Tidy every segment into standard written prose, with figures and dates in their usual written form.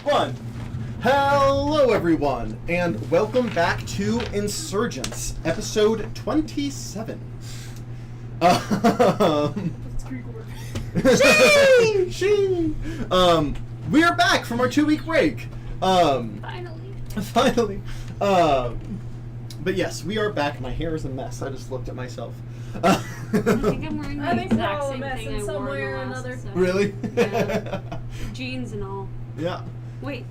One. Hello, everyone, and welcome back to Insurgence, episode 27. We are back from our 2-week break. Finally. But yes, we are back. My hair is a mess. I just looked at myself. I think I'm wearing the exact same thing I wore in the last episode. Really? Yeah. Jeans and all. Yeah. Wait.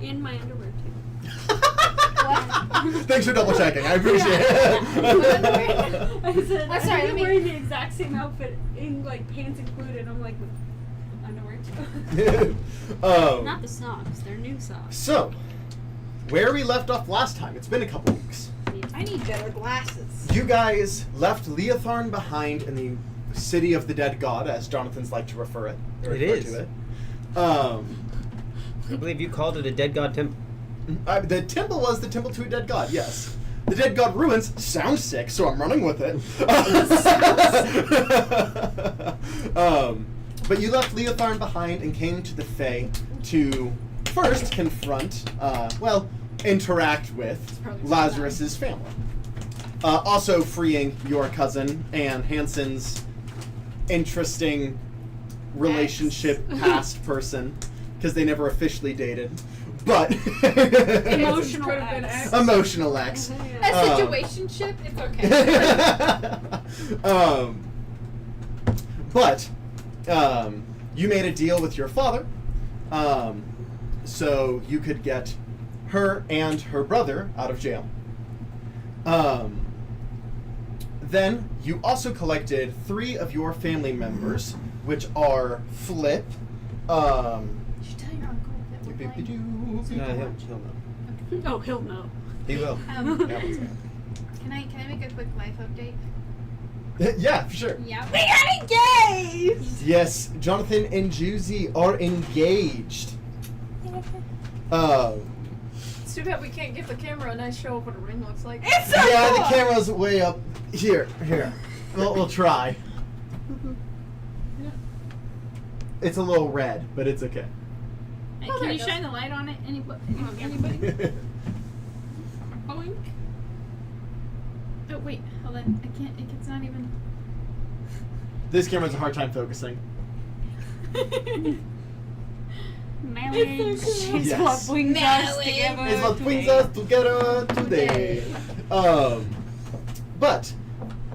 And my underwear too. What? Thanks for double checking. I appreciate it. I said I'm sorry, I'm wearing the exact same outfit in like pants included. I'm like with underwear too. Not the socks. They're new socks. So, where we left off last time, it's been a couple weeks. I need better glasses. You guys left Leotharn behind in the City of the Dead God, as Jonathan's like to refer to it. I believe you called it a dead god temple. The temple was the temple to a dead god, yes. The dead god ruins sounds sick, so I'm running with it. But you left Leotharn behind and came to the Fae to first confront, interact with Lazarus's family. Also freeing your cousin and Hansen's interesting relationship past person, because they never officially dated. But Emotional ex. Emotional ex. A situationship, it's okay. But you made a deal with your father, so you could get her and her brother out of jail. Then you also collected 3 of your family members, which are Flip. You should tell your uncle that we're playing. He'll know. Oh, he'll know. He will. Can I make a quick life update? Yeah, for sure. Yeah. We got engaged! Yes, Jonathan and Juicy are engaged. It's too bad we can't give the camera a nice show of what a ring looks like. It's so Yeah, cool. the camera's way up here. We'll try. It's a little red, but it's okay. Hey, Oh, can there you it shine the light on it? Anybody? Boink. Oh wait, hold on. I can't. It's not even. This camera's a hard time focusing. Marriage is Yes. what brings us together. It's what brings us together today. But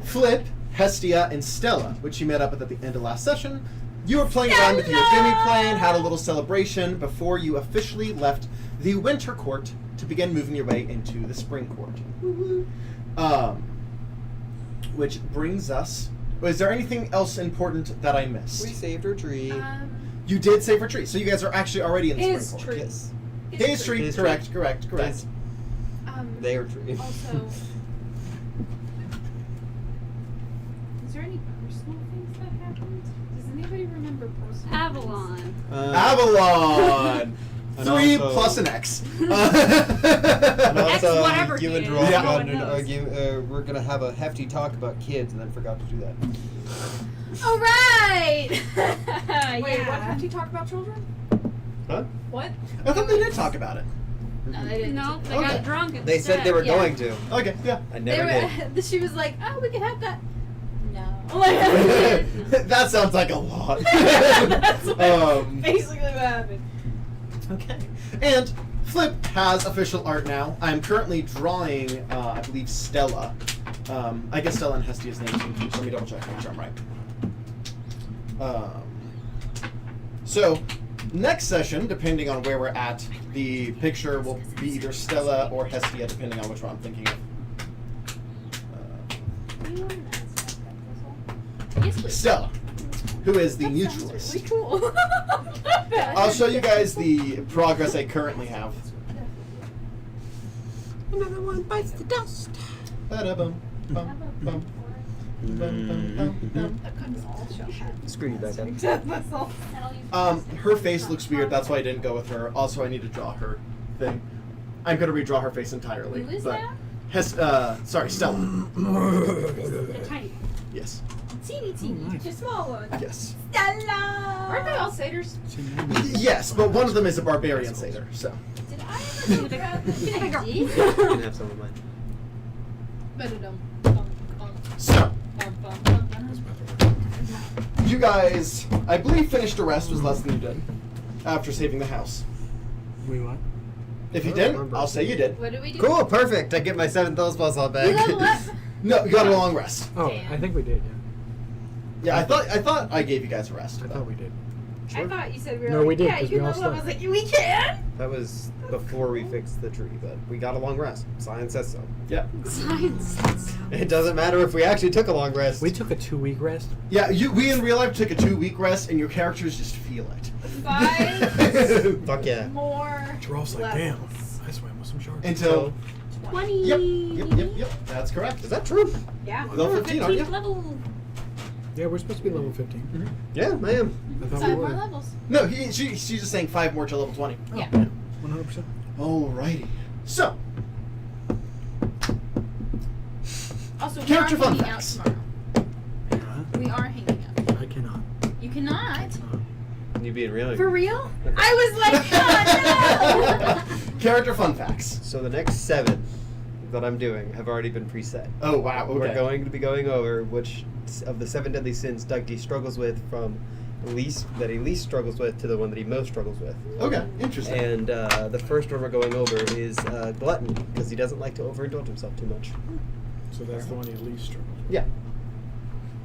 Flip, Hestia, and Stella, which you met up with at the end of last session, you were playing around with your demi plane, had a little celebration before you officially left the Winter Court to begin moving your way into the Spring Court. Which brings us. Is there anything else important that I missed? We saved her tree. You did save her tree, so you guys are actually already in the His Spring Court. tree. Yes. His tree, His correct. His- Their tree. Also, is there any personal things that happened? Does anybody remember personal? Avalon. Avalon! And 3 also- plus an X. And X also, whatever you he and is, Ross no got one in an knows. argument. We're gonna have a hefty talk about kids, and then forgot to do that. All right. Wait, what? Have you talked about children? Huh? What? I thought they did talk about it. No, they didn't. No, they Okay. got drunk instead. They said they were Yeah. going to. Okay, yeah. I They never did. She was like, "Oh, we can have that." No. That sounds like a lot. That's Um, basically what happened. Okay. And Flip has official art now. I'm currently drawing, I believe, Stella. I guess Stella and Hestia's names confused. Let me double check, make sure I'm right. So, next session, depending on where we're at, the picture will be either Stella or Hestia, depending on which one I'm thinking of. Stella, who is the neutralist. Really cool. I'll show you guys the progress I currently have. Another one bites the dust. Ba-da-bum, bum, bum. Screw you back up. Her face looks weird. That's why I didn't go with her. Also, I need to draw her thing. I'm gonna redraw her face entirely. Who is but that? Sorry, Stella. The type. Yes. Teeny. nice. Just small one. Yes. Stella! Aren't they all satyrs? Yes, but one of them is a barbarian satyr, so. Did I ever do that? I did? You can have some of mine. So, you guys, I believe finished arrest was less than you did after saving the house. We what? If you I don't didn't, remember. I'll say you did. What did we do? Cool, perfect. I get my 7 those balls all back. You level up? No, you got a long rest. Oh, Damn. I think we did. Yeah, I thought I gave you guys a rest. Yeah, I but- thought we did. I thought you said we were No, like, we did, yeah, 'cause you we all level up. I was slept. like, we can? That was before we fixed the tree, but we got a long rest. Science says so. Yeah. Science. It doesn't matter if we actually took a long rest. We took a 2-week rest. Yeah, we in real life took a 2-week rest, and your characters just feel it. 5 Fuck yeah. more Charles like, damn, levels. I swam with some sharks. Until. 20. Yep. That's correct. Is that true? Yeah. Level 15, aren't you? level. Yeah, we're supposed to be level 15. Yeah, I am. I thought 5 we more were. levels. No, she's just saying 5 more to level 20. Oh, Yeah. 100%. Alrighty. So, Also, we Character are fun hanging facts. out tomorrow. Huh? We are hanging out. I cannot. You cannot? You being real? For real? I was like, oh no! character fun facts. So the next 7 that I'm doing have already been preset. Oh, wow. Okay. We're going to be going over which of the 7 deadly sins Dougie struggles with from he least struggles with to the one that he most struggles with. Okay, interesting. And the first one we're going over is gluttony, because he doesn't like to overindulge himself too much. So that's the one you least struggle with. Yeah.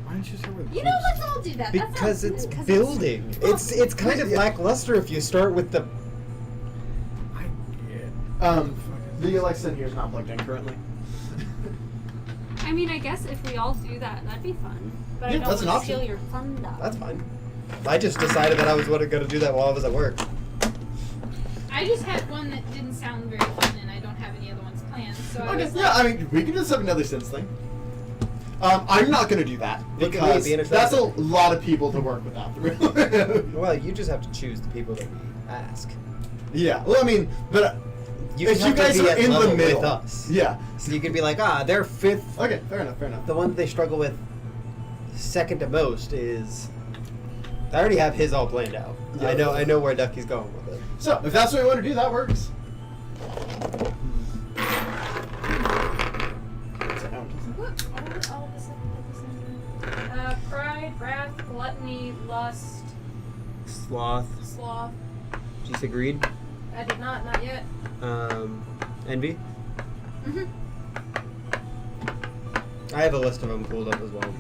Why didn't you start with You know, least? let's all do that. That Because sounds it's good. building. It's kind of lackluster if you start with the. I get. The Alexa in here is not plugged in currently. I mean, I guess if we all do that, that'd be fun. But Yeah, I don't that's an want to option. steal your thunder. That's fine. I just decided that I was going to do that while I was at work. I just had one that didn't sound very fun, and I don't have any other ones planned. So I Okay, was yeah, like, I mean, we can do some another sense thing. I'm not going to do that Look at me because being that's a attractive. lot of people to work without. Well, you just have to choose the people that we ask. Yeah, well, I mean, but You if just you have to guys be are at in level the middle, with us. yeah. So you could be like, they're 5th. Okay, fair enough. The one that they struggle with second to most is. I already have his all planned out. Yeah. I know where Ducky's going with it. So, if that's what you want to do, that works. what are all this? Pride, wrath, gluttony, lust, Sloth. sloth. Did you say greed? I did not yet. Envy. Mm-hmm. I have a list of them pulled up as well.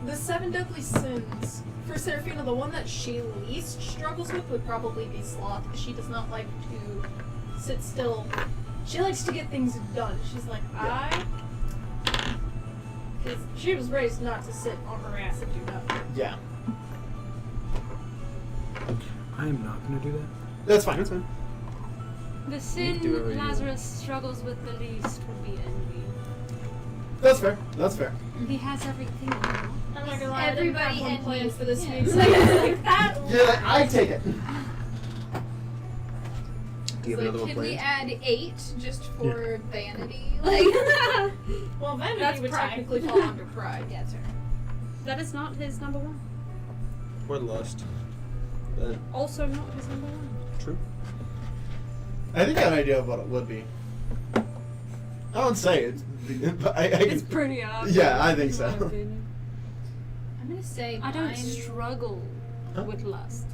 The 7 deadly sins. For Seraphina, the one that she least struggles with would probably be sloth, because she does not like to sit still. She likes to get things done. She's like, because she was raised not to sit on her ass and do nothing. Yeah, I am not going to do that. that's fine. That's fine. The do sin whatever you Lazarus struggles with the least would be envy. That's fair. That's fair. He has everything he wants. I'm not gonna lie, Everybody I didn't have one envies- planned for this yeah. week. So I was like, that. Yeah, I take it. Do you have another one Can we planned? add 8 just for vanity? Like, Well, vanity That's would pride. technically fall under pride. yeah, sorry. That is not his number one. Or lust. But Also not his number one. true. I think I have an idea of what it would be. I won't say it, but I It's can. pretty obvious. Yeah, I think in so. my opinion. I'm gonna say I don't mine- struggle Huh? with lust.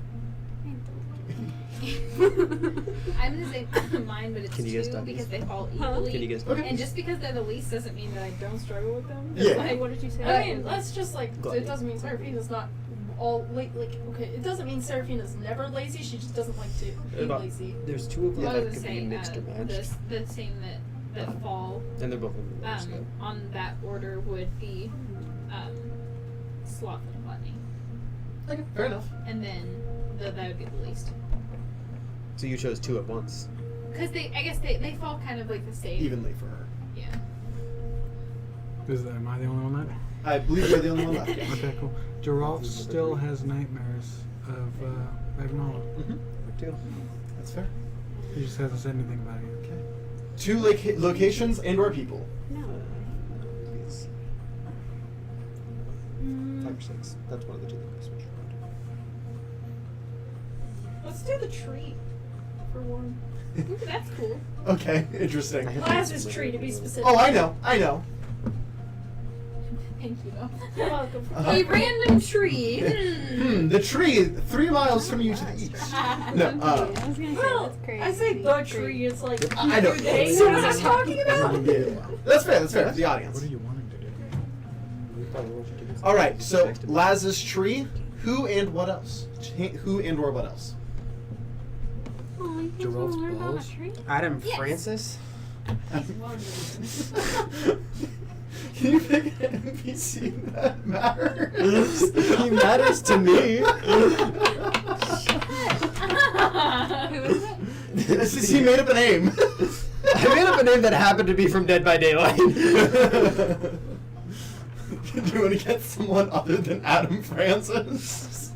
I'm gonna say mine, but it's Can you guess 2 Ducky's? because they fall Huh? equally. Can you guess? Okay. And just because they're the least doesn't mean that I don't struggle with them. Yeah. It's Hey, like, what did you say? I mean, that's just like, Gluttony. it doesn't mean Seraphina's not all like, okay, it doesn't mean Seraphina's never lazy, she just doesn't like to be About- lazy. There's 2 of them what I that was could be saying, mixed or matched. the same that fall And they're both in the list. on that order would be sloth and gluttony, Okay, fair enough. and then that would be the least. So you chose 2 at once. Because I guess they fall kind of like the same. Evenly for her. Yeah. Am I the only one left? I believe you're the only one left. Yes. Okay, cool. Giralf still has nightmares of Magnolia. Mm-hmm. 2. That's fair. He just hasn't said anything about it yet. Okay. 2 locations and/or people. No. 5 or 6. That's one of the two that I switched around. Let's do the tree for one. Ooh, that's cool. Okay, interesting. Lazarus tree to be specific. Oh, I know. Thank you. You're welcome. Uh-huh. A random tree. The tree 3 miles from you to the east. No, I was gonna say Well, that's crazy. I say the tree. It's like I know. You know what I'm talking about? Yeah. That's fair. That's fair. The audience. What are you wanting to do? All right. So Laz's tree. Who and what else? Who and or what else? Oh, you guys Gerald's wanna learn about balls? a tree? Adam Yes. Francis? Can you pick an NPC that matters? He matters to me. Who is it? This is, he made up a name. I made up a name that happened to be from Dead by Daylight. Do you want to get someone other than Adam Francis?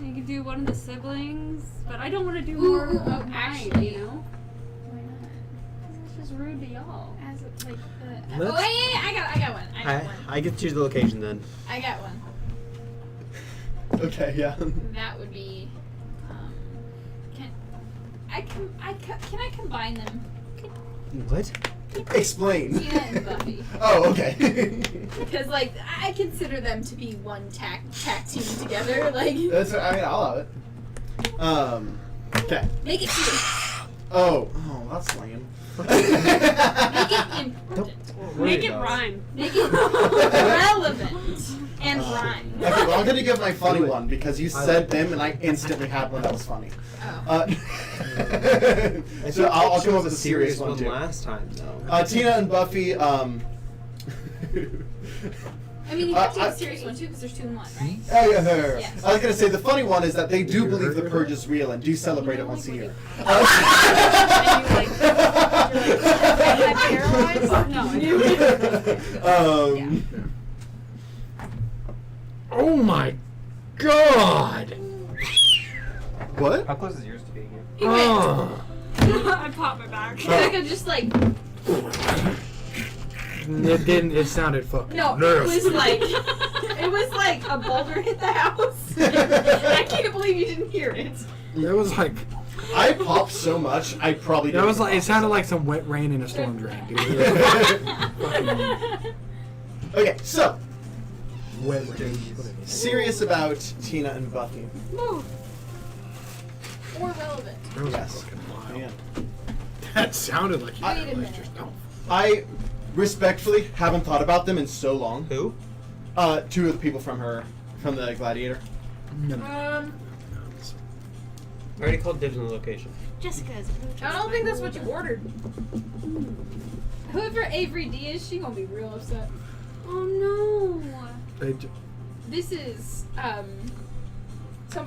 You could do one of the siblings, but I don't want to do more of mine, actually. you know? Why not? Because it's just rude to y'all. As a, like the. Let's- Oh, yeah, I got one. I got one. I get to choose the location then. I got one. Okay, yeah. That would be. Can I combine them? What? Explain. Tina and Buffy. Oh, okay. Because like I consider them to be one tag team together. Like That's. I mean, I'll have it. Okay. make it cute. Oh, that's lame. Make it important. Make it rhyme. Make it relevant and rhyme. Okay, well, I'm gonna give my funny one because you said them and I instantly had one that was funny. Oh. So I'll come up with a serious one too. last time though. Tina and Buffy. I mean, you have to do I- a serious one too, because there's 2 in 1, right? Oh yeah, her. Yes. I was gonna say the funny one is that they do believe the purge is real and do celebrate it once a year. And you like, paralyzed? no. Oh my god! What? How close is yours to being here? He went. Oh. I popped my back. Like I'm just like It didn't. It sounded fucking. no. nervous. It was like a boulder hit the house. I can't believe you didn't hear it. It was like. I popped so much, I probably. That was like. It sounded like some wet rain in a storm drain, dude. Okay, so Wet rain. serious about Tina and Buffy. Or relevant. That was Yes. fucking wild. Man. That sounded like you Wait a realized minute. yourself. I respectfully haven't thought about them in so long. Who? 2 of the people from the Gladiator. No. I already called dibs on the location. Jessica's. I don't think that's what you ordered. Whoever Avery D is, she gonna be real upset. Oh no. They ju- This is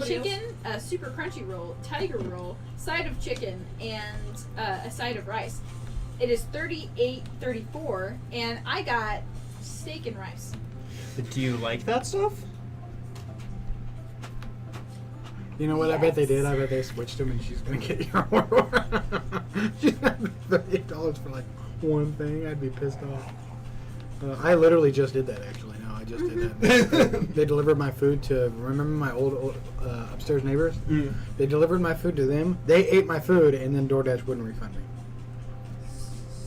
chicken, a super crunchy roll, tiger roll, side of chicken, and a side of rice. It is $38.34, and I got steak and rice. Do you like that stuff? You know what? I bet they Yes. did. I bet they switched them, and she's gonna get your order. She's gonna pay $38 for like one thing. I'd be pissed off. I literally just did that. Actually, no, I just did that. They delivered my food to. Remember my old upstairs neighbors? Mm. They delivered my food to them. They ate my food, and then DoorDash wouldn't refund me.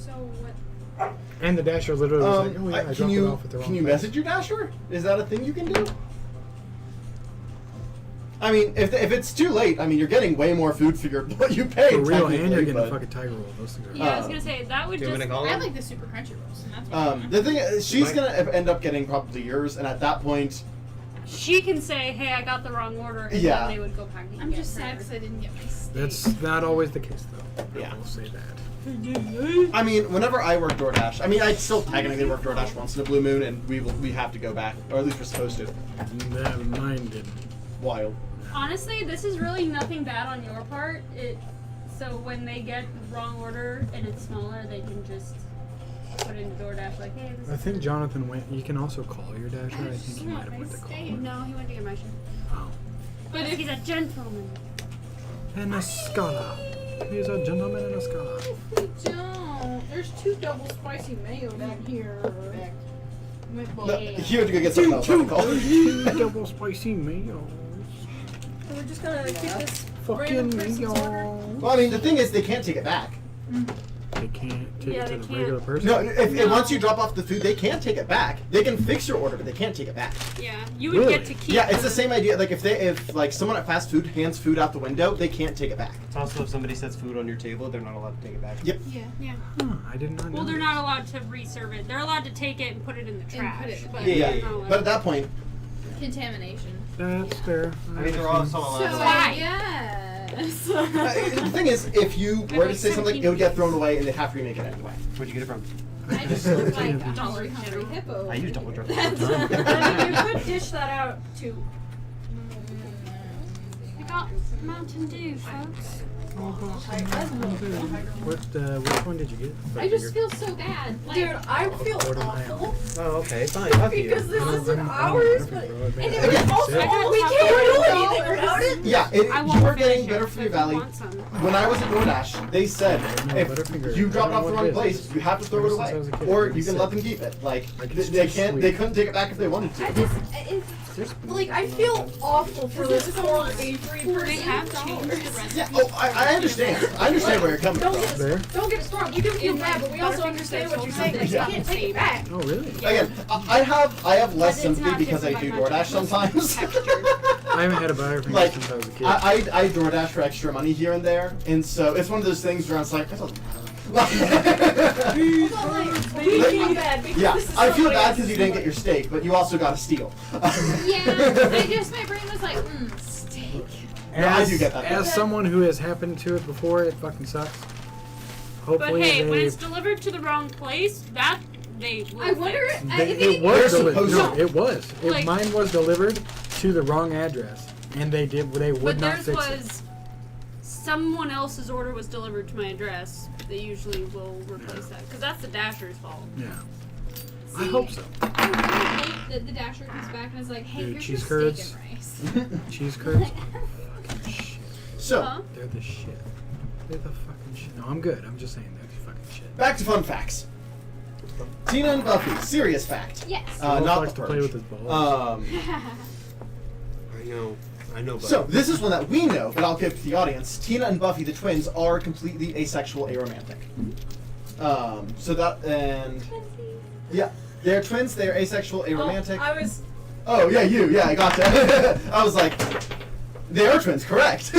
So what? And the Dasher literally was like, "Oh yeah, I can dropped it you off at the wrong can you place." message your Dasher? Is that a thing you can do? I mean, if it's too late, I mean, you're getting way more food for what you paid. For real, and technically, you're getting a but, fucking tiger roll. Those things are. Yeah, I was gonna say that would Do you want me just. to call I him? like the super crunchy rolls, and that's what The thing is, she's gonna end up getting probably yours, and at that point, She can say, "Hey, I got the wrong order," and Yeah. then they would go packing. I'm just sad because I didn't get my steak. That's not always the case, though. Yeah. I will say that. I mean, whenever I work DoorDash, I mean, I still technically work DoorDash once in a blue moon, and we have to go back, or at least we're supposed to. Mine didn't. Wild. Honestly, this is really nothing bad on your part. So when they get the wrong order and it's smaller, they can just put it in DoorDash like, "Hey, this I is." think Jonathan went. You can also call your Dasher. I think he might have went to call. No, he went to get my shit. Oh. But if he's a gentleman. And a Scala. He's a gentleman in a Scala. We don't. There's 2 double spicy mayo down here. No, you have to go get something else. Double spicy meals. We're just gonna keep this Fucking random person's meals. order. Well, I mean, the thing is, they can't take it back. They can't take Yeah, it to they the can't. regular person. No, if once you drop off the food, they can take it back. They can fix your order, but they can't take it back. Yeah, you would Really? get to keep. Yeah, it's the same idea. Like if like someone at fast food hands food out the window, they can't take it back. It's also if somebody sets food on your table, they're not allowed to take it back. Yep. Yeah. Yeah. Huh, I did not know. Well, they're this. not allowed to reserve it. They're allowed to take it and put it in the And trash. put it- but Yeah, they're not allowed but at that point, Contamination. That's fair. I mean, they're also allowed So to. Why? yes. the thing is, if you were to say something, it would get thrown away, and they'd have to remake it anyway. Where'd you get it from? I just look like a Yeah. hungry hippo. I use double drop. That's- I mean, you could dish that out too. I got Mountain Dew, folks. Which one did you get? I just feel so bad. Like, Dude, I feel Order my awful Oh, okay, fine. Fuck you. because this I don't- isn't I don't- ours, I but don't know. and Yeah. it was also Yeah. we can't do anything about it. Yeah, I you won't were finish getting it, better so for your if you valley. want some. When I was at DoorDash, they said No, if Butterfinger. you I drop don't off know the what wrong it is. place, you have to throw it Ever away, since I was a kid, or it you can said- let them keep it. Like Like, they it's they too can't, sweet. they couldn't take it back if they wanted to. I just, Like I feel awful for this poor A3 They person. have changed the recipe. Yeah, oh, I understand. I understand where you're coming Don't from. get There? us, don't get us wrong. We do feel bad, but we also understand what you're saying. That you Yeah. can't take it back. Oh, really? Again, I have less But it's sympathy not because I different do by much. DoorDash It's mostly sometimes. texture. I haven't had a Butterfinger Like, since I was a kid. I DoorDash for extra money here and there, and so it's one of those things where I was like, it doesn't matter. We feel bad because Yeah, this is I feel somebody bad else's because you didn't get money. your steak, but you also got a steal. yeah, I just, my brain was like, steak. No, I do get that. As someone who has happened to it before, it fucking sucks. But Hopefully hey, when they. it's delivered to the wrong place, that they will I wonder, fix. I They, think it was They're delivered. supposed No, to. it was. Like- Mine was delivered to the wrong address, and they did. They would But not theirs fix it. was someone else's order was delivered to my address. They usually will replace that because that's the Dasher's fault. Yeah. I hope so. I really hope that the Dasher comes back and is like, hey, Dude, here's cheese your curds. steak and rice. Cheese curds are fucking shit. So, Huh? They're the shit. They're the fucking shit. No, I'm good. I'm just saying they're the fucking shit. back to fun facts. Tina and Buffy, serious fact. Yes. Wolf Not likes the to play purge. with his balls. I know. So this is one that we know, but I'll give to the audience. Tina and Buffy, the twins, are completely asexual, aromantic. So that and yeah, they're twins. They're asexual, aromantic. I was. Oh yeah, you. Yeah, I got that. I was like, they are twins, correct?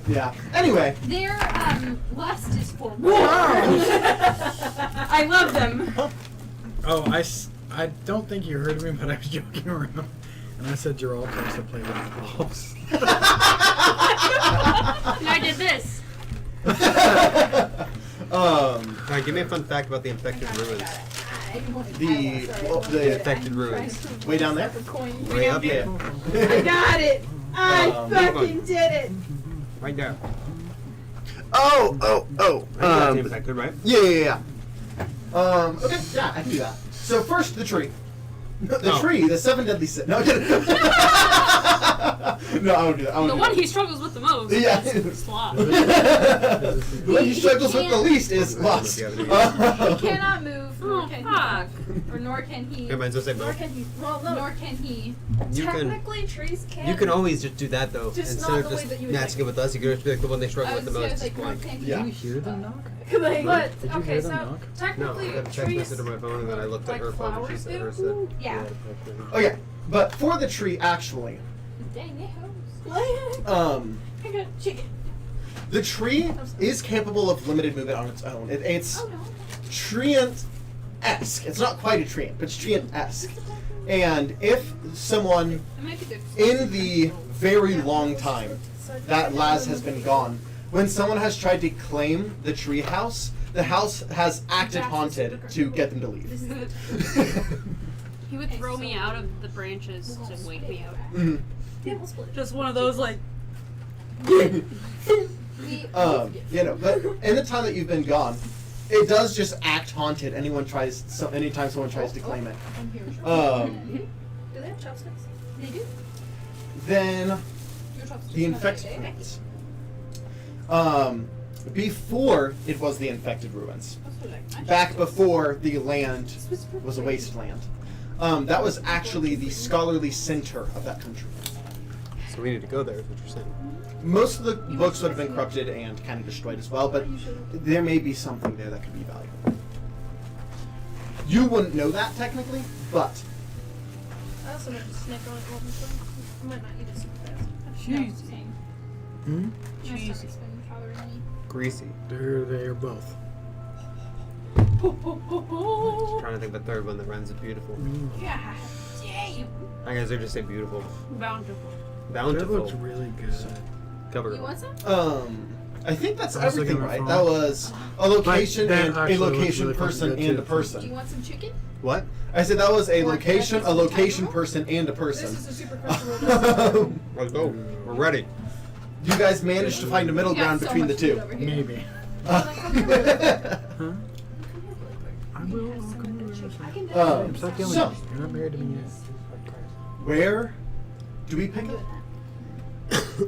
Yeah. Anyway, Their lust is for I love them. Oh, I don't think you heard me, but I was joking around. And I said Gerald likes to play with his balls. And I did this. Alright, give me a fun fact about the infected ruins. the Infected ruins. way down there. Way up there. I got it. I fucking did it. Right there. Oh. That's the infected, right? Yeah. Okay, yeah, I can do that. So first, the tree. The No. tree, the 7 deadly sins. No, I'm kidding. No, I won't do that. I won't The do one that. he struggles with the most Yeah. is sloth. The one he struggles with the least is lust. He cannot move, nor Oh, can fuck. he, or nor can he, Hey, mine's the same Nor though. can he. Well, no. nor can he. You can Technically, trees can. you can always just do that though. Just Instead not of the way just that you would matching think. it with us, you can just be like the one they struggle I with was the most. just Just like, nor blank. can he. Yeah. Did you hear them knock? Like, but Did you okay, hear so them knock? No, technically, I got a text trees. message on my phone and then I looked at like her phone and she flowers said, do? her said, Yeah. Okay, but for the tree, actually, Dang it, hoes. I got chicken. the tree is capable of limited movement on its own. It's Oh no. treant-esque. It's not quite a treant, but it's treant-esque. And if someone It might be the in the very long time that Laz has been gone, when someone has tried to claim the tree house, the house has acted haunted to get them to This leave. is it. He would throw me out of the branches to wake me up. Mhm. Yeah, we'll split it. Just one of those like. We- But in the time that you've been gone, it does just act haunted. Anytime someone tries to claim it. I'm here. Um, Do they have chopsticks? They do. then Your chopsticks. the infected ruins. before it was the infected ruins. That's what I Back before the land was a wasteland. That was actually the scholarly center of that country. So we need to go there, is what you're saying. Most of the books would have been corrupted and kind of destroyed as well, but there may be something there that could be valuable. You wouldn't know that technically, but I also meant to snack on it while I'm fine. I might not eat it super fast. Cheese. Cheesy. Greasy. They're both. Trying to think of the third one that runs it beautiful. Yeah. I guess they just say beautiful. Bountiful. That Bountiful. looks really good. Cover. You want some? I think that's I was looking everything, at my right? phone. That was a location that and a actually looks location really person fucking and good, a too. Do you person. want some chicken? What? I said that was a Or location, can I a get some location taco? person, and a This person. is a super crunchy Let's go. We're ready. You guys managed to find a middle We got ground so between the much food two. over here. Maybe. Uh, Huh? I will. I'll come to your house. I'm stuck dealing so, with you. You're not married to me yet. where do we pick up?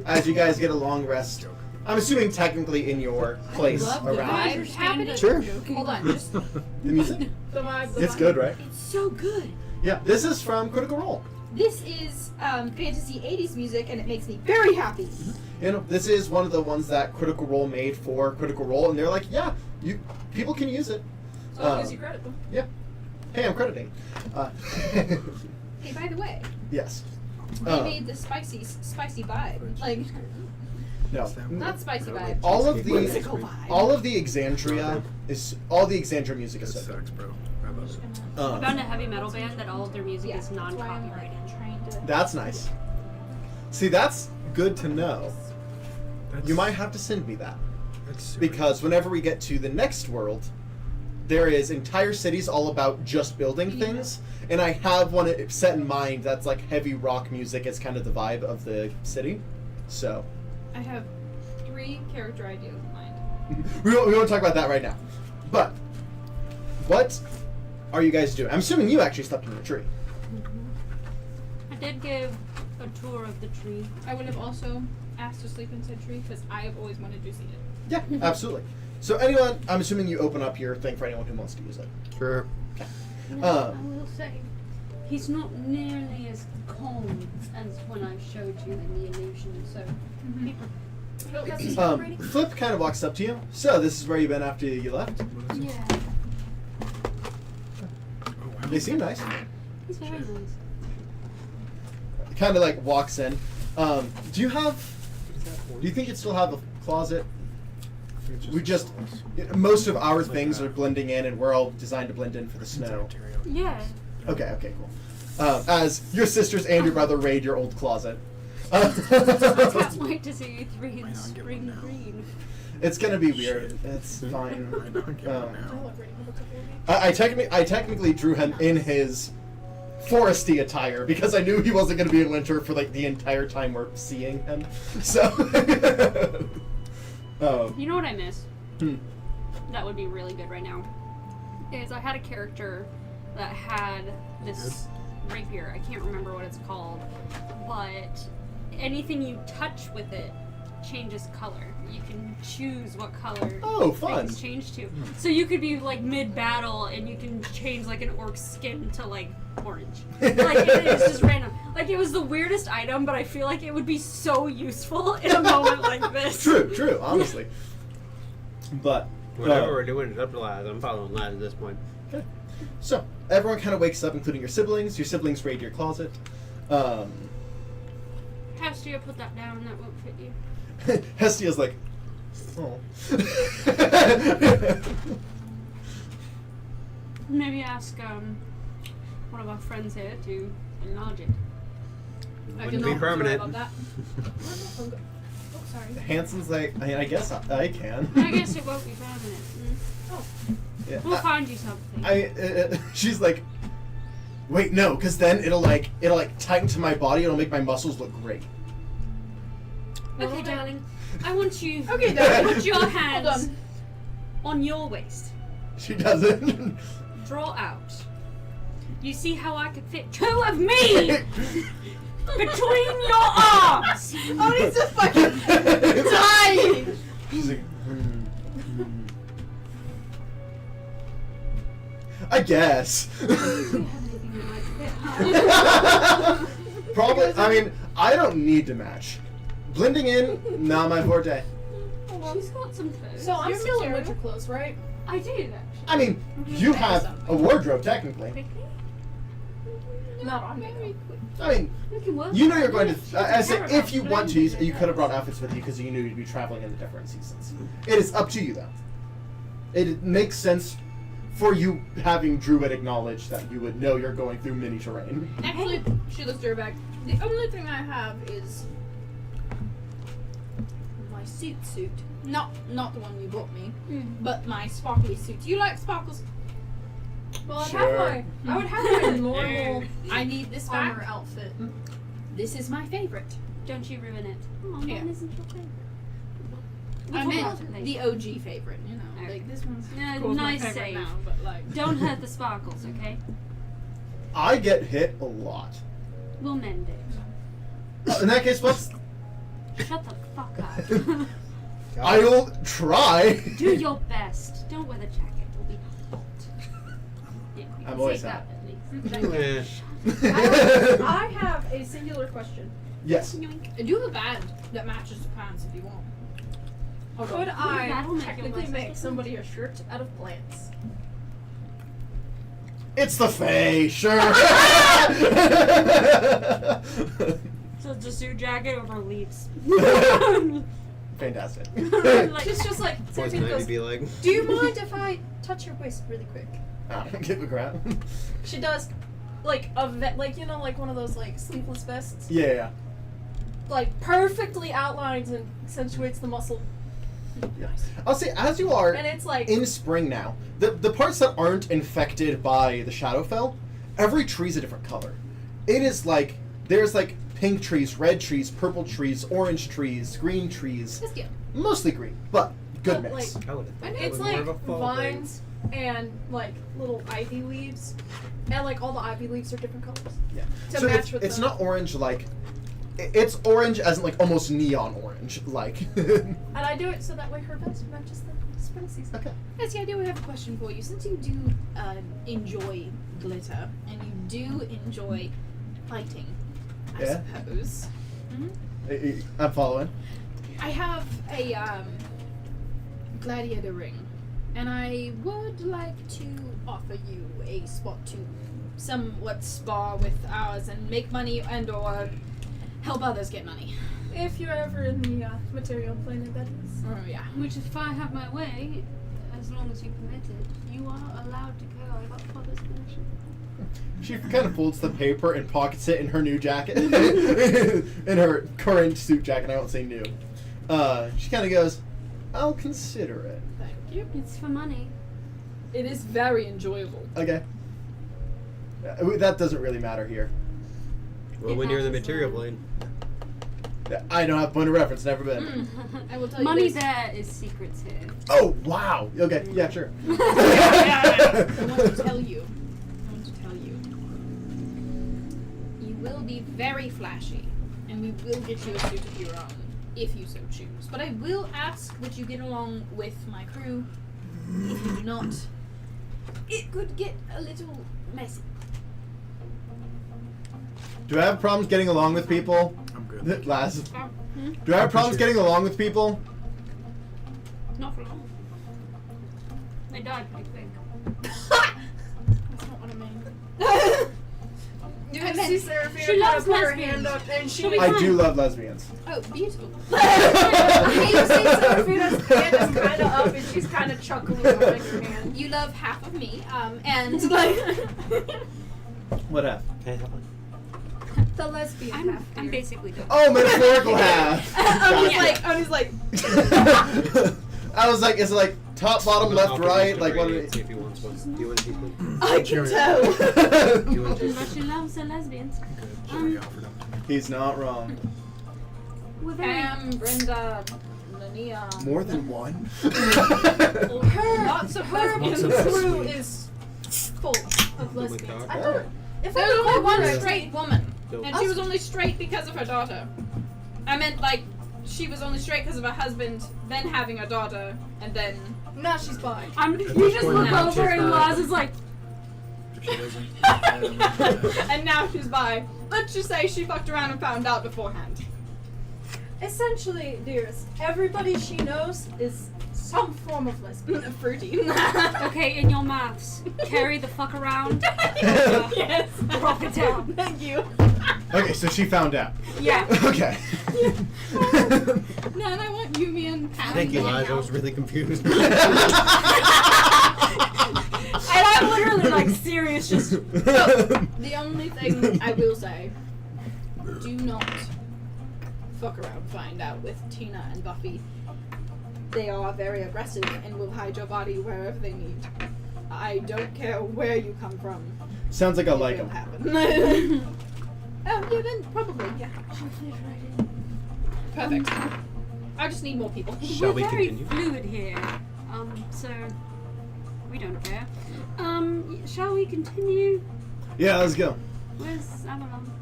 As you guys get a long rest, I'm assuming technically in your place Love the around vibe happening. Sure. Hold on, just the music. The vibe. It's good, right? it's so good. Yeah, this is from Critical Role. This is fantasy 80s music, and it makes me very happy. You know, this is one of the ones that Critical Role made for Critical Role, and they're like, yeah, people can use it. As long as you credit them. Yeah. Hey, I'm crediting. Hey, by the way, Yes. they made the spicy vibe. Like, No. not spicy vibe. All of the Whimsical vibe. all of the Exandria music is That so good. sucks, bro. I love it. I found a heavy metal band that all of their music Yeah, is that's why I'm non-copyrighted. trying to. That's nice. See, that's good to know. That's, You might have to send me that. That's super Because whenever we get to the next world, there is entire cities all about just building things, and I have one set in mind that's like heavy rock music. It's kind of the vibe of the city. So I have 3 character ideas in mind. we won't talk about that right now. But what are you guys doing? I'm assuming you actually slept in the tree. I did give a tour of the tree. I would have also asked to sleep inside tree because I have always wanted to see it. Yeah, absolutely. So anyone, I'm assuming you open up your thing for anyone who wants to use it. Sure. I will say, he's not nearly as calm as when I showed you in the illusion. So, Flip kind of walks up to you. So this is where you've been after you left. What is it? yeah, Oh, wow. They seem nice. he's very nice. Kind of like walks in. Do you think you'd still have a closet? It's We just, most of our things are blending in, and we're all designed to blend in for the snow. Yeah. Okay, cool. As your sisters and your brother raid your old closet. I can't wait to see you three in Might not get spring one now. green. It's gonna be weird. It's fine. Might not get one now. I technically drew him in his foresty attire because I knew he wasn't gonna be in winter for like the entire time we're seeing him. So. You know what I miss? Hmm. That would be really good right now. Is I had a character that had this rapier. I can't remember what it's called, but anything you touch with it changes color. You can choose what color Oh, fun. things change to. So you could be like mid-battle and you can change like an orc's skin to like orange. Like it's just random. Like it was the weirdest item, but I feel like it would be so useful in a moment like this. True, honestly. But Whatever we're doing is up to Laz. I'm following Laz at this point. okay. So everyone kind of wakes up, including your siblings. Your siblings raid your closet. Hestia, put that down. That won't fit you. Hestia's like, oh. Maybe ask one of our friends here to enlarge it. Wouldn't be permanent. About that. Oh, sorry. Hanson's like, I guess I can. I guess it won't be permanent. Yeah, We'll find you something. she's like, wait, no, because then it'll tighten to my body. It'll make my muscles look great. Okay, darling. I want you Okay, to darling. put your Hold hands on. on your waist. She doesn't. Draw out. You see how I could fit 2 of me between your arms. Oh, he's just fucking dying. She's like, I guess. Do you have anything you might fit? Probably. I mean, I don't need to match. Blending in, not my forte. She's got some clothes. So I'm You're still in material. winter clothes, right? I did, actually. I mean, you have a wardrobe technically. Not on me. I mean, We can work you know on you're it. going to. She's I a said, caravan. if you want to, Blended you could have brought in. outfits with you because you knew you'd be traveling in the different seasons. It is up to you, though. It makes sense for you having druidic knowledge that you would know you're going through mini terrain. Actually, she looks to her bag. The only thing I have is my suit. Not the one you bought me, but my sparkly suit. You like sparkles? Well, I'd Sure. have I would have my normal I need this armor back. outfit. This is my favorite. Don't you ruin it. Oh, Yeah. mine isn't your favorite. I Which meant one? the OG favorite. You know, Okay. like this one's Yeah, of course my nice favorite save. now, but like Don't hurt the sparkles, okay? I get hit a lot. We'll mend it. In that case, let's. Shut the fuck up. I'll try. Do your best. Don't wear the jacket. It'll be hot. Yeah, you I'm can always take hot. that at least. I have a singular question. Yes. I do have a band that matches the pants if you want. Could I That'll make your technically life make different. somebody a shirt out of plants? It's the Fae, sure. So it's a suit jacket over leaves. Fantastic. Like- She's just like, What's Seraphine Ivy goes, be like? do you mind if I touch your waist really quick? I don't give a crap. She does, like like you know, like one of those like sleeveless vests, Yeah. like perfectly outlines and accentuates the muscle, I'll say, as you are and it's like in spring now, the parts that aren't infected by the Shadowfell, every tree's a different color. It is like, there's like pink trees, red trees, purple trees, orange trees, green trees. Just get Mostly green, but good But, mix. like, I would have thought it's it was more like of a fall vines and like little ivy leaves, and like all the ivy leaves are different colors. Yeah. To So match with it's the- not orange like, it's orange as in like almost neon orange, like. And I do it so that way her vest matches the spring season. Okay. That's the idea. We have a question for you. Since you do enjoy glitter and you do enjoy fighting, I Yeah. suppose. I'm following. I have a gladiator ring, and I would like to offer you a spot to somewhat spar with ours and make money and/or help others get money. If you're ever in the material plane, that is. Oh yeah. Which, if I have my way, as long as you permit it, you are allowed to go. I got father's permission. She kind of folds the paper and pockets it in her new jacket. In her current suit jacket, I won't say new. She kind of goes, I'll consider it. Thank you. It's for money. It is very enjoyable. Okay. That doesn't really matter here. Well, when you're in the material plane. I don't have a point of reference, never been. I will tell Money you this. there is secrets here. Oh, wow. Okay, yeah, sure. I want to tell you. You will be very flashy, and we will get you a suit of your own, if you so choose. But I will ask that you get along with my crew. If you do not, it could get a little messy. Do I have problems getting along with people? I'm good. Last. Do I have problems getting along with people? Not for long. They died pretty quick. That's not what I mean. You I can meant- see Seraphina she kind loves of put her lesbians. hand up, and she. She'll be I fine. do love lesbians. Oh, beautiful. You see Seraphina's hand is kind of up, and she's kind of chuckling behind her hand. You love half of me, and like What half? The lesbian half. I'm here. basically done. Oh, metaphorical half. Owen's like, I was like, is it like top, bottom, left, right? Like what? See if he wants one. Do you want to keep one? I can tell. Do you want to? But she loves her lesbians. She already offered up. He's not wrong. We're very. Brenda, Nania. More than one? Her, Lots of her lesbians. crew is full of lesbians. God. I don't. If I There's only recall one correctly- straight woman, Nope. and she was only straight because of her daughter. I meant like she was only straight because of her husband, then having a daughter, and then Nah, she's bi. You just look Now over she's and not. Laz is like, She doesn't. And now she's bi. Let's just say she fucked around and found out beforehand. Essentially, dearest, everybody she knows is some form of lesbian. Fruity. Okay, in your maths, carry the fuck around. Yes. Drop it down. Thank you. Okay, so she found out. Yeah. Okay. No, and I want Yumi and Pam. Thank you, to hang Liz. I was out. really confused. And I'm literally like serious, just The only thing I will say, do not fuck around, find out with Tina and Buffy. They are very aggressive and will hide your body wherever they need. I don't care where you come from. Sounds like I It like will him. happen. Oh, yeah, then probably, yeah. Perfect. I just need more people. Shall we we're very continue? fluid here. So we don't care. Shall we continue? Yeah, let's go. Where's Avalon?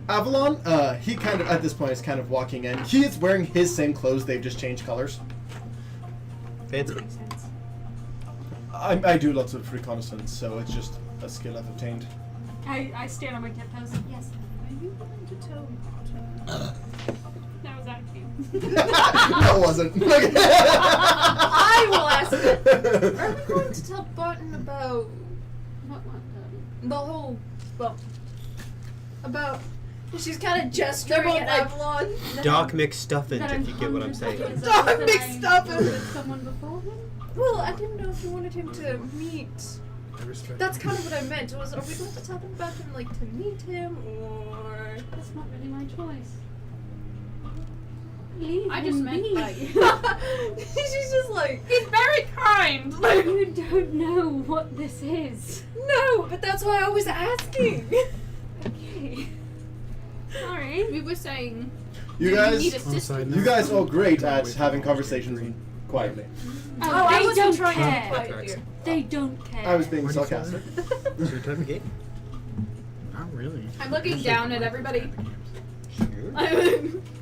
Avalon, he kind of, at this point, is kind of walking in. He is wearing his same clothes, they've just changed colors. Fancy. Makes sense. I do lots of reconnaissance, so it's just a skill I've obtained. I stand on my tiptoes. Yes. Are you going to tell That was actually. No, it wasn't. I will ask it. Are we going to tell Barton about What? the whole, well, about She's kind of gesturing They're at both Avalon. Doc McStuffins, if you get what I'm saying. Doc McStuffins. With someone before him? Well, I didn't know if you wanted him to meet. I respect That's him. kind of what I meant. Are we going to tell them about him, like, to meet him, or? That's not really my choice. Leave I just him meant be. like She's just like, he's very kind. You don't know what this is. no, but that's why I was asking. Okay. Sorry. We were saying You do guys, you need On a assistance? side you note, guys all great at Wait, having wait, conversations wait. quietly. Oh, I they wasn't don't trying to care. fight Tracks. you. They don't care. I was being What did you say? sarcastic. Is your type of game? Not really. I'm looking down at everybody. Sure.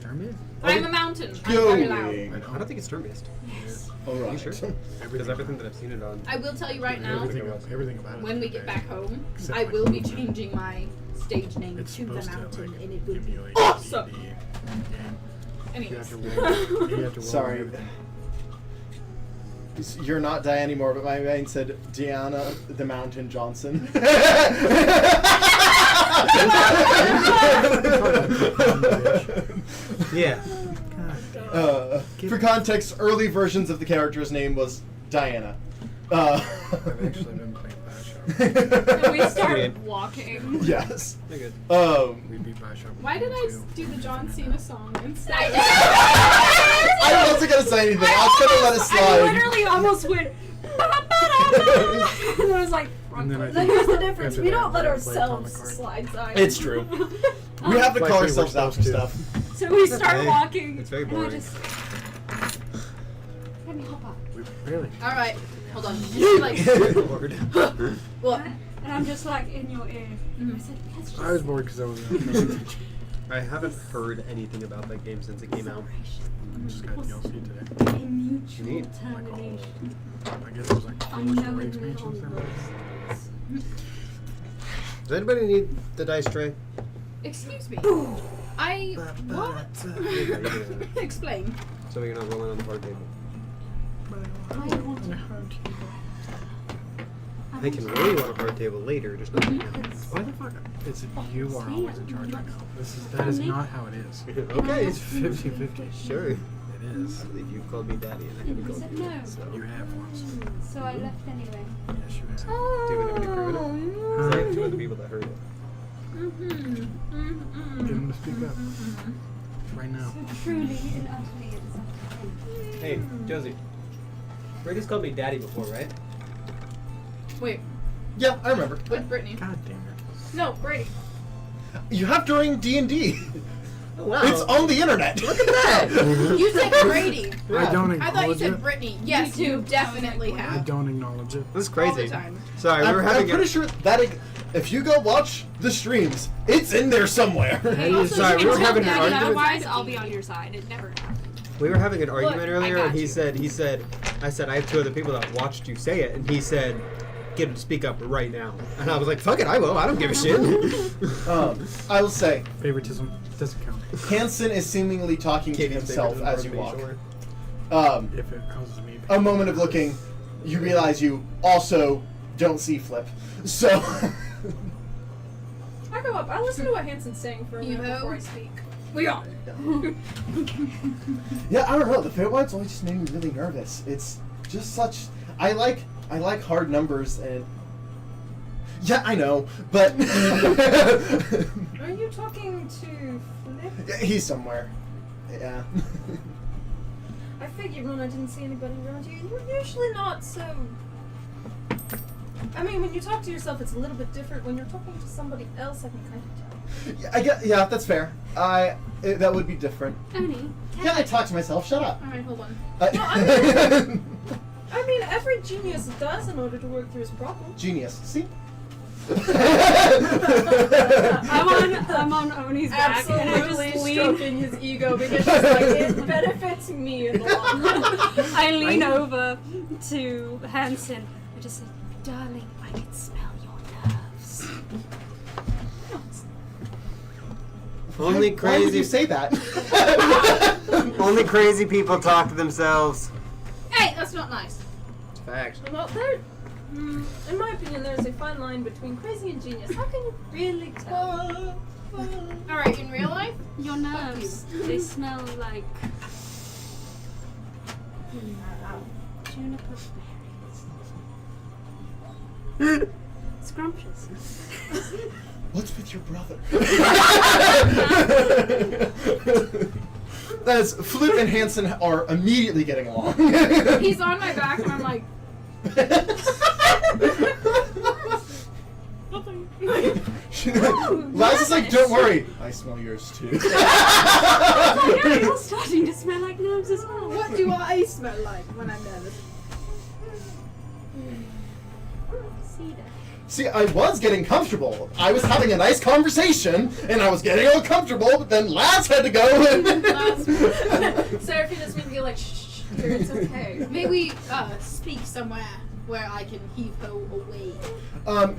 Hermit? I'm a mountain. I'm Going. very loud. I don't think it's turn-based. Yes. All Are right. you sure? Because everything that I've seen it on. I will tell you right now, Everything about it. when we is get very- back home, except, I like, will be the- changing my stage name It's to the supposed to, mountain, like, and it will give be you, like, awesome. D&D game. You Anyways. have to roll. You have to roll Sorry. everything. You're not Diane anymore, but my mind said Deanna the Mountain Johnson. Yeah. For context, early versions of the character's name was Diana. I've actually been playing Bioshock. And we start Brilliant. walking. Yes. They're good. We beat Bioshock. Why did I 1 do the John Cena song instead? I wasn't gonna say anything. I was gonna let it I slide. literally almost went. And I was like, And then I Then think here's the difference. after We that, don't let I played ourselves Atomic Heart. slide side. It's true. We have to Like call we were ourselves out for supposed to. stuff. So we start okay. walking. It's very and I boring. just. Let me hop up. Really? Alright, hold on. You like Lord. what? And I'm just like in your ear. Mhm. I said, let's just. I was bored because I was I haven't heard anything about that game since it came out. just got DLC today. A mutual Neat. termination. I guess it was like four story Unknowingly expansions on then. both. Does anybody need the dice tray? Excuse me. I what? Yeah, Explain. so you're not rolling on the hard table. I want to They can roll you on a hard table later, just not right now. Why the fuck? It's you are always in charge right now. That is not how it is. Okay. It's 50-50. Sure. It is. I believe you called me daddy and I haven't He called said you. no. So. You have once. So I left anyway. Yes, you have. Do you have anybody proving it? Because I have two other people that heard it. Get him to speak up. Right now. So truly and utterly it's up to him. Hey, Josie. Brady's called me daddy before, right? Wait, Yeah, I remember. with Brittany. God damn it. No, Brady. You have during D&D. Oh, wow. It's on the internet. Look at that! You said Brady. I don't I thought you acknowledge said it. Brittany. Yes, Me you too. definitely I have. don't acknowledge it. This is All crazy. the time. Sorry, we were I'm having pretty a, sure that if you go watch the streams, it's in there somewhere. Hey, Also, sorry, you we were can having tell an Daddy argument. Otherwise, I'll be on your side. It never happened. We were having an argument Look, earlier, I and got he you. said, I said, I have two other people that watched you say it, and he said, get him to speak up right now. And I was like, fuck it, I will. I don't give a shit. I will say, Favoritism doesn't count. Hansen is seemingly talking to Can't have himself favoritism as you for me, walk. sure. If it causes me pain. A moment of looking, you realize you also don't see Flip. So, I go up. I listen to what Hansen's saying for a minute You before know? I speak. We are. yeah, I don't know. The Feywild's always just made me really nervous. It's just such. I like hard numbers and. Yeah, I know, but Are you talking to Flip? he's somewhere. Yeah. I figured when I didn't see anybody around you. You're usually not so. I mean, when you talk to yourself, it's a little bit different. When you're talking to somebody else, I can kind of tell. Yeah, that's fair. That would be different. Oni, Yeah, I talk to myself. Shut up. Alright, hold on. I mean, every genius does in order to work through his problem. Genius. See. I'm on Oni's back and I Absolutely just lean. stroking his ego because she's like, it benefits me in the long run. I lean over to Hansen. I just said, "Darling, I can smell your nerves." Only Why would crazy. you say that? Only crazy people talk to themselves. Hey, that's not nice. It's facts. Well, in my opinion, there's a fine line between crazy and genius. How can you really tell? Alright, in real life? Your nerves, they smell like juniper berries. Scrumptious. What's with your brother? As Flip and Hansen are immediately getting along. He's on my back and I'm like, Laz is like, don't worry. I smell yours too. Yeah, you're starting to smell like nerves as well. What do I smell like when I'm nervous? Cedar. See, I was getting comfortable. I was having a nice conversation, and I was getting all comfortable, but then Laz had to go. Seraphina's gonna be like, shh, dear, it's okay. may we speak somewhere where I can heave-ho away?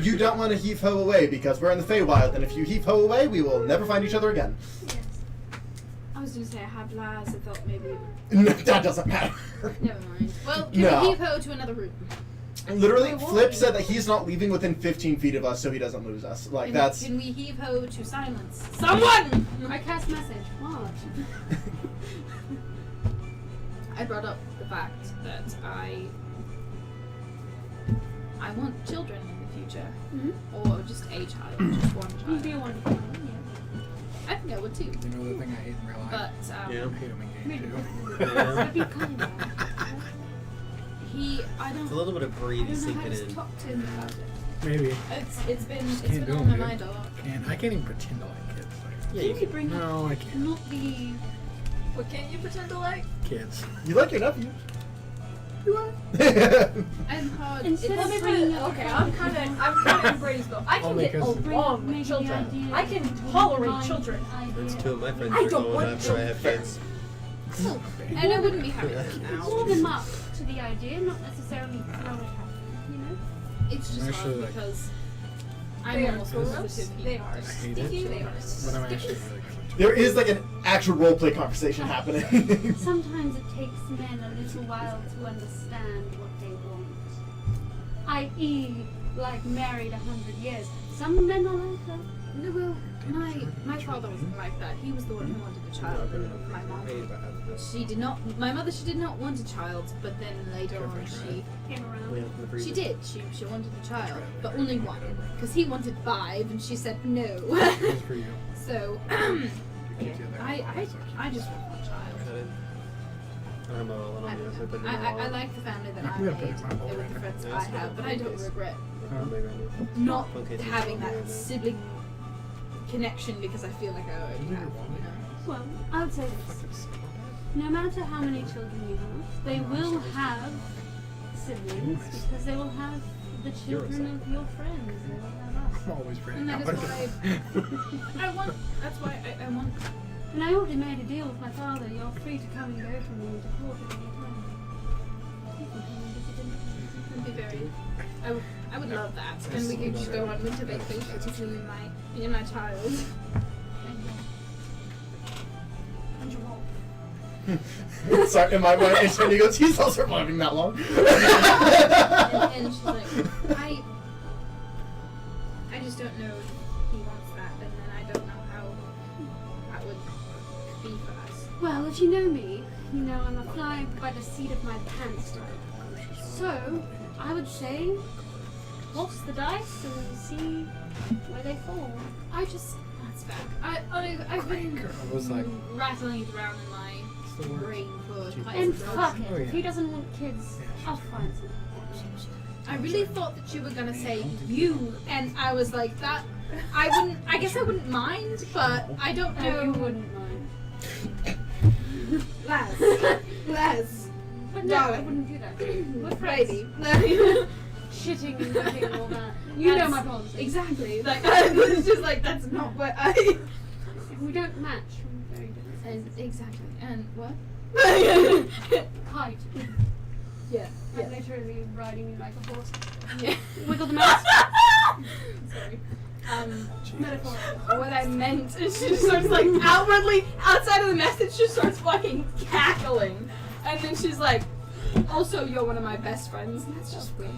You don't want to heave-ho away, because we're in the Feywild, and if you heave-ho away, we will never find each other again. Yes. I was gonna say I have Laz, I thought maybe. No, that doesn't matter. Never mind. Well, can No. we heave-ho to another room? Literally, Flip said that he's not leaving within 15 feet of us, so he doesn't lose us. Like, Can- that's... Can we heave-ho to silence? Someone! I cast message. What? I brought up the fact that I want children in the future. Or just a child, just one You'd child. be a wonderful one, I think I would too. You know the thing I hate in real life? But Yeah. I hate him in game too. yeah. I'd be kind of. I don't. It's a little bit of I breathe don't know how sinking to in. talk to him about it. Maybe. It's been Can't do on him, my dude. mind a lot. And I can't even pretend to like kids. Yeah, You you could can. bring up No, I can't. not the. What can't you pretend to like? Kids. You like your nephew? You are? I'm hard. Instead it's of bringing up Okay, I'm kind of in Brady's boat. I All can get because- along with children. I can tolerate children. That's two of my friends I are don't going want after I have kids. And I wouldn't be having it Pull now. them up to the idea, not necessarily throw it at them, you know? It's just Actually, hard like- because They I'm are almost gross. positive he They are I hate sticky. it. They are But I'm actually sticky. really good. There is like an actual roleplay conversation happening. Sometimes it takes men a little while to understand what they want. I.e., like married 100 years. Some men are like that. No, well, my father wasn't like that. He was the one who wanted a child. My mom. She did not. My mother. She did not want a child, but then later on Came around. she did. She wanted a child, but only one, because he wanted 5, and she said no. Good for you. So Keep you there. I just want one child. I like the family that I I'm gonna made put it in my bowl and with right the now. friends Yeah, I it's have, not but I don't case. regret Huh? not Okay, so having it's that sibling connection because I feel like I already have. You know? Well, I would say this. No matter how many children you have, they will have siblings because they will have the children of your friends. They will have us. I'm always pretty And that is confident. I want. That's why I want. And I already made a deal with my father. You're free to come and go from me to court at any time. You can come and visit him. It'd be very. I would love that, and we could just go on winter vacation with me and my child. Sorry, in my mind, and Shani goes, he's not surviving that long. And she's like, I just don't know if he wants that, and then I don't know how that would be for us. Well, if you know me, you know I'm a fly by the seat of my pants type. So, I would say, toss the dice and see where they fall. That's fair. I've been I was like, rattling it around in my the word? brain for quite And some fuck time. it, Oh, yeah. if he doesn't want kids, I'll find some. I really thought that you were gonna say you, and I was like that. I guess I wouldn't mind, but I don't know. Oh, you wouldn't mind. Les. But no, I Darling. wouldn't do that. We're friends. Baby. Shitting and whipping and all that. You know my policy. Exactly. Like it's just like that's not what I. If we don't match, we're very different. And exactly. And what? Height. Yeah. I'm literally riding you like a horse. Yeah. Wiggle the mouse. Sorry. Metaphor. What I meant is she just starts like outwardly outside of the message, she starts fucking cackling, and then she's like, "Also, you're one of my best friends." And that's just weird.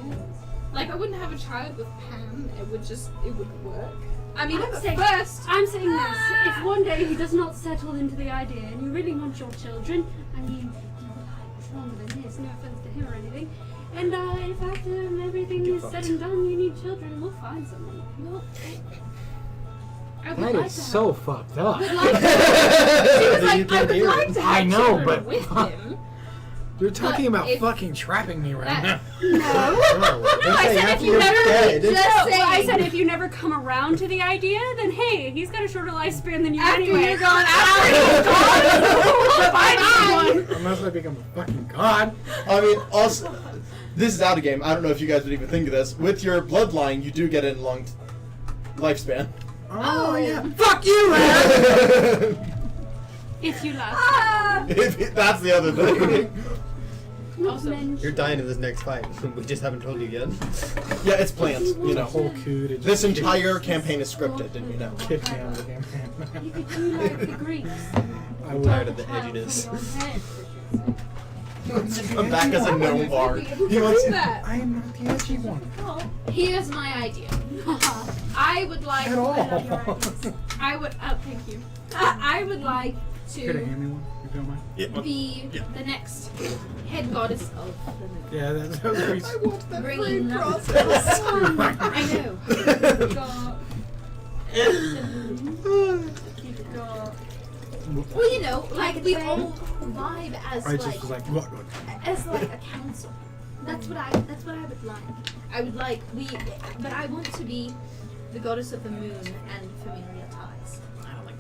Like I wouldn't have a child with Pam. It would work. I mean, I'm at saying- first. I'm saying this. If one day he does not settle into the idea and you really want your children, I mean, your life is longer than his, no offense to him or anything, and if after everything is said and done you need children, we'll find someone. Well, I would That like is to so fucked up. She was like, You I can't would hear like it. to I have know, children but- with him. You're talking But about if- fucking trapping me right That- now. No. No, I said if you never Well, I said saying. if you never come around to the idea, then hey, he's got a shorter lifespan than you After anyway. you're gone, after you're gone, We'll find someone. Unless I become a fucking god. I mean, also, this is out of game. I don't know if you guys would even think of this. With your bloodline, you do get a long lifespan. Oh, yeah. Fuck you, man! If you last. That's the other thing. Also, You're dying in this next fight. We just haven't told you yet. Yeah, it's planned, you The know. whole coup to This just entire campaign is scripted, and you know. kick me out of the game. You could do like the Greeks. I I'm would. tired of the Child edginess. from your head. He wants to come back as a gnome bard. He wants do to. that. I am not the edgy one. Here's my idea. I would like. At all. I would. Oh, thank you. I would like Could have to hand me one, if you don't mind. be the next head goddess of the moon. Yeah, that was pretty. Bringing up. I know. Well, you know, like we all vibe as I just like was like, what? as like a council. That's what I would like. I would like but I want to be the goddess of the moon and familial ties.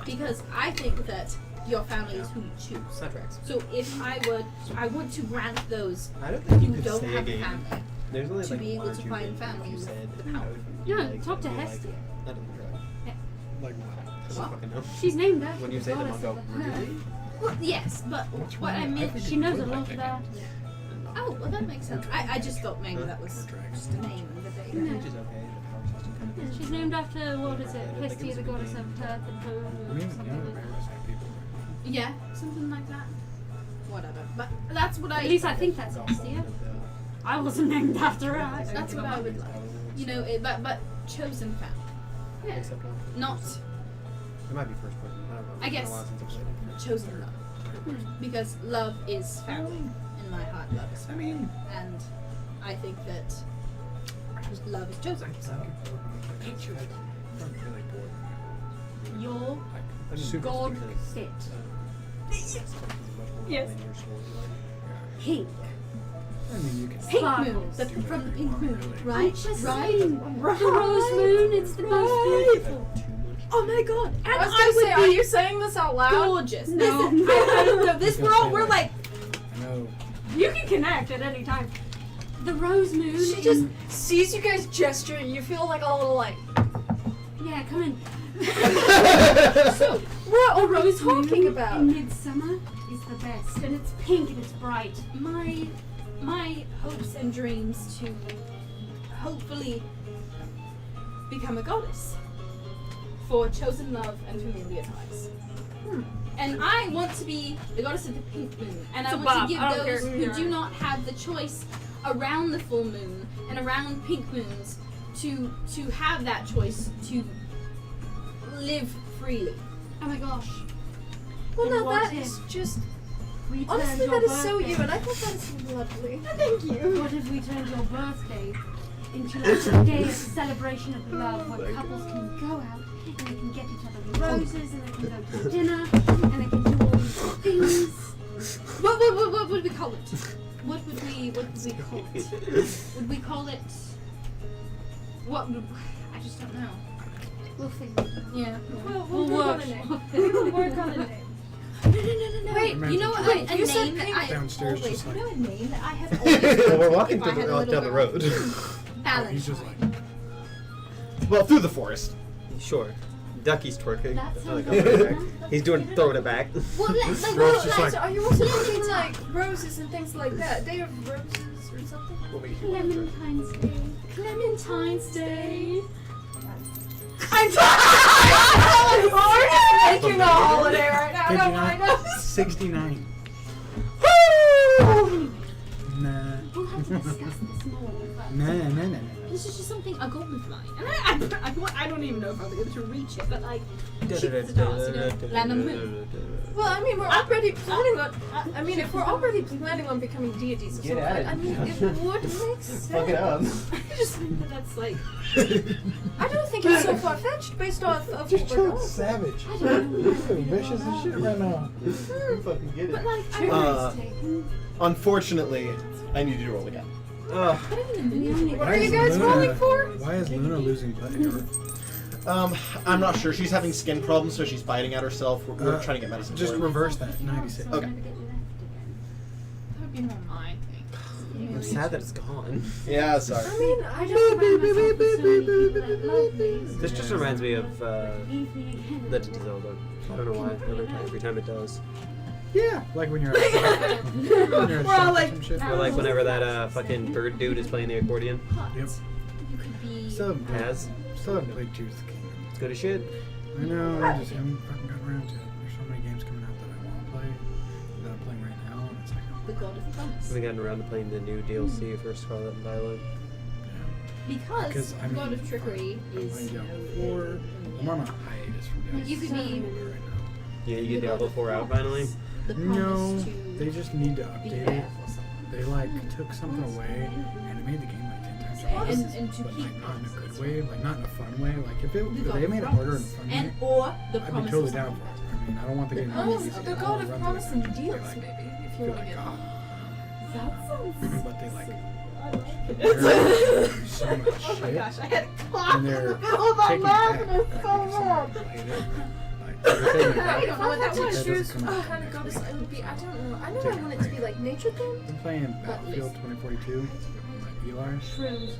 Because I think that your family is who you choose. That tracks. So if I want to grant those I don't think you who could don't say have a again. family. There's only to like be able one or to two find things that family you with said. the power. Yeah, Like, talk to like, Hestia. That doesn't track. Like what? I don't What? fucking know. She's named after When you the say them, I'll goddess go, of the herd. really? Well, yes, but what I meant. She knows a lot about. Oh, well, that makes sense. I just thought maybe that was just a name that they. No. Which is okay. The power system kind of Yeah, she's named after, what is it? Like, Hestia, it's the a goddess good of name. earth and home, I or mean, something you know, like that. Paris have people. Yeah, something like that. Whatever. But that's what At least I think that's Hestia. I wasn't named after her. either. That's what I would like. You know, but chosen family. Yeah. Except one. Not It might be first person. I don't know. I It's been a guess. while since I've played it. chosen love. Because love is family. In my heart, love is I family. mean, And I think that love is chosen. So I'm really bored. Your Like, super god because, fit. Yes. Yes. Pink. I mean, you can. Pink moon. Sparkles. From the pink moon. I'm Right? just Right? saying. Right. The rose moon, it's the most beautiful. Oh my god. And I was gonna say, are you saying this out loud? gorgeous. No. This, I don't know. This Gonna we're all say, we're like I know. You can connect at any time. The rose moon. She just sees you guys gesture and you feel like a little like, Yeah, come in. so what are we Rose talking moon about? in midsummer is the best, and it's pink and it's bright. my my hopes and dreams to hopefully become a goddess for chosen love and familiar ties. And I want to be the goddess of the pink moon, and I So want Bob, to give I don't those care who who you do are. not have the choice around the full moon and around pink moons to have that choice to live freely. Oh my gosh. Well, And now what that if is just. we Honestly, turned that your is so you, birthday- and I thought that is lovely. Thank you. What if we turned your birthday into like a day of celebration of love where couples can go out and they can get each other roses and they can go to dinner and they can do all these things? What would we call it? What would we call it? Would we call it? What? I just don't know. We'll figure it out. Yeah. We'll work on a name. We will work on a name. No. Wait, you know what? Wait, A you said name that pink. I Downstairs, Wait, just you like. know a name that I have always Well, we're walking If I through had a the, little down the girl. road. Oh, he's just like. Well, through the forest. Sure. Ducky's twerking. That I like sounds how good. back. He's doing throwing it back. Well, let's like, Bro, well, it's just let's- like- Are you also thinking like roses and things like that? Day of roses or something? Clementine's Day. Clementine's Day. I'm making a holiday right now. Kid Don't you mind not, us. 69. Nah. We'll have to discuss this more. But Nah. This is just something a gold with mine, and I don't even know if I'll be able to reach it, but like shoots the stars, you know, land on the moon. Well, I mean, we're already planning on. I mean, if we're already planning on becoming deities, of Get some at kind, it. I mean, it would make sense. Fuck it up. I just think that that's like I don't think it's so far fetched based off of Just what we're chill, going. savage. I don't know. You're vicious as shit right now. You fucking get but it. like I Uh, Unfortunately, I need you to roll again. Ugh. but even the moon. What are you guys rolling for? Why is Luna losing blood? I'm not sure. She's having skin problems, so she's biting at herself. We're trying to get medicine Just for her. reverse that. 96. Okay. That would be more my thing. I'm sad that it's gone. Yeah, sorry. I mean, I just surround myself with so many people that love me. This just reminds me of Leave me again. Legend of Zelda. I don't know why. Every time it does. Yeah, like when you're at We're all like, some shit. Or like whenever that fucking bird dude is playing the accordion. Yep. You could be. Still Has. haven't played Tears of the Kingdom. It's good as shit. I know, I just haven't fucking got around to it. There's so many games coming out that I want to play that I'm playing right now, and it's like, oh, The God of Promise. We gotten around to playing the new DLC for Scarlet and Violet. Because Because, I mean, God of Trickery I'm is. playing Diablo 4. I'm on a hiatus from Diablo You could 4 be- right now. Yeah, you get Diablo 4 out finally. The No, promise to they just need to be update it. there for someone. They like took something away and it made the game like 10 times harder. And to But keep like not in a good promises. way, like not in a fun way. Like if The if God they of made it harder in a Promise. fun And way, or the I'd be promise totally of down something for it. I mean, I don't want the game to Oh, be easy. the I God wanna of run Promise through and it. Deals, Like, maybe, if you feel want to like, get. ah. That sounds. But they like it. there's so much Oh my shit. gosh, I had a clock And in they're the middle of my taking mouth it and back. it's so Like, bad. some people hate it. Like, everything I like don't know what that If I had was. to choose, doesn't come out kind of next goddess, week. I would be. I don't know. I know I want it to be like nature themed. I'm playing But Battlefield listen. 2042. Like Eli's. Shrooms.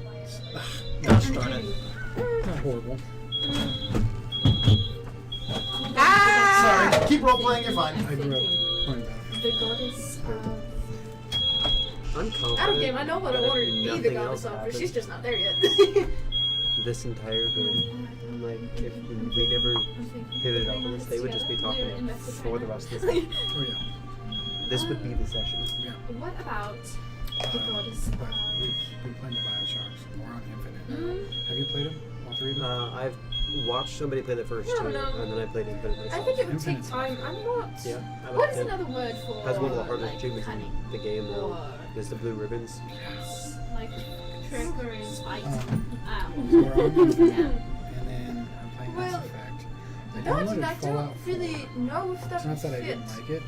Gosh darn it. Not horrible. Sorry. Keep role playing. You're fine. I grew up playing Battlefield. The goddess of. I'm confident. Out of game, I know what I that want her if to be the nothing goddess else of, but she's happens just not there yet. this entire game. I'm like, if we never pivoted off of this, they would just be talking for the rest of the session. Oh yeah. This would be the session. Yeah. What about the goddess But of. we've been playing the Bioshocks. We're on Infinite. Mm, Have you played them? All three of them? I've watched somebody play the first No, two, no. and then I played Infinite I myself. think it would take Infinite's time. I'm not. Yeah, I what liked is it. another word for. That's one of the hardest like, achievements cunning? in the game, though. Or Is the blue ribbons. like trickery, spite. Ow. We're on Infinite. Damn. And then I'm playing Well, Mass Effect. I That I downloaded don't Fallout 4. really know if that It's not would that I fit. didn't like it,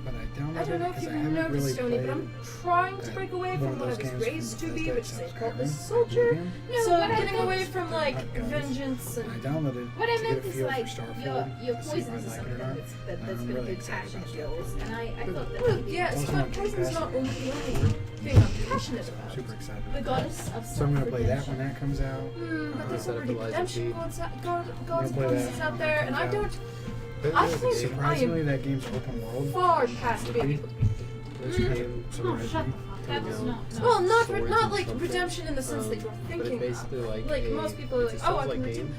but I downloaded I don't know it if because you I haven't noticed, really Tony, played but I'm trying to break away one from of what I those was games raised to from be, Bethesda which is a except cultist Skyrim. soldier. No, So what I getting away meant- from like Not guns. vengeance I and downloaded it What I to meant get a is feel like for Starfield your to see poison if is I like it something or not. that's I'm been really good excited passion about skills, and I thought that well, would be yeah, Also so on poison's Game not Pass. only the only thing I'm passionate about. Super excited. the about goddess of it. So I'm gonna play that self-redemption. when that comes out. But there's Set up already the Liza redemption feed. gods I'm gods gonna play goddesses that out there, and I when it don't. comes I out. think Surprisingly, that game's open world. far past Mm-hmm. being. This game, So Oh, we're shut ready. the fuck That's out. not- no. Well, not Swords not and like something. redemption in the sense that you're But thinking it's basically of. like Most people are it's like, a oh, I Souls-like can redeem. game,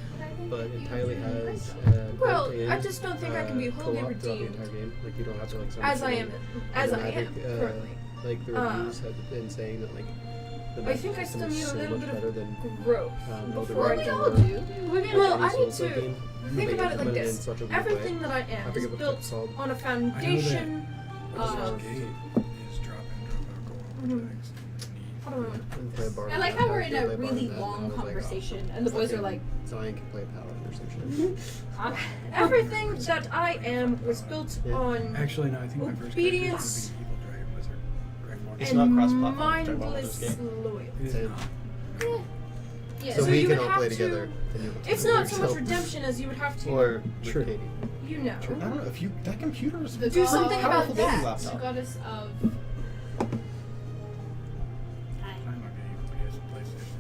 but it entirely has. Well, built-in, I just don't think I can be wholly co-op throughout the redeemed entire game. Like you don't have to like. as I am magic, currently. Like the reviews have been saying that like. The I magic think I system still is need a so little much bit better of than growth Elder before I Ring can. or Well, any I need Souls-like to game. think They about it like implement in this. such a weird Everything way. that I I am forget is what that's built called. on a foundation of. Gate is drop in, drop out, go over things. Hold on a moment. And play a bard I on like that, how I we're in did a play a bard really on that, and I long was like, oh, conversation, and the boys are fucking like, Zion can play paladin or some shit. Everything that I am was built Yeah. on Actually, no, I think my first Obedience. character would be Evil Dragon Wizard. Dragon Warrior. It's and not cross-platform, talking about mindless this game. loyalty. It is Same. not. yeah, So So we you can would all have play to- together. Then you It's not so much redemption as you would have to, Or with True. Katie. you know. I don't know if you that computer's the Do something god- about powerful that. gaming The laptop. goddess of I'm not getting able to use a PlayStation.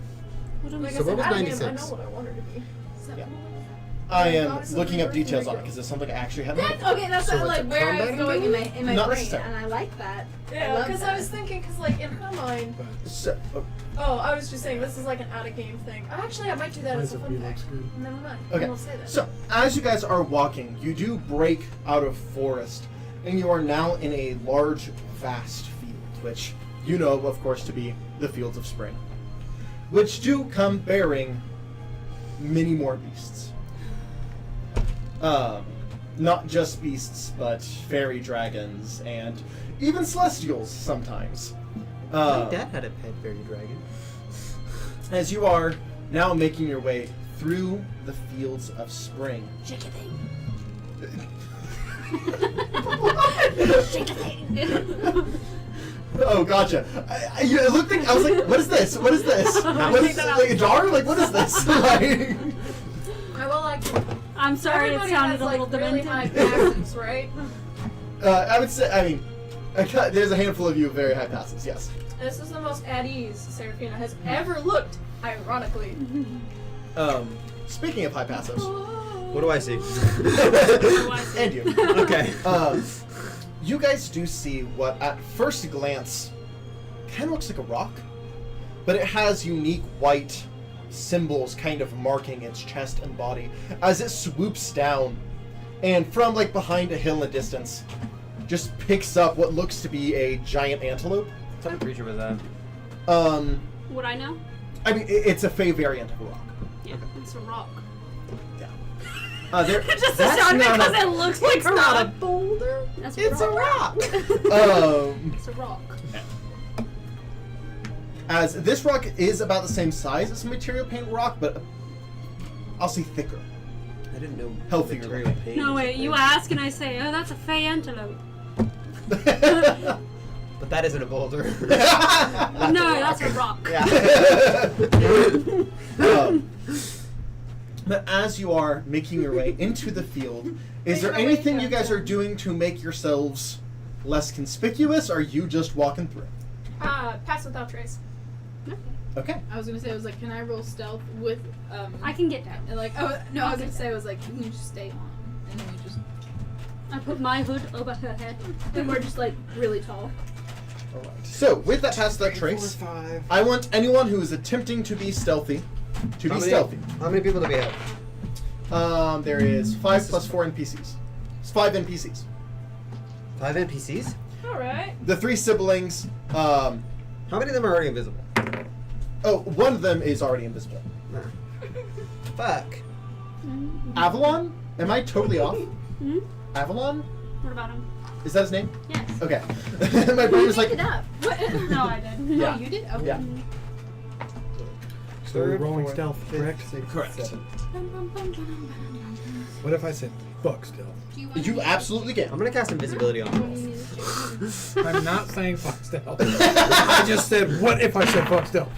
Like So I said, what was out of 90 game, I know cents? what I want her to be. Yeah. I am Goddess of looking up Earth details and on it Micro. because it's something I actually have. That's okay. That's So it's like a where I was combat going game? in my Not brain, necessarily. and I like that. I Yeah, love because I that. was thinking, because like in her mind, But So, oh, I was just saying this is like an out of game thing. Actually, I might do that as a Lies of fun P fact. looks good. Never mind. Okay, I won't say that. so as you guys are walking, you do break out of forest, and you are now in a large, vast field, which you know, of course, to be the Fields of Spring, which do come bearing many more beasts. Not just beasts, but fairy dragons and even celestials sometimes. My dad had a pet fairy dragon. As you are now making your way through the Fields of Spring. Shake a thing. Oh, gotcha. It looked like I was like, "What is this? What is this? What is like a jar? Like what is this?" Like, I will like. I'm sorry, it Everybody sounded has, a like, little really demented. high passes, right? I would say, I mean, there's a handful of you with very high passes. Yes. This is the most at ease Serafina has ever looked. Ironically. Speaking of high passives, What do I see? and you. Okay. You guys do see what, at first glance, kind of looks like a rock, but it has unique white symbols kind of marking its chest and body as it swoops down, and from like behind a hill in the distance, just picks up what looks to be a giant antelope. What type of creature was that? Would I know? I mean, it's a fey variant of a rock. Yeah, it's a rock. Yeah. There, It just that's sounded not because a- it looks like a not a rock. boulder. That's It's a rock. It's a rock. As this rock is about the same size as material paint rock, but I'll say thicker. I didn't know. Healthier material looking. paint No, was a wait, you thing. ask and I say, oh, that's a fey antelope. But that isn't a boulder. No, that's a rock. But as you are making your way into the field, is there Making our way anything you guys down. are doing to make yourselves less conspicuous, or are you just walking through? Pass without trace. Okay. I was gonna say, I was like, can I roll stealth with I can get down. and like, oh no, I was gonna say, I was like, you can just stay on, and then we just, I put my hood over her head. and we're just like really tall. Alright. So, with that pass that trace, 5. I want anyone who is attempting to be stealthy to be stealthy. How many people do we have? There is 5 plus 4 NPCs. It's 5 NPCs. 5 NPCs? Alright. The 3 siblings, How many of them are already invisible? one of them is already invisible. Nah. Fuck. Avalon? Am I totally off? Hmm? Avalon? What about him? Is that his name? Yes. Okay. My brain was like, it up. What? No, I did. Yeah. Oh, you did? Okay. Yeah. So we're rolling stealth, correct? Correct. 7. What if I said fuck stealth? Do you want You me- absolutely I'm can. gonna cast invisibility on Do you them. want me to do- I'm not saying fuck stealth. I just said, what if I said fuck stealth?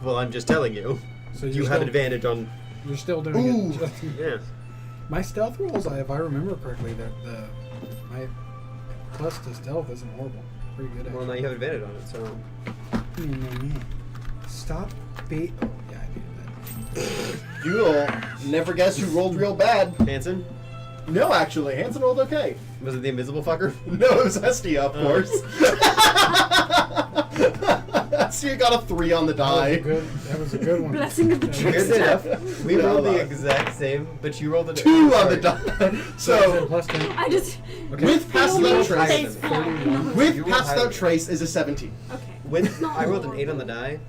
Well, I'm just telling you. So You you're have still, advantage on. You're still doing Ooh. it. Yeah. My stealth rolls, if I remember correctly, that my plus to stealth isn't horrible. Pretty good. Well, now Actually. you have advantage on it, so. Stop bait. Oh, yeah, I needed that. You'll never guess who rolled real bad. Hanson? No, actually, Hanson rolled okay. Was it the invisible fucker? No, it was Hestia, of course. Hestia got a 3 on the die. That was a good one. Blessing of the Weird trickster. enough, we No, rolled the no. exact same, but you rolled a 2 on the die. So, Plus 10. I just. with Pass Only Without Trace, face flat. with You rolled Pass higher. Without Trace is a 17. Okay. With Not I rolled an horrible. 8 on the die.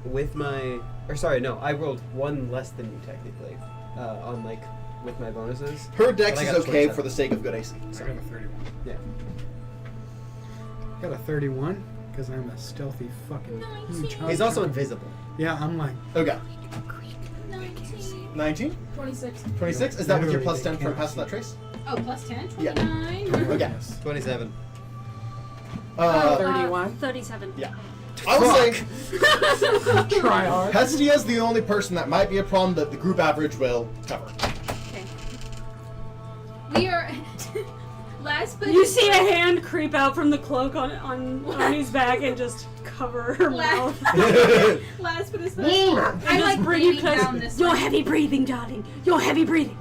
With my, or sorry, no, I rolled 1 less than you technically, on like with my bonuses. Her dex But I is got okay 27. for the sake of good AC. I got a 31. Yeah. Got a 31 because I'm a stealthy fucking huge hunk. He's also invisible. Yeah, I'm like. Okay. 19. 19? 26. 26? Is that with your Literally, plus they 10 from cannot Pass see Without it. Trace? Oh, plus 10? Yeah. 29? Okay. 27. 31. 37. Yeah. I will say, Try hard. Hestia's the only person that might be a problem that the group average will cover. Okay. We are. Last but You see a hand creep out from the cloak on his back and just cover her mouth. Last but especially. I I'm like bring you breathing down close. this You're way. heavy breathing, darling. You're heavy breathing.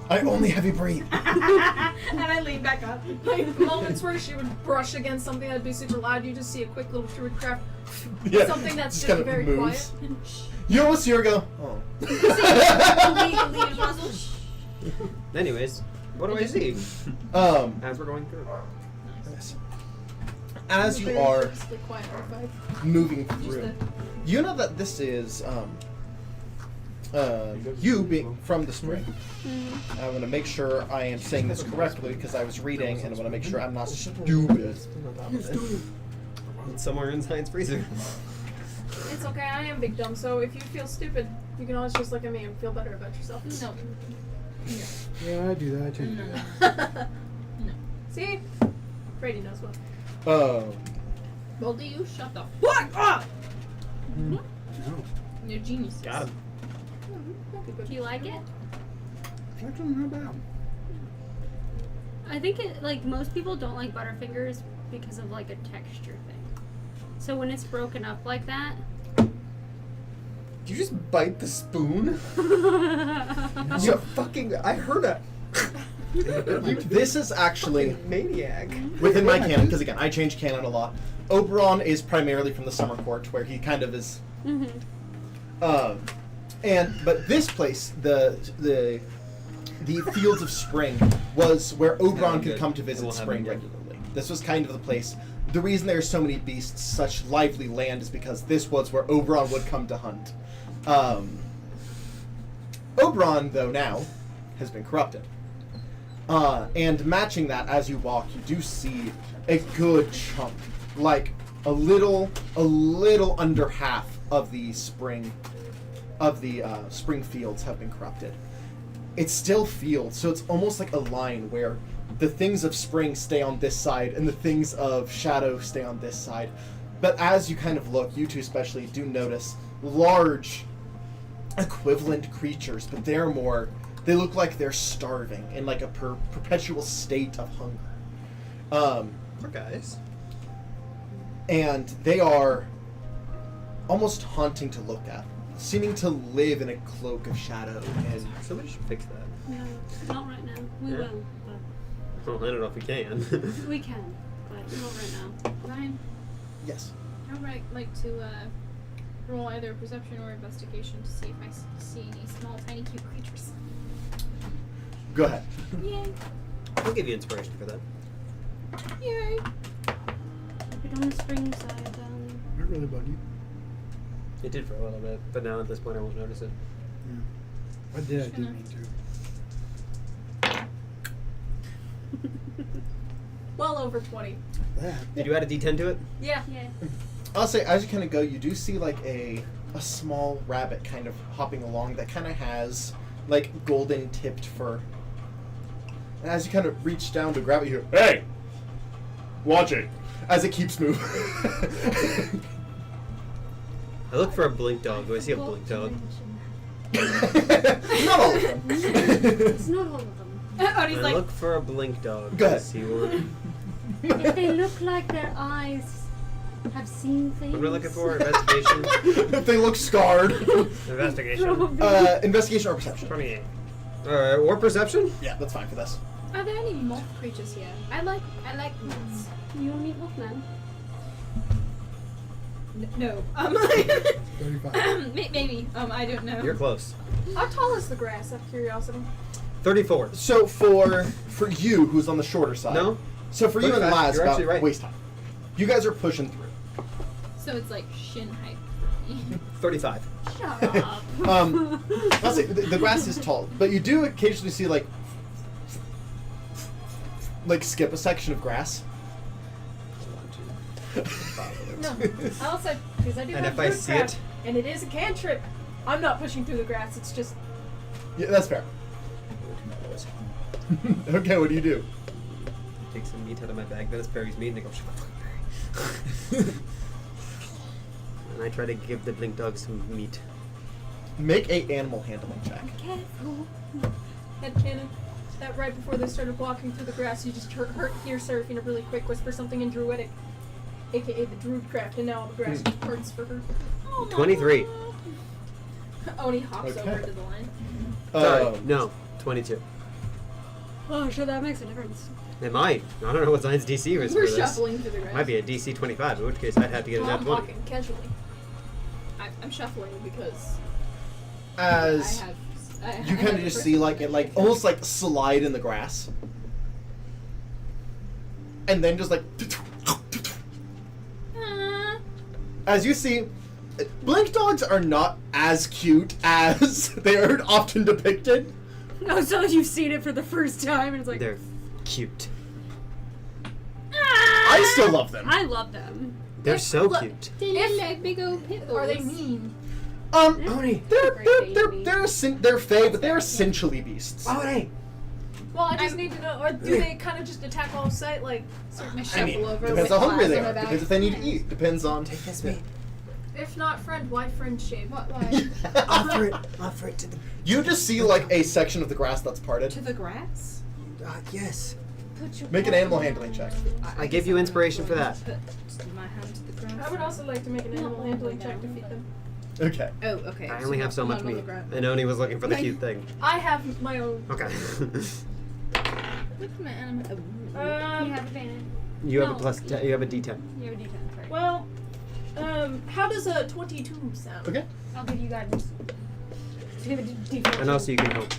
I only heavy breathe. And I lean back up. Like moments where she would brush against something that'd be super loud, you just see a quick little druid craft. Yeah, Something that's just kind of very moves. You almost see her go, oh. Lean muzzle. Anyways, what do I see as we're going through? As you Very are purposely quiet vibe. moving Just through, you know that this is you being from the spring. I want to make sure I am saying this correctly because I was reading and I want to make sure I'm not stupid. It's somewhere in Science Freezer. It's okay, I am big dumb, so if you feel stupid, you can always just look at me and feel better about yourself. No. Yeah, I do that too. See? Brady knows what. Well, do you shut the fuck up? No. You're geniuses. Got him. Do you like it? Actually, not bad. I think it like most people don't like Butterfingers because of like a texture thing. So when it's broken up like that, Did you just bite the spoon? You fucking, I heard a This is actually maniac. within my canon because again I change canon a lot. Oberon is primarily from the Summer Court where he kind of is. But this place, the Fields of Spring, was where Oberon could come to visit We'll have spring him. regularly. This was kind of the place. The reason there are so many beasts, such lively land, is because this was where Oberon would come to hunt. Oberon, though, now has been corrupted. And matching that, as you walk, you do see a good chunk, like a little under half of the spring fields have been corrupted. It's still fields, so it's almost like a line where the things of spring stay on this side and the things of shadow stay on this side. But as you kind of look, you two especially do notice large equivalent creatures, but they look like they're starving in like a perpetual state of hunger. Poor guys. And they are almost haunting to look at, seeming to live in a cloak of shadow. And Somebody should fix that. no, not right now. We Yeah. will, Well, I don't know if we can. but we can, but not right now. Ryan, yes, I would like to roll either perception or investigation to see if I see any small, tiny, cute creatures. go ahead. Yay! We'll give you inspiration for that. Yay! Keep it on the spring side, darling. Not really bug you. It did for a little bit, but now at this point I won't notice it. Yeah. I did. I didn't mean to. Well over 20. That. Did you add a D10 to it? Yeah. Yeah. I'll say, as you kind of go, you do see like a small rabbit kind of hopping along that kind of has like golden tipped fur. And as you kind of reach down to grab it, you hear, "Hey, watch it!" As it keeps moving. I look for a blink dog. Do I see a blink dog? Not all of them. It's not all of them. Odie's I like, look for a blink dog. Go Do I ahead. see one? If they look like their eyes have seen things. What am I looking for? Investigation. If they look scarred. Investigation. Investigation or perception. 28. Or perception? Yeah, that's fine for this. Are there any moth creatures here? I like moths. You don't need Wolfman. No. 35. Maybe. I don't know. You're close. How tall is the grass, out of curiosity? 34. So for you, who's on the shorter side. No? So for you and 35, Laz, you're about actually right. waist high. You guys are pushing through. So it's like shin height for me. 35. Shut up. I'll say the grass is tall, but you do occasionally see like skip a section of grass. No. I also, because I do And have if I root see craft, it- and it is a cantrip, I'm not pushing through the grass, it's just... Yeah, that's fair. Okay, what do you do? Take some meat out of my bag, then it's Perry's meat, and I go, shut the fuck, Perry. And I try to give the blink dog some meat. Make a animal handling check. Careful. Headcanon. That right before they started walking through the grass, you just hear Seraphina really quick whisper something in Druidic, aka the Druid craft, and now all the grass just parts for her. Oh my 23. God. Oni hops Okay. over to the line. Sorry, no, 22. Oh, sure, that makes a difference. It might. I don't know what Zion's DC was We're for this. shuffling through the grass. Might be a DC 25, in which case I'd have to get a Well, nat I'm 20. walking casually. I'm shuffling because As I have you kind of just see it almost like slide in the grass, and then just like as you see, blink dogs are not as cute as they are often depicted. No, so you've seen it for the first time, and it's like They're cute. I still love them. I love them. They're so look, cute. They look like big old pit bulls. Are they mean? Oni! They're fey, but they're essentially beasts. Oni! Well, I just I'm- need to know, or do they kind of just attack all sight, like... Certainly I shuffle mean, over depends with how hungry they glass in are. my bag. Depends if they need to eat. Depends on. Take this meat. If not friend, why friend shape? Why? Offer it to the... You just see like a section of the grass that's parted. To the grass? yes. Make an animal handling check. I give you inspiration for that. Put my hand to the grass. I would also like to make an animal handling check to feed them. Okay. Oh, okay. I so only have not- so much not on the meat. ground. And Oni was looking for the Like- cute thing. I have my own. Okay. Look at my animal. You have advantage. you have No. a plus. You have a D10. You have a D10, sorry. Well, how does a 22 sound? Okay. I'll give you guidance. You have a D4. And also you can help.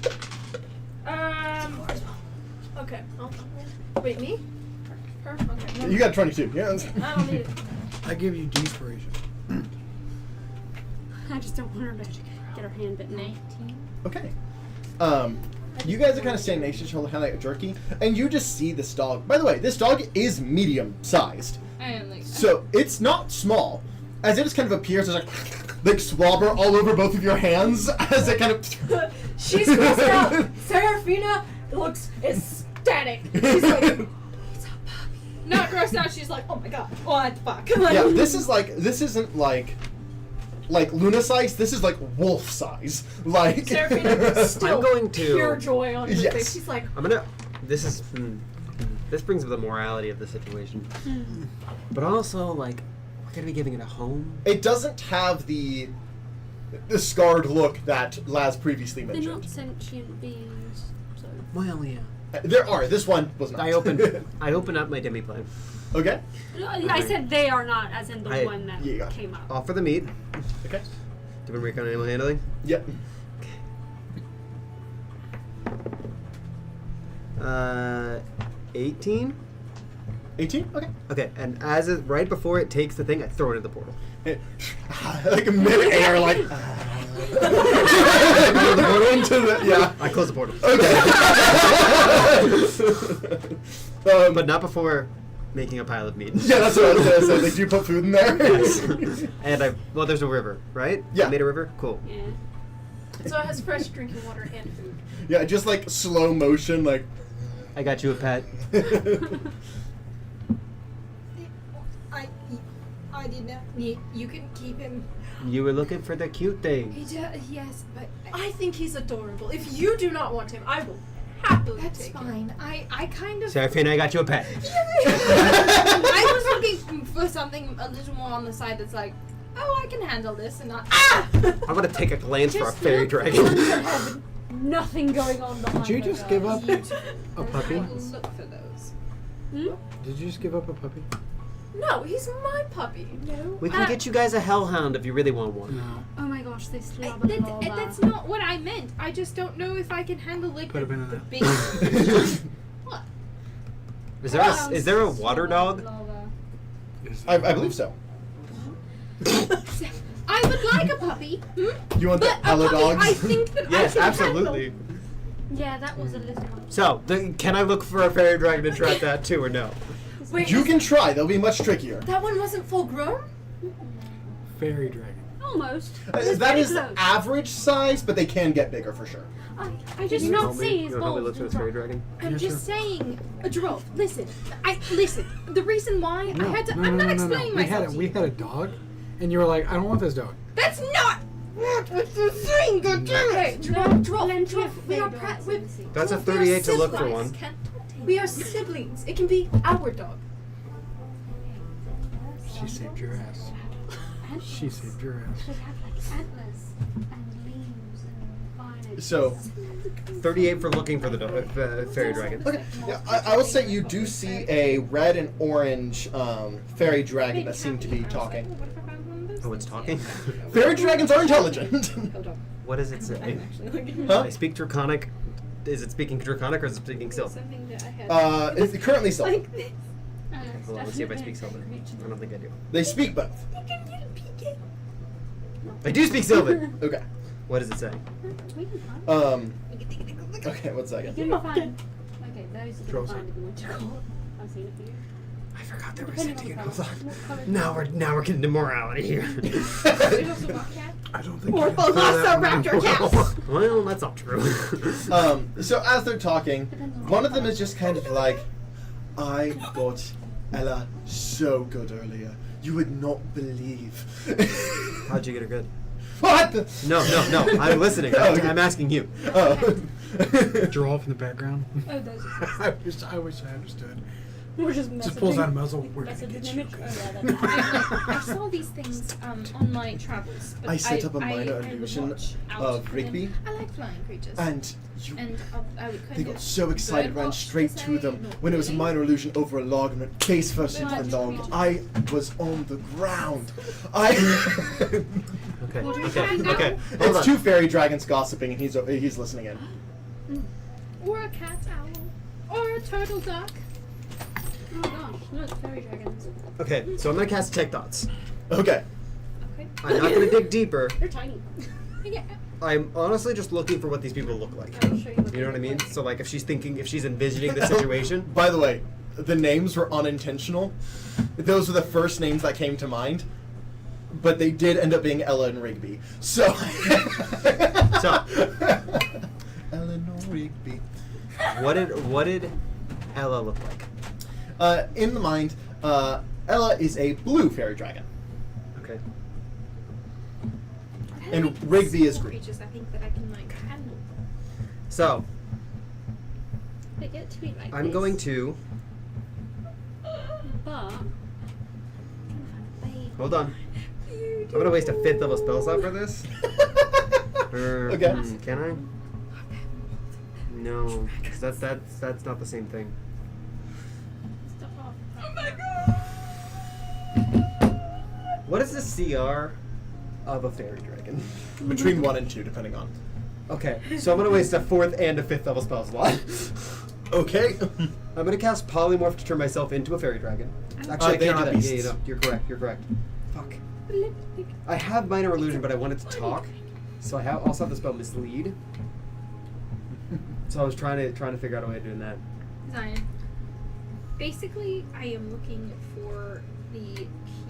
Okay. Wait, me? Her? Okay. No. You got 22. Yeah. I don't need it. I give you Despiration. I just don't want her to get her hand bitten. 19. Okay. You guys are kind of standing next to each other, kind of like a jerky, and you just see this dog. By the way, this dog is medium-sized, I am like. so it's not small. As it just kind of appears, there's like swabber all over both of your hands as it kind of. She's grossed out. Seraphina looks ecstatic. She's like, Not grossed out. She's like, oh my god, what the fuck? Yeah, this isn't like Luna size. This is like wolf size. Like. Seraphina still I'm going to- pure joy on her Yes. face. She's like, I'm gonna. This is. This brings up the morality of the situation. But also, like, we're gonna be giving it a home. It doesn't have the scarred look that Laz previously They're mentioned. not sentient beings, so. Well, yeah. There are. This one was not. I open up my demiplane. Okay. I said they are not, as in the I- one that yeah. came up. Offer the meat. Okay. Do you want to work on animal handling? Yep. 18? 18. Okay. Okay, and as it, right before it takes the thing, I throw it in the portal. Like mid-air, like. Yeah. I close the portal. Okay. But not before making a pile of meat. Yeah, that's what I was gonna say. Like, do you put food in there? And well, there's a river, right? Yeah. I made a river? Cool. Yeah. so it has fresh drinking water and food. Yeah, just like slow motion, like. I got you a pet. I did not. You can keep him. You were looking for the cute thing. Yes, but I think he's adorable. If you do not want him, I will happily that's take him. fine. I kind of. Seraphina, I got you a pet. I was looking for something a little more on the side that's like, oh, I can handle this and not. Ah! I'm gonna take a glance for a Just fairy look dragon. under heaven. nothing going on behind Did you those just give eyes. up a I puppy? will look for those. Did you just give up a puppy? No, he's my puppy. No. We can get you guys a hellhound if you really want one. No. Oh my gosh, they slobber That's not what I meant. I just don't know if I can handle like Put a the, pin in the that. big. What? Is there a water dog? I believe so. I would like a puppy. You want But the a Ella puppy, dogs? I think that Yes, I can absolutely. Yeah, that was a little much. So, can I look for a fairy dragon to trap that too, or no? Wait, You can try. They'll be much trickier. that one wasn't full grown? Fairy dragon. Almost. That is average size, but they can get bigger for sure. I just You not help me? see You his wanna help me balls. look for this fairy dragon? I'm Yeah, just sure. saying, Jerome, listen. Listen. The reason why No, I had to. no, I'm no, not no, no, explaining no. myself. We had a dog, and you were like, I don't want this dog. That's not. That's the thing. God damn it. Hey, Jerome, Plenty of we are fairy dogs we- in the sea. That's a we are 38 to look for siblings. one. We are siblings. It can be our dog. She saved your ass. She saved your ass. Should have like antlers and leaves and vines. So, 38 for looking for the fairy dragon. okay. Yeah, I will say you do see a red and orange fairy dragon that seem to be talking. What if I found one of those? Oh, it's talking? Fairy dragons are intelligent. Hold on. What does it say? I'm actually looking Huh? I speak Draconic. Is it speaking Draconic or is it speaking Sylvan? something that I had. It's currently Sylvan. like this. Hold on, let's see if I speak Sylvan. I don't think I do. They speak both. I do speak Sylvan! Okay. What does it say? We can find. Okay, one You second. can find. Okay, those are Draw the find if you want to call it. I've seen it for you. I forgot there was Depending on the something. colour. What colour? Now we're getting to morality here. There's also a cat. I don't think. Or you can throw that one Velociraptor in. cats. Well, that's not true. So as they're talking, one of them is just kind of like, I got Ella so good earlier. You would not believe. How'd you get her good? What? No. I'm listening. Oh, okay. I'm asking you. Oh. Draw off in the background. Oh, those are I wish I understood. We're just Just pulls out a muzzle. We're gonna messaging get you. image. Oh, yeah, that's I saw these things on my travels. But I set up a minor I illusion watch out of for Rigby, them. I like flying creatures. and you. And I would kind They of got so excited, ran birdwatch, straight was to I? them Not when it was a really. minor illusion over a log and went face first into the log. I was on the ground. I. Okay. What are you Okay. trying to Okay. do? Hold It's on. two fairy dragons gossiping, and he's listening in. Or a cat owl. Or a turtle duck. Oh my gosh, no, it's fairy dragons. Okay. So I'm gonna cast Detect Thoughts. Okay. Okay. I'm not gonna dig deeper. They're tiny. Yeah. I'm honestly just looking for what these people look like. I'll show you what You know what I they mean? look like. So like, if she's envisioning the situation. By the way, the names were unintentional. Those were the first names that came to mind, but they did end up being Ella and Rigby. So. So. Eleanor Rigby. What did Ella look like? In the mind, Ella is a blue fairy dragon. Okay. And Rigby is green. Creatures I think that I can like handle. So They get to be like I'm this, going to But. hold on. I'm gonna waste a 5th level spell slot for this. Okay. Can I? No, 'cause that's not the same thing. Oh my god. What is the CR of a fairy dragon? Between 1 and 2, depending on. Okay, so I'm gonna waste a 4th and a 5th level spell slot. Okay. I'm gonna cast Polymorph to turn myself into a fairy dragon. Actually, I they can't are do that. beasts. Yeah, no, you're correct. Fuck. I have minor illusion, but I wanted to talk, so I also have the spell Mislead. So I was trying to figure out a way of doing that. Zion. Basically, I am looking for the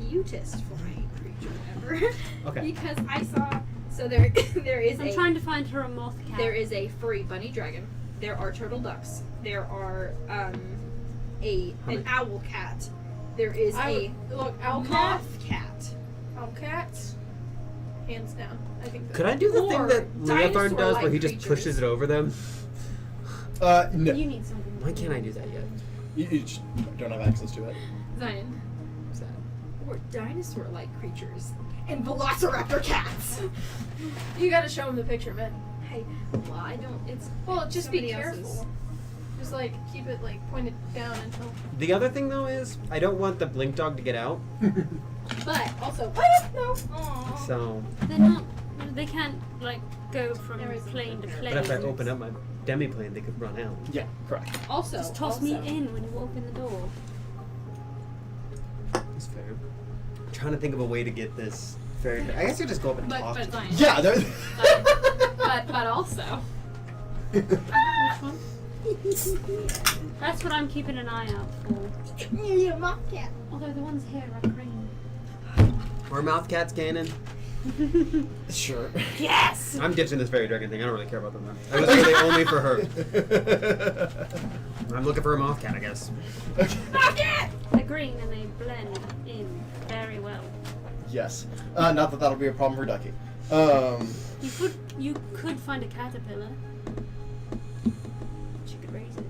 cutest flying creature ever. Okay. Because I saw there is I'm trying to find her a moth cat. there is a furry bunny dragon. There are turtle ducks. There are an owl cat. There is a Look, owl cat. moth cat. Owl cats. Hands down. I think that. Could I do the thing Or that Leotharn does, where dinosaur-like he just creatures. pushes it over them? No. You need something. Why can't I do that yet? You just don't have access to it. Zion. What's that? Or dinosaur-like creatures. And velociraptor cats. You gotta show him the picture, man. Well, I don't. It's Well, just be somebody careful. else's. Just like keep it like pointed down until. The other thing though is I don't want the blink dog to get out. But also, No. Aww. So, They're not. They can't like go from There is plane to plane. but if I open up my demi-plane, they could run out. Yeah, correct. Also, Just toss me in when you open the door. That's fair. I'm trying to think of a way to get this very. I guess you just go up and talk to them. Zion. Yeah, there- But also. That's what I'm keeping an eye out for. You're a moth cat. Although the ones here are green. Or mouth cats, Ganon. Sure. Yes! I'm ditching this fairy dragon thing. I don't really care about them. I was really only for her. I'm looking for a moth cat, I guess. They're green and they blend in very well. Yes. Not that that'll be a problem for Ducky. You could find a caterpillar. But you could raise it.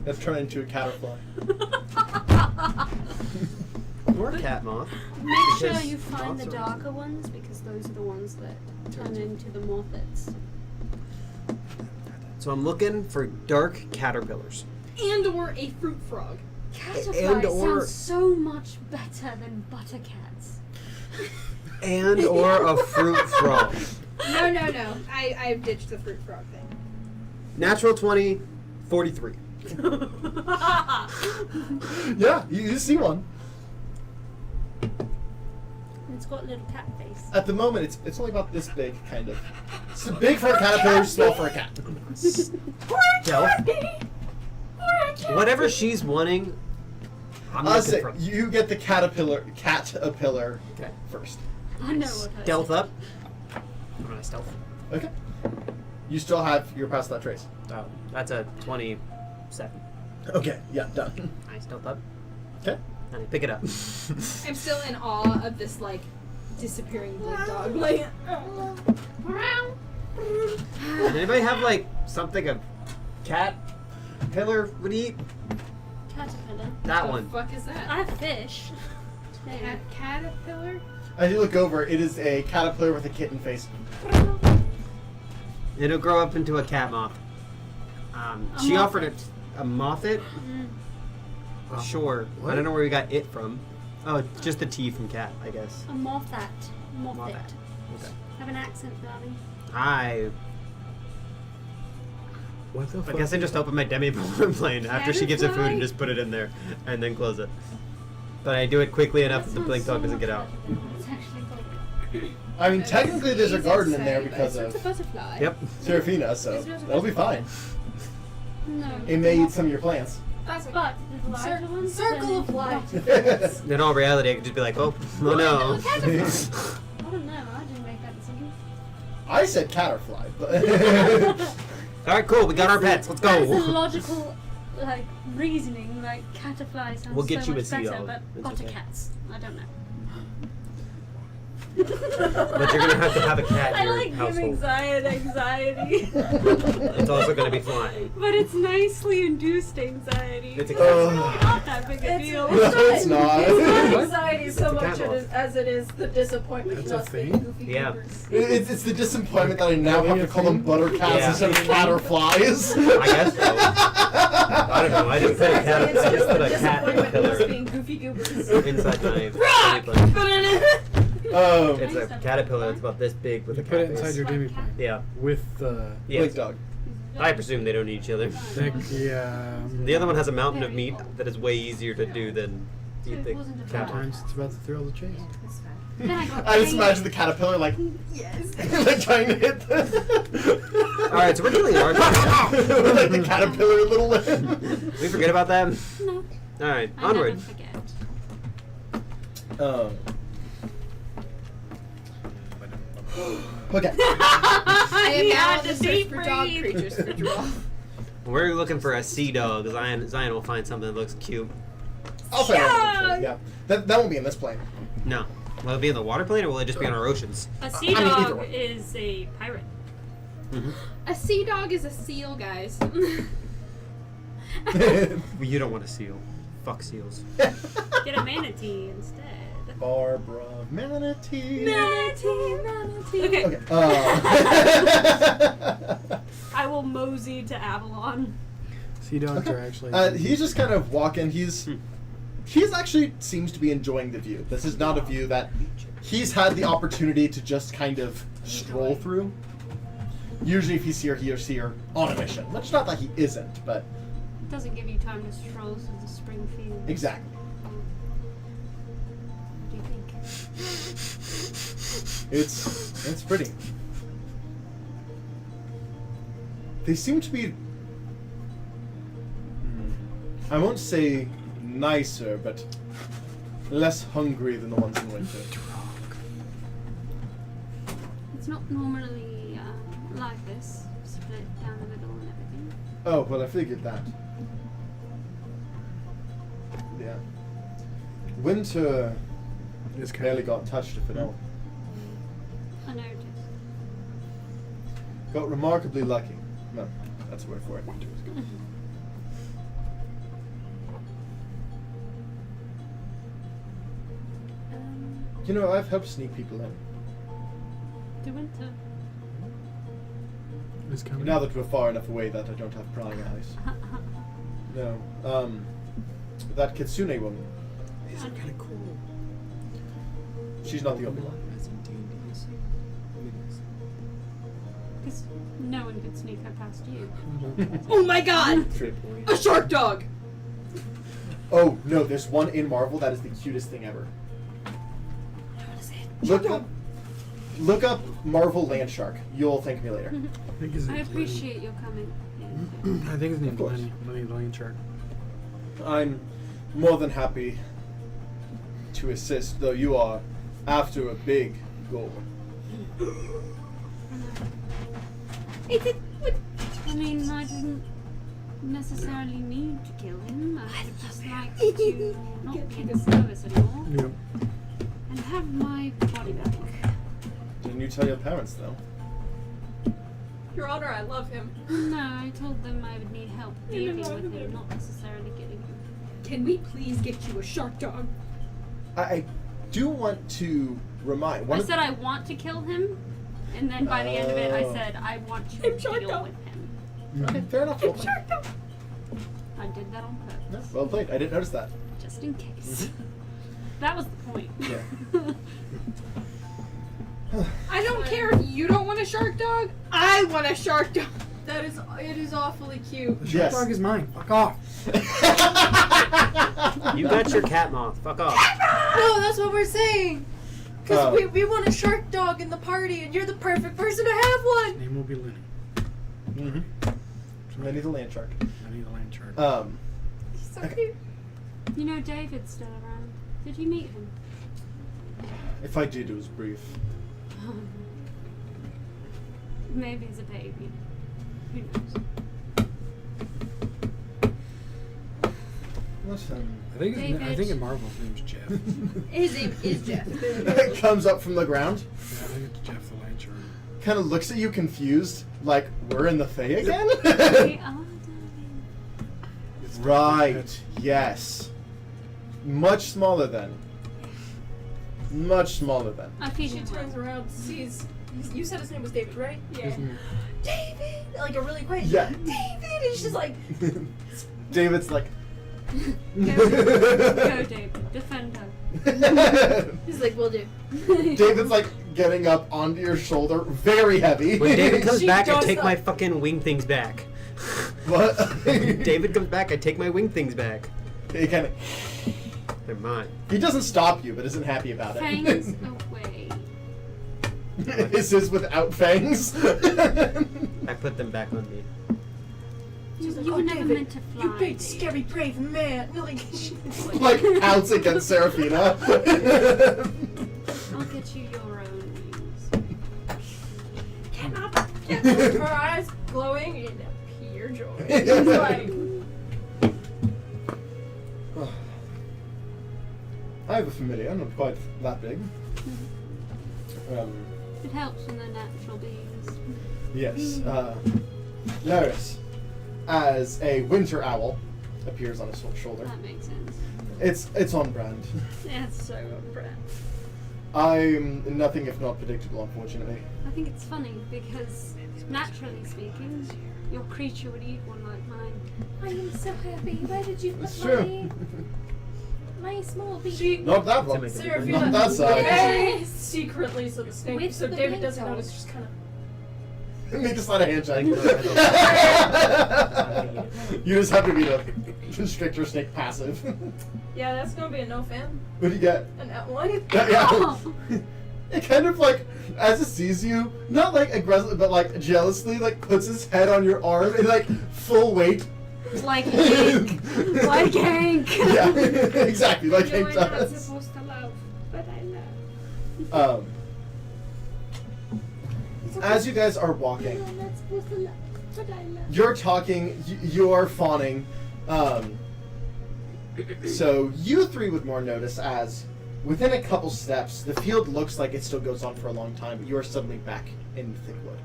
Let's turn it into a caterpillar. Or a cat moth. Make sure Because you find the moths are- darker ones because those are the ones that turn into the mothets. So I'm looking for dark caterpillars. And or a fruit frog. Caterpillar And or- sounds so much better than buttercats. And or a fruit frog. No. I've ditched the fruit frog thing. Natural 20, 43. Yeah, you see one. It's got a little cat face. At the moment, it's only about this big, kind of. It's big for a caterpillar, small for a cat. Stealth. Whatever she's wanting, I'm I'll looking say for. you get the caterpillar Okay. first. I know what I Stealth said. up. I'm gonna stealth. Okay. You still have your past that trace. Oh, that's a 27. Okay. Yeah. Done. I stealth up. Okay. And I pick it up. I'm still in awe of this like disappearing blink dog. Like Does anybody have like something a cat pillar would eat? Caterpillar. That the one. fuck is that? I have fish. There. Caterpillar? As you look over, it is a caterpillar with a kitten face. It'll grow up into a cat moth. She moth offered it. it a moth-it. Oh, Sure. what? I don't know where we got it from. Oh, just the T from cat, I guess. A moffat. Moffat. Moffat. Okay. Have an accent, darling. What the fuck? I guess I just open my demi-plane after she gives it food and just put it in there and then close it. But I do it quickly enough that the blink dog doesn't get out. It's actually called. I mean, technically, there's a Easy to garden in say, there but because it's of a butterfly. Yep. Serafina, so that'll be fine. No. It may eat some of your plants. That's okay. But the larger ones. Circle of then- life. In all reality, I could just be like, oh no. I don't know. I didn't make that decision. I said caterfly, but All right, cool. We got our pets. Let's That's the go. logical, like, reasoning. Like, caterfly sounds We'll get so you a much better, seagull. but It's okay. buttercats, I don't know. But you're gonna have to have a cat in I your like giving household. Zion anxiety. It's also gonna be flying. But it's nicely induced anxiety. It's a Oh. not that big a deal. no, it's not. Anxiety so a much cat moth. as it is the disappointment That's of a us being thing? goofy Yeah. goobers. It's the disappointment that I now have to call them buttercats Yeah. instead of caterflies. I guess so. I don't know. I didn't put a cat. It's I just just put the a cat disappointment of us pillar being goofy goobers. inside my demi-plane. It's a caterpillar that's about this big with You a put it cat inside face. your demi-plane. Yeah. With Yeah. Blink dog. I presume they don't eat each other. yeah. The other one has a mountain of meat that is way easier to do than eat the cat one. Sometimes it's about the thrill of the chase. Then I got I just pain. imagine the caterpillar like, like trying to hit the. All right, so we're killing ours. like the caterpillar little limb. Did we forget about that? No, All right, I onward. never forget. Okay. I am He now had on the to search deep for dog breathe. creatures for giraffe. We're looking for a sea dog. Zion will find something that looks cute. I'll find out. Yeah. That won't be in this plane. No. Will it be in the water plane or will it just be on our oceans? A sea I mean, either dog one. is a pirate. A sea dog is a seal, guys. You don't want a seal. Fuck seals. Get a manatee instead. Barbara Manatee. Okay. Okay. I will mosey to Avalon. Sea dogs Okay. are actually. He's just kind of walking. He's actually seems to be enjoying the view. This is not a view that he's had the opportunity to just kind of stroll through. Usually, if he's here, he or she are on a mission. Which not that he isn't, but It doesn't give you time to stroll through the spring fields. exactly. What do you think? It's pretty. They seem to be. I won't say nicer, but less hungry than the ones in winter. It's not normally like this, split down the middle and everything. Oh, well, I figured that. Yeah. Winter It's kind barely got touched, if at all. I noticed. Got remarkably lucky. No, that's the word for it. Winter was good. You know, I've helped sneak people in. The winter. It's coming. Now that we're far enough away that I don't have prying eyes. No. That Kitsune woman. These are kind of cool. She's not the only one. As in D&D's. Because no one could sneak her past you. Oh my god! Trip point. A shark dog! Oh, no, there's one in Marvel that is the cutest thing ever. What is it? Look up Marvel Land Shark. You'll thank me later. I think his I name's appreciate your coming. Lenny. I think his name's Of course. Lenny the Land Shark. I'm more than happy to assist, though you are after a big goal. I mean, I didn't necessarily need to kill him. I would just like to not be in service anymore Yep. and have my body back. Didn't you tell your parents, though? Your Honor, I love him. No, I told them I would need help Yeah, dealing no, with no. him, not necessarily getting him. Can we please get you a shark dog? I do want to remind. I said I want to kill him, and then by the end of it, I said I want to I'm shark deal dog. with him. Okay, fair enough. Well played. Shark dog. I did that on Yeah, purpose, well played. I didn't notice that. just in case. That was the point. Yeah. I don't care if you don't want a shark dog. I want a shark dog. It is awfully cute. The shark Yes. dog is mine. Fuck off. You got your cat moth. Fuck off. No, that's what we're saying. Because Oh. we want a shark dog in the party, and you're the perfect person to have His one. name will be Lenny. Mm-hmm. Lenny the Land Shark. Lenny the Land Shark. He's so Okay. cute. You know David's still around. Did you meet him? If I did, it was brief. Maybe he's a baby. Who knows? What, I think David. in Marvel his name's Jeff. Yeah, His name is Jeff. It comes up from the ground, I think it's Jeff the Land Shark. kind of looks at you confused, like, we're in the Fae again? We are David. It's Right, yes. Much smaller then. Much smaller then. I feed She him turns well. around, sees. You said his name was David, right? His name- David! Like a really quiet. Yeah. David! And she's like, David's like. Go, David. Defend her. he's like, we'll do. David's like getting up onto your shoulder, very heavy. When David comes She back, I does take that. my fucking wing things back. What? David comes back, I take my wing things back. He kind of. They're mine. He doesn't stop you, but isn't happy about Fangs it. away. This is without fangs. I put them back on me. She's like, You oh, were never David, meant to fly. you big, David. scary, brave man. No, like, she's like, Like outs against Serafina. I'll get you your own wings. cannot. Her eyes glowing in pure joy. She's like, I have a familiar, not quite that big. It helps when they're natural beings. Yes, Laris, as a winter owl, appears on his shoulder. That makes sense. It's on brand. It's so on brand. I'm nothing if not predictable, unfortunately. I think it's funny because, naturally speaking, your creature would eat one like mine. I am so happy. Where did you It's put true. my small baby? Not that one. Seraphina Not that side. very secretly, so the snake. With So the David big doesn't dog. notice. Just kind of. Make a slight of handshake. You just have to be the constrictor snake passive. Yeah, that's gonna be a no fan. What do you get? An at one. Yeah. It kind of like, as it sees you, not like aggressively, but like jealously, like puts his head on your arm and like full weight. Like Hank. Like Hank. Yeah, exactly, like You're Hank not does. supposed to love, but I love. As you guys are walking, You're not supposed to love, but I love. you're talking, you're fawning. So you three would more notice as within a couple steps, the field looks like it still goes on for a long time, but you are suddenly back in the thick wood.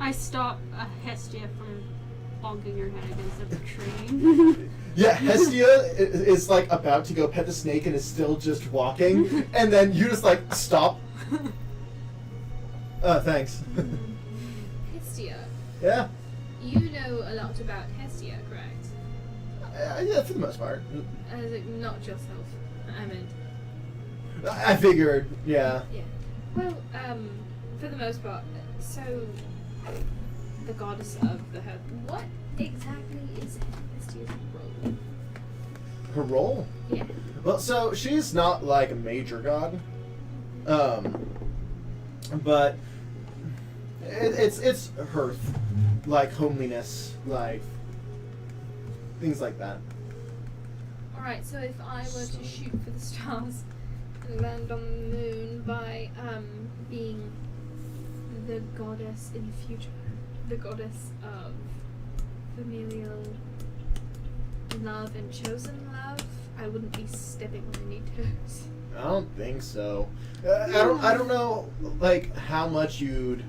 I stop Hestia from bonking her head against a tree. Yeah, Hestia is like about to go pet the snake and is still just walking, and then you just like stop. Thanks. Hestia. Yeah. You know a lot about Hestia, correct? Yeah, for the most part. As in, not yourself. I meant. I figured, yeah. Yeah. Well, for the most part, so the goddess of the earth. What exactly is Hestia's role? Her role? Yeah. Well, so she's not like a major god, but it's hearth, like homeliness, like things like that. Alright, so if I were to shoot for the stars and land on the moon by being the goddess in the future, the goddess of familial love and chosen love, I wouldn't be stepping on any toes. I don't think so. I don't know like how much you'd.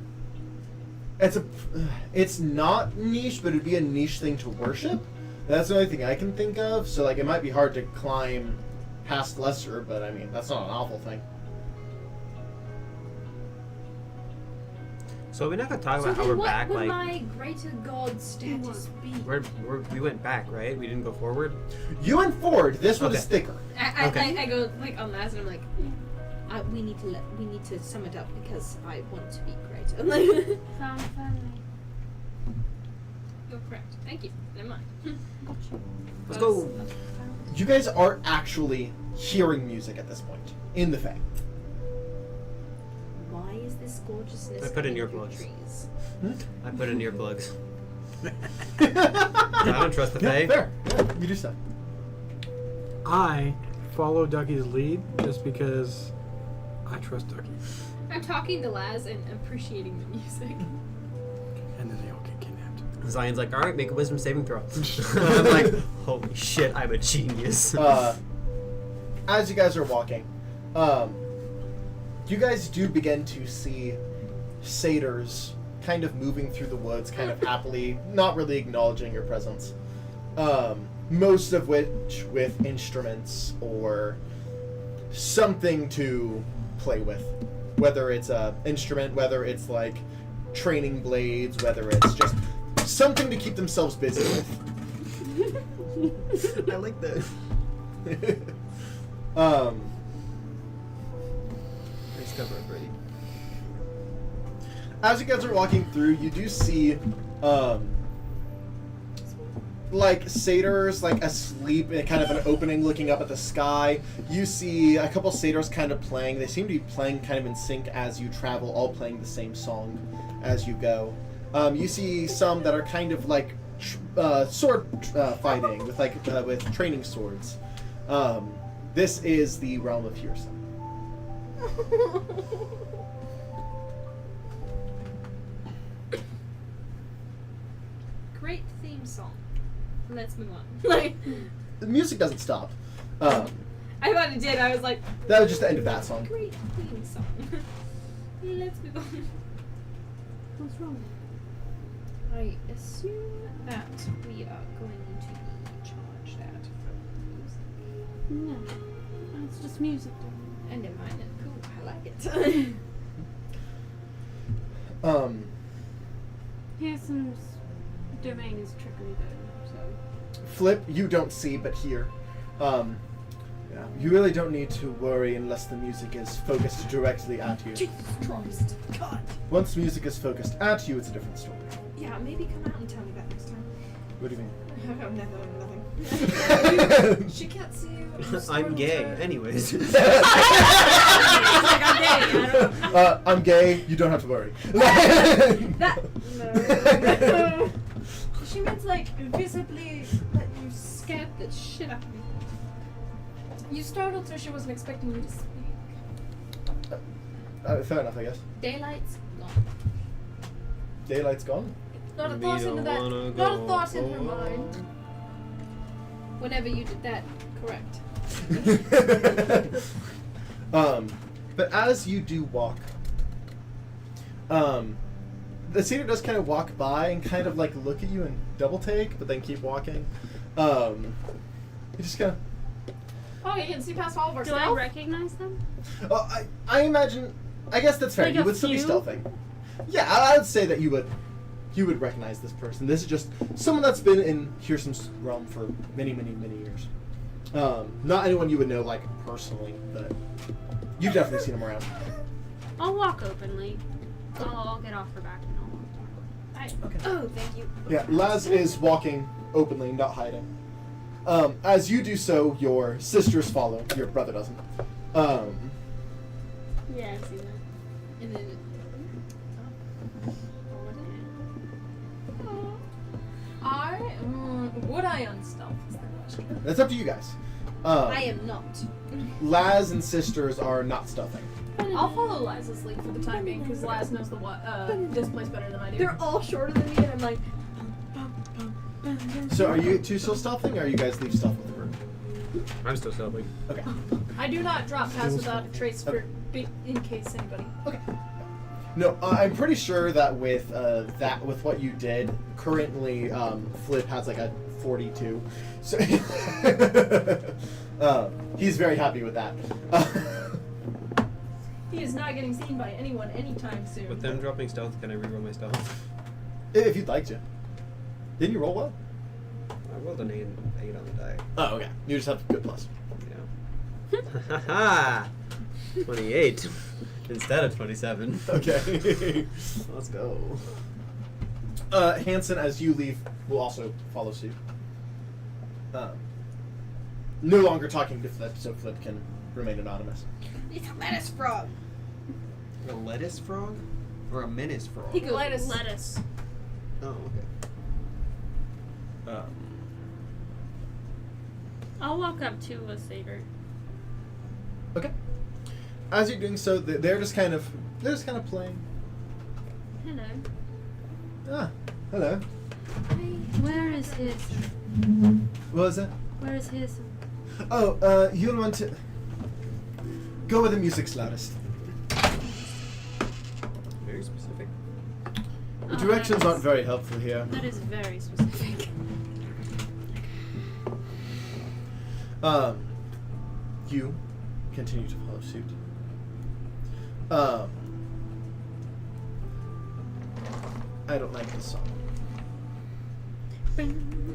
It's not niche, but it'd be a niche thing to worship. That's the only thing I can think of. So like it might be hard to climb past lesser, but I mean that's not an awful thing. So we're not gonna talk So about how then we're what back. would Like my greater god status be? we went back, right? We didn't go forward. You went forward. This one is Okay. thicker. Okay. I go like on last and I'm like, we need to sum it up because I want to be greater. I'm like, Found family. you're correct. Thank you. Never mind. Let's go. You guys are actually hearing music at this point in the Fae. Why is this gorgeousness? I put in coming through earplugs. trees? I put in earplugs. I don't trust the Fae. Yeah, fair. Yeah, you do so. I follow Ducky's lead just because I trust Ducky. I'm talking to Laz and appreciating the music. And then they all get kidnapped. Zion's like, all right, make a wisdom saving throw. I'm like, holy shit, I'm a genius. As you guys are walking, you guys do begin to see satyrs kind of moving through the woods, kind of happily, not really acknowledging your presence. Most of which with instruments or something to play with. Whether it's an instrument, whether it's like training blades, whether it's just something to keep themselves busy with. I like that. Nice cover, Brady. As you guys are walking through, you do see, like satyrs, like asleep in kind of an opening, looking up at the sky. You see a couple satyrs kind of playing. They seem to be playing kind of in sync as you travel, all playing the same song as you go. You see some that are kind of like sword fighting with with training swords. This is the realm of Hyrsam. Great theme song. Let's move on. Like, The music doesn't stop. I thought it did. I was like, That was just the end of that song. great theme song. Let's move on. What's wrong? I assume that we are going to charge that for music. Yeah. It's just music. And in mine, cool. I like it. Hirsam's domain is trickery though, so. Flip, you don't see but hear. Yeah, you really don't need to worry unless the music is focused directly at you. Jesus Christ. God. Once music is focused at you, it's a different story. Yeah, maybe come out and tell me that next time. What do you mean? Nothing. She can't see you. I'm gay. Anyways. I'm gay. You don't have to worry. No. She means like visibly that you Scared the shit out of me. You startled her. She wasn't expecting you to speak. Fair enough, I guess. Daylight's gone. Daylight's gone. Not a We thought don't into that. wanna Not a go thought in her for- mind. Whenever you did that, correct. But as you do walk, the cedar does kind of walk by and kind of like look at you and double take, but then keep walking. You just kind of. Oh, you can see past all of our Do I stuff. recognize them? I imagine. I guess that's fair. Like you a would still be few? stealthing. Yeah, I would say that you would. You would recognize this person. This is just someone that's been in Hirsam's realm for many, many, many years. Not anyone you would know like personally, but you've definitely seen him around. I'll walk openly. I'll get off her back and I'll walk. Okay. Oh, thank you. Yeah, Laz is walking openly, not hiding. As you do so, your sisters follow. Your brother doesn't. Yeah, I've seen that. And then Would I unstealth is the question. That's up to you guys. I am not. Laz and sisters are not stealthing. I'll follow Liza's lead for the time being because Laz knows this place better than I do. They're all shorter than me, and I'm like, So are you two still stealthing, or are you guys leave stealth with the group? I'm still stealthy. Okay. I do not drop past without a trace for in case anybody. Okay. No, I'm pretty sure that with with what you did, currently Flip has like a 42, so he's very happy with that. He is not getting seen by anyone anytime soon. With them dropping stealth, can I reroll my stealth? If you'd like to. Didn't you roll well? I rolled an 8 on the die. Oh, okay. You just have good plus. Yeah. Haha! 28 instead of 27. Okay. Let's go. Hanson, as you leave, will also follow suit. No longer talking to Flip, so Flip can remain anonymous. it's a lettuce frog. A lettuce frog? Or a menace frog? He goes, Lettuce. Oh, okay. I'll walk up to a satyr. Okay. As you're doing so, they're just kind of playing. Hello. Ah, hello. Where is his? What was that? Where is his? Oh, you'll want to go where the music's loudest. Very specific. The directions aren't very helpful here. That is very specific. You continue to follow suit. I don't like this song.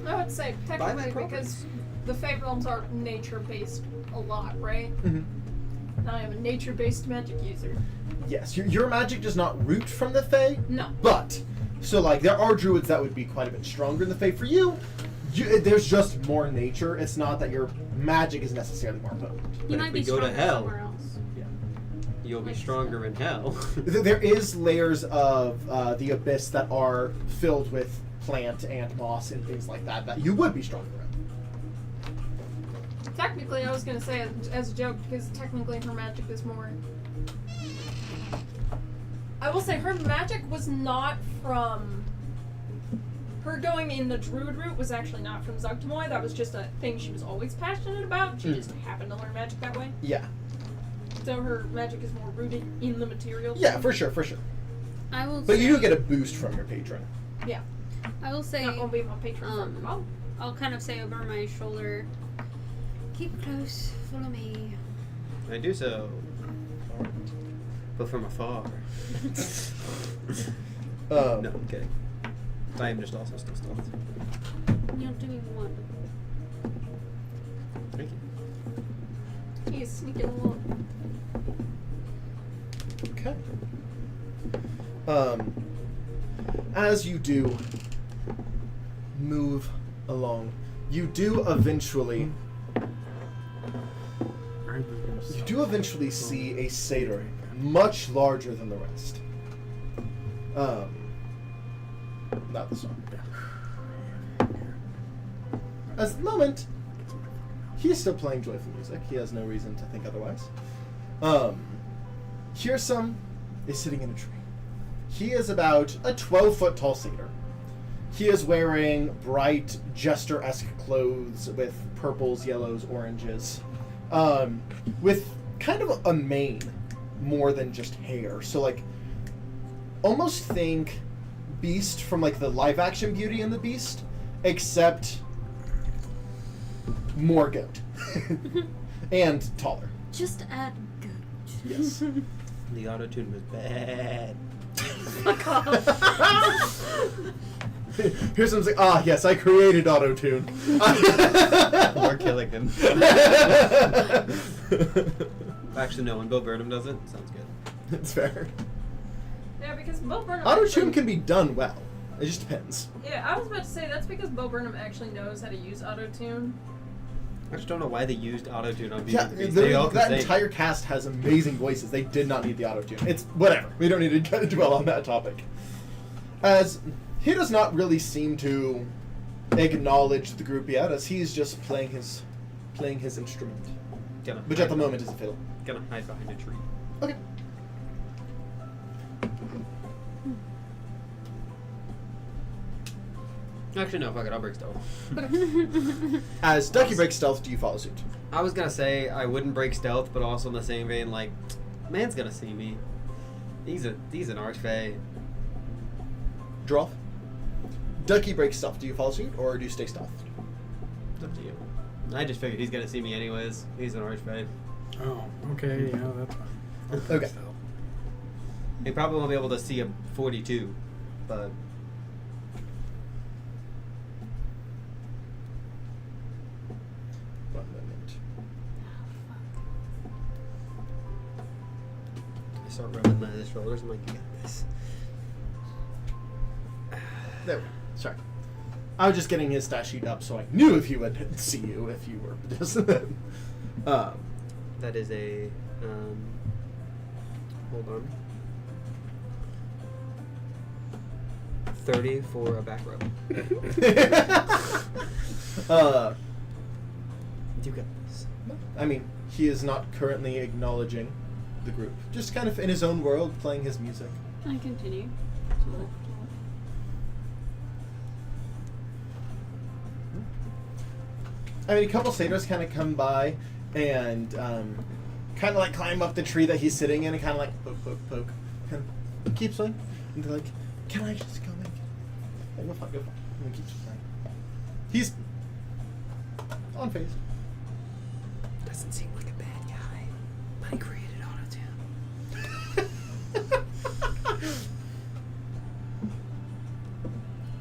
I would say Buy technically my because the Fey realms are nature-based a lot, right? Mm-hmm. I am a nature-based magic user. Yes, your magic does not root from the Fae, No. but so like there are druids that would be quite a bit stronger in the Fae. For you, there's just more nature. It's not that your magic is necessarily more potent. You But might if be we go to stronger hell- somewhere else. You'll be stronger in hell. There is layers of the abyss that are filled with plant and moss and things like that you would be stronger in. Technically, I was going to say as a joke because technically her magic is more. I will say her magic was not from. Her going in the druid route was actually not from Zugtamoy. That was just a thing she was always passionate about. She just happened to learn magic that way. Yeah. So her magic is more rooted in the material. Yeah, for sure. I will. But say, you do get a boost from your patron. Yeah. I will say, That won't be my patron friend. Oh, I'll kind of say over my shoulder, keep close, follow me. I do so, but from afar. No, I'm kidding. I am just also still stealth. You're doing one. Thank you. he's sneaking along. Okay. As you do move along, you do eventually see a satyr much larger than the rest. Not the song. At the moment, he's still playing joyful music. He has no reason to think otherwise. Hyrsam is sitting in a tree. He is about a 12-foot tall satyr. He is wearing bright, jester-esque clothes with purples, yellows, oranges, with kind of a mane more than just hair. So, like, almost think Beast from, like, the live-action Beauty and the Beast, except more goat. And taller. Just add goat. Yes. The auto-tune was bad. Here's something like, yes, I created auto-tune. We're killing him. Actually, no, when Bo Burnham does it, sounds good. It's fair. Yeah, because Bo Burnham. Auto-tune can be done well. It just depends. Yeah, I was about to say that's because Bo Burnham actually knows how to use auto-tune. I just don't know why they used auto-tune on Yeah, Beauty and the Beast. They all could that sing. entire cast has amazing voices. They did not need the auto-tune. It's whatever. We don't need to dwell on that topic. As he does not really seem to acknowledge the group yet, as he's just playing his instrument, which at the moment is a fiddle. Gonna hide behind a tree. Okay. Actually, no, fuck it, I'll break stealth. As Ducky breaks stealth, do you follow suit? I was gonna say I wouldn't break stealth, but also in the same vein, like, man's gonna see me. He's an archfey. Draw. Ducky breaks stealth. Do you follow suit or do you stay stealth? It's up to you. I just figured he's gonna see me anyways. He's an archfey. Oh, okay, yeah, that's fine. I'll take Okay. stealth. He probably won't be able to see a 42, but One moment. I start rubbing his shoulders. I'm like, you got this. There we go. Sorry. I was just getting his stat sheet up so I knew if he would see you if you were just That is a hold on. 30 for a back rub. You got this. I mean, he is not currently acknowledging the group. Just kind of in his own world, playing his music. I continue. I mean, a couple satyrs kind of come by and kind of like climb up the tree that he's sitting in and kind of like poke, poke, poke. Kind of keeps playing. And they're like, can I just go in? Like, go fine, go fine. And he keeps playing. He's unfazed. Doesn't seem like a bad guy, but he created auto-tune.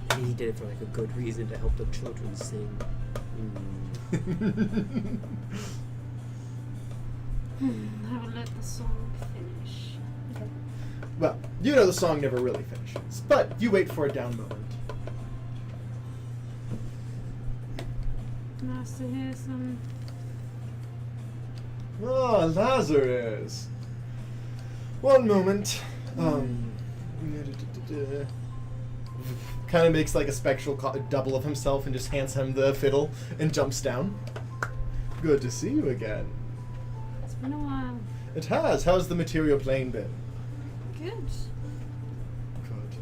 Maybe he did it for like a good reason to help the children sing. I will let the song finish. Well, you know the song never really finishes, but you wait for a down moment. Nice to hear some. Ah, Lazarus. One moment. Kind of makes like a spectral double of himself and just hands him the fiddle and jumps down. Good to see you again. It's been a while. It has. How's the material plane been? Good. Good.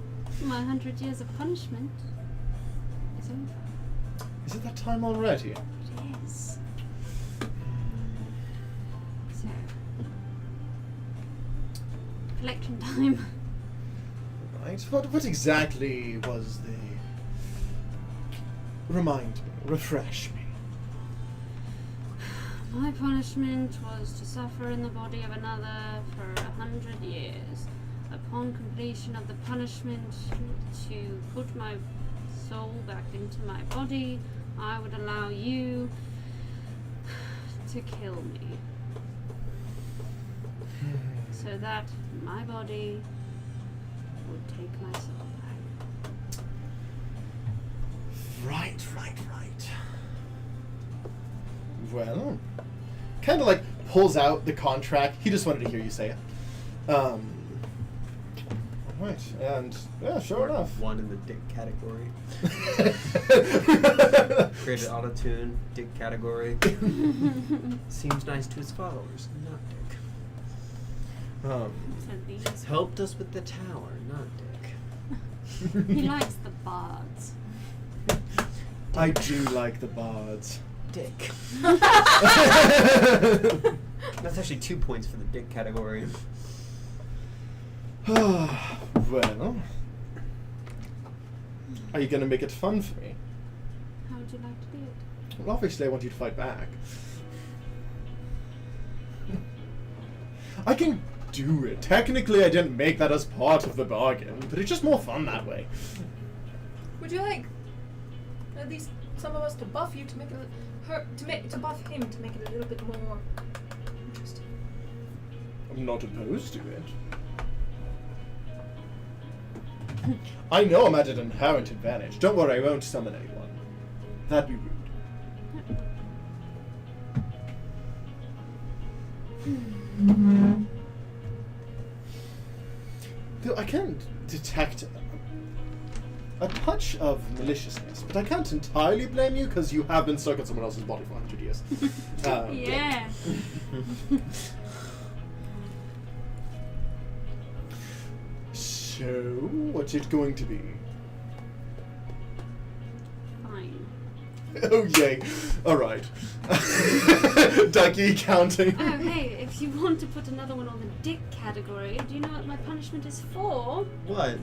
My 100 years of punishment is over. Is it that time already? It is. So, election time. Right. What exactly was the Remind me, refresh me. My punishment was to suffer in the body of another for 100 years. Upon completion of the punishment, to put my soul back into my body, I would allow you to kill me. So that my body would take my soul back. Right. Well, kind of like pulls out the contract. He just wanted to hear you say it. Right, and yeah, sure enough. One in the dick category. Created auto-tune, dick category. Seems nice to his followers, not dick. So these. Helped us with the tower, not dick. He likes the bards. I do like the bards. Dick. That's actually 2 points for the dick category. Well, are you gonna make it fun for me? How would you like to do it? Well, obviously I want you to fight back. I can do it. Technically I didn't make that as part of the bargain, but it's just more fun that way. Would you like at least some of us to buff you to make it to buff him to make it a little bit more interesting? I'm not opposed to it. I know I'm at an inherent advantage. Don't worry, I won't summon anyone. That'd be rude. Though I can detect a touch of maliciousness, but I can't entirely blame you because you have been stuck in someone else's body for 100 years. Yeah. So, what's it going to be? Fine. Oh, yay. Alright. Ducky counting. Oh, hey, if you want to put another one on the dick category, do you know what my punishment is for? What?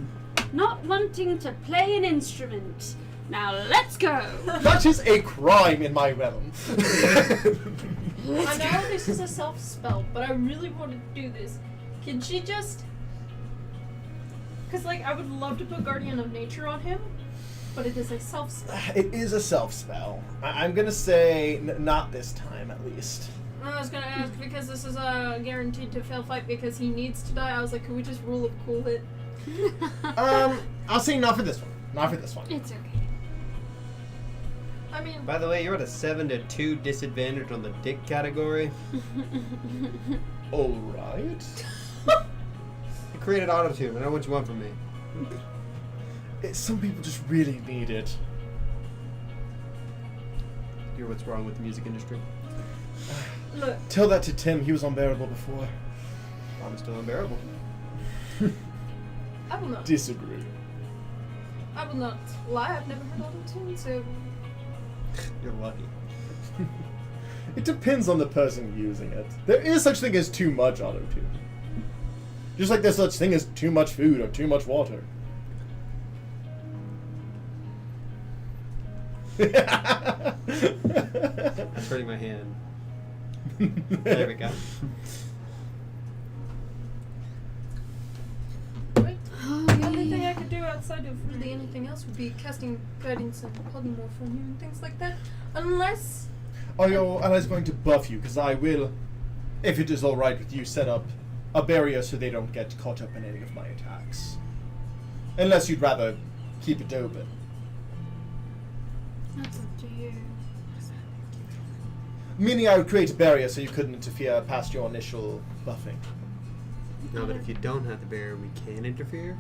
Not wanting to play an instrument. Now let's go! That is a crime in my realm. I know this is a self spell, but I really want to do this. Can she just? Because like I would love to put Guardian of Nature on him, but it is a self spell. It is a self spell. I'm gonna say not this time, at least. I was gonna ask because this is a guaranteed to fail fight because he needs to die. I was like, can we just rule of cool it? I'll say not for this one. Not for this one. It's okay. I mean, By the way, you're at a 7-2 disadvantage on the dick category. All right. You created auto-tune. I know what you want from me. Some people just really need it. Hear what's wrong with the music industry? look, Tell that to Tim. He was unbearable before. I'm still unbearable. I will not. Disagree. I will not lie. I've never heard auto-tune, so You're lucky. It depends on the person using it. There is such thing as too much auto-tune. Just like there's such thing as too much food or too much water. That's hurting my hand. There we go. right. The only thing I could do outside of really anything else would be casting guidance and polymorph on you and things like that. Unless Are your allies going to buff you? Because I will, if it is alright with you, set up a barrier so they don't get caught up in any of my attacks. Unless you'd rather keep it open. That's up to you. Meaning I would create a barrier so you couldn't interfere past your initial buffing. No, but if you don't have the barrier, we can interfere.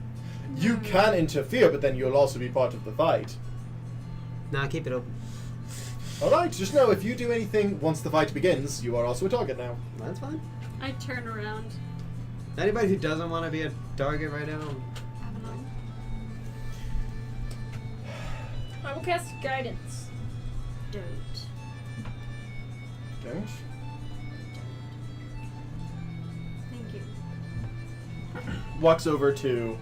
You can interfere, but then you'll also be part of the fight. Nah, keep it open. Alright, just know if you do anything once the fight begins, you are also a target now. That's fine. I turn around. Anybody who doesn't want to be a target right now, Avalon. I will cast guidance. Don't. Don't? Thank you. Walks over to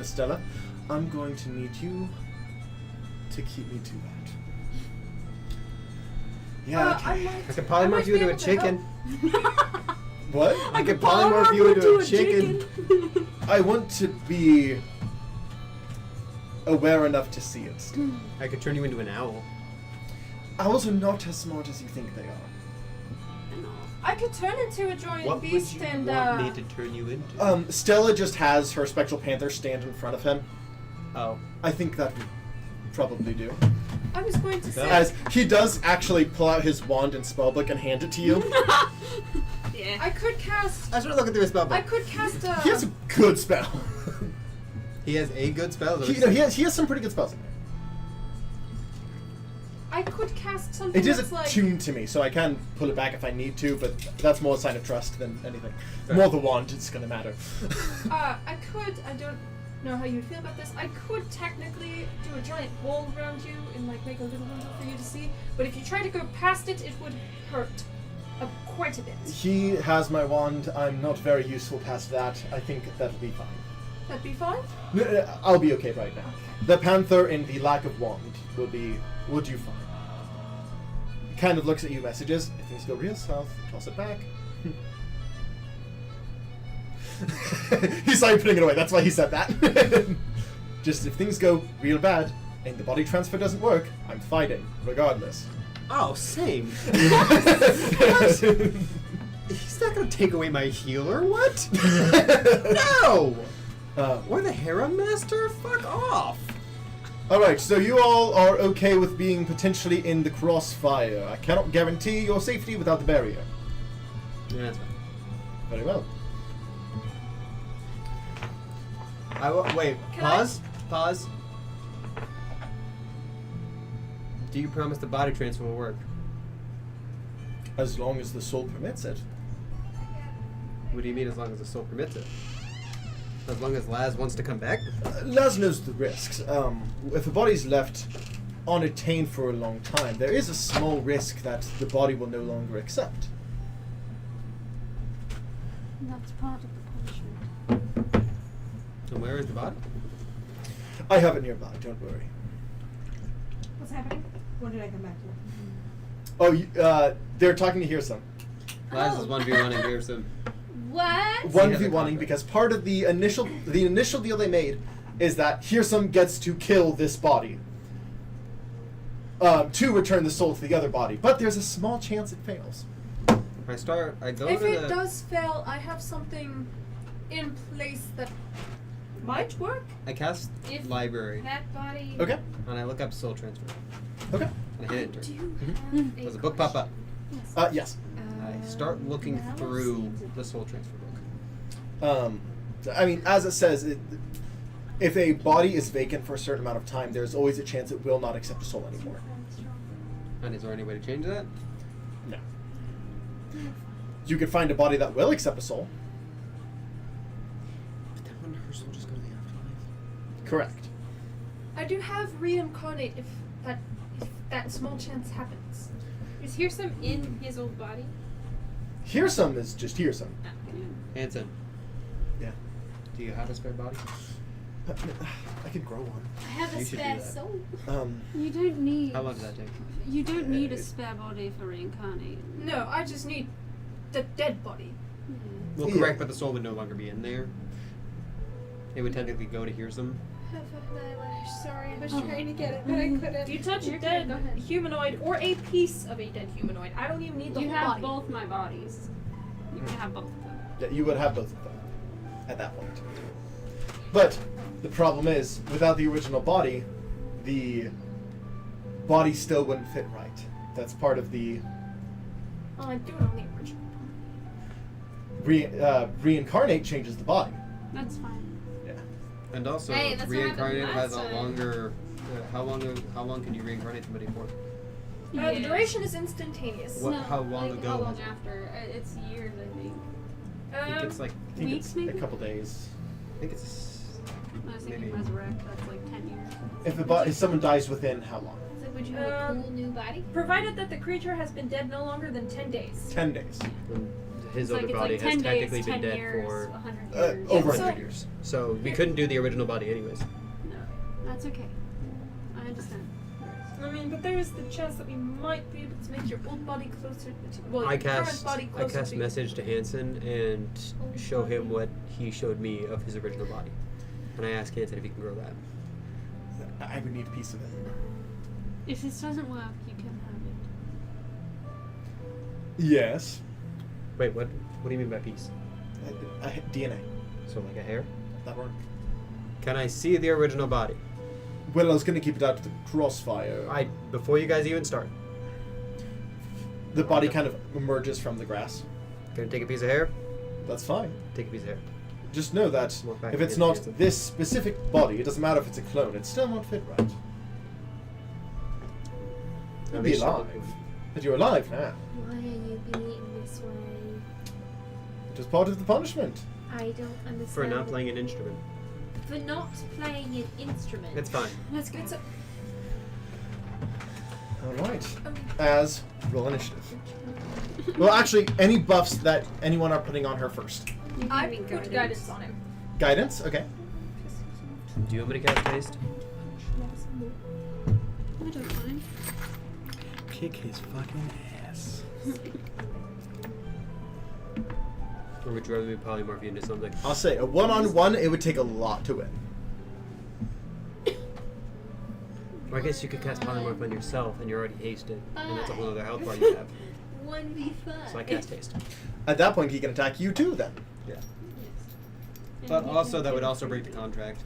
Stella. I'm going to need you to keep me to that. Yeah. I Okay. might, I could I polymorph might you be into a able to chicken. What? I could polymorph you into a chicken. I want to be aware enough to see it. I could turn you into an owl. Owls are not as smart as you think they are. I could turn into a giant What would beast you and want me to turn you into? Stella just has her spectral panther stand in front of him. Oh. I think that would probably do. I was going to say As he does actually pull out his wand and spellbook and hand it to you. Yeah. I could cast I started looking through his spell I book. could cast a He has a good spell. He has a good spell. he has some pretty good spells in there. I could cast something It is that's like attuned to me, so I can pull it back if I need to, but that's more a sign of trust than anything. More the wand, it's gonna matter. I don't know how you'd feel about this. I could technically do a giant wall around you and like make a little window for you to see, but if you try to go past it, it would hurt quite a bit. He has my wand. I'm not very useful past that. I think that'll be fine. That'd be fine. I'll be okay right now. The panther and the lack of wand will do fine. Kind of looks at you, messages. If things go real south, toss it back. He's like putting it away. That's why he said that. Just if things go real bad and the body transfer doesn't work, I'm fighting regardless. Oh, same. He's not gonna take away my healer. What? No. We're the Hyrsam master. Fuck off. Alright, so you all are okay with being potentially in the crossfire. I cannot guarantee your safety without the barrier. Yeah, that's fine. Very well. Wait. Can Pause. Do you promise the body transfer will work? As long as the soul permits it. What do you mean, as long as the soul permits it? As long as Laz wants to come back? Laz knows the risks. If a body's left unattained for a long time, there is a small risk that the body will no longer accept. That's part of the punishment. And where is the body? I have it nearby, don't worry. What's happening? What did I come back to? Oh, they're talking to Hyrsam. Laz is 1v1 and Hyrsam. What? 1v1ing because part of the initial deal they made is that Hyrsam gets to kill this body. To return the soul to the other body. But there's a small chance it fails. I go If to it the... does fail, I have something in place that might work. I cast If library, that body. Okay. and I look up soul transfer. Okay. And I hit enter. Do you Mm-hmm. have Does a book pop up? Yes. I start looking through the soul transfer book. I mean, as it says, if a body is vacant for a certain amount of time, there's always a chance it will not accept a soul anymore. And is there any way to change that? No. You could find a body that will accept a soul. But then wouldn't her soul just go to the afterlife? Correct. I do have reincarnate if that small chance happens. Is Hyrsam in his old body? Hyrsam is just Hyrsam. Hanson, Yeah. do you have a spare body? I could grow one. I have a You should do spare that. soul. You don't need. How long does that take? You don't need a spare body for reincarnating. No, I just need the dead body. Well, Yeah. correct, but the soul would no longer be in there. It would technically go to Hyrsam. Sorry, I was trying to get it, but I couldn't. If you touch a You're dead good, go ahead. humanoid or a piece of a dead humanoid, I don't even need the You whole have body. both my bodies. You can have both of them. Yeah, you would have both of them at that point. But the problem is, without the original body, the body still wouldn't fit right. That's part of the Oh, I do it on the original. reincarnate changes the body. That's fine. Yeah. And also, Hey, that's what happened reincarnate has last a time. longer. How long can you reincarnate somebody for? The duration is instantaneous. What- No, how long like, ago How was long it? after? It's years, I think. I think it's like. I think Weeks, it's maybe? a couple days. I think it's. I was thinking Maybe. resurrect. That's like 10 years. If someone dies within how long? So would you have a cool new body? Provided that the creature has been dead no longer than 10 days. 10 days. His It's like, older it's body like has 10 technically days, been 10 dead years, for. 100 Over years. 100 so- years. So we couldn't do the original body anyways. No, that's okay. I understand. I mean, but there is the chance that we might be able to make your old body closer to well, I your current cast body closer to message to Hansen and show him what he showed me of his original body, and I ask Hansen if he can grow that. I would need a piece of it. If this doesn't work, you can have it. Yes. Wait, what? What do you mean by piece? DNA. So like a hair? That work. Can I see the original body? Well, I was gonna keep it out of the crossfire. Before you guys even start. The body kind of emerges from the grass. Can I take a piece of hair? That's fine. Take a piece of hair. Just know that Walk back if it's against not Hansen. this specific body, it doesn't matter if it's a clone, it still won't fit right. You'll be least you'll alive. look one. But you're alive now. Why are you being eaten this way? It was part of the punishment. I don't understand. For not playing an instrument. For not playing an instrument. It's fine. Let's go. Alright. As roll initiative. Well, actually, any buffs that anyone are putting on her first. I put guidance on him. Guidance? Okay. Do you want me to cast taste? I don't mind. Kick his fucking ass. Or would you rather me polymorph you into something? I'll say, a one-on-one, it would take a lot to win. Or I guess you could cast polymorph on yourself and you're already hasted. And that's a whole other health bar you have. 1v5. So I cast haste. At that point, he can attack you too, then. Yeah. But also, that would also break the contract.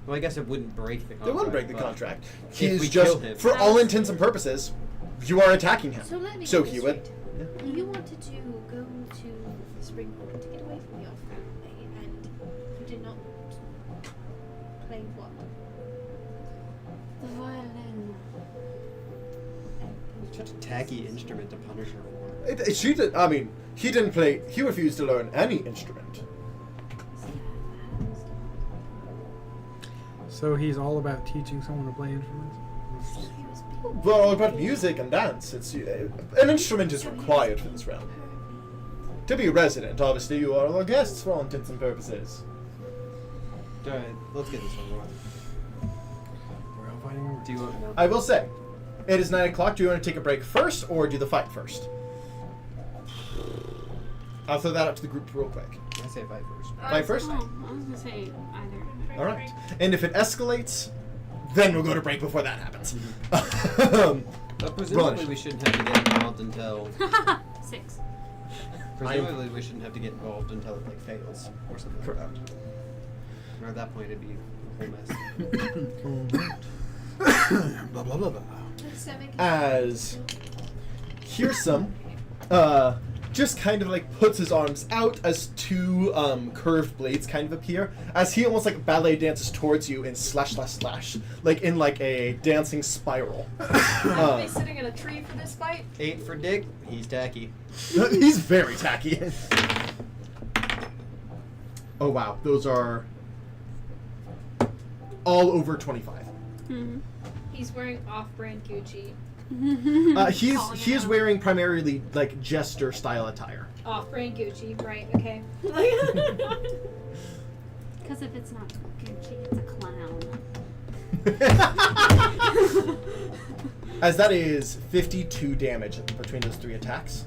Well, I guess it wouldn't break the contract. It wouldn't break the but contract. He if is we just, kill him- for all intents and purposes, you are attacking him. So let me So get he this would. straight. You wanted to go to the springboard to get away from your family, and you did not play what? The violin. Such a tacky instrument to punish her for. She did. I mean, he didn't play. He refused to learn any instrument. So he's all about teaching someone to play instruments? Well, all about music and dance. It's an instrument is required for this realm. To be a resident, obviously, you are all guests for all intents and purposes. Alright, let's get this over with. We're all fighting over. Do you want more? I will say, it is 9 o'clock. Do you want to take a break first, or do the fight first? I'll throw that up to the group real quick. I say fight first. Fight first. Oh, I was gonna say either. All right. And if it escalates, then we'll go to break before that happens. But presumably Run. we shouldn't have to get involved until... 6. Presumably we shouldn't have to get involved until it like fails or something like that. Or at that point it'd be a whole mess. Blah, blah, blah, blah. As Hyrsam, just kind of like puts his arms out as two curved blades kind of appear, as he almost like ballet dances towards you in slash, like in like a dancing spiral. Are they sitting in a tree for this fight? 8 for Dick, he's tacky. He's very tacky. Oh wow, those are all over 25. Mm-hmm. He's wearing off-brand Gucci. He is wearing primarily like jester style attire. Off-brand Gucci, right? Okay. Because if it's not Gucci, it's a clown. As that is 52 damage between those 3 attacks.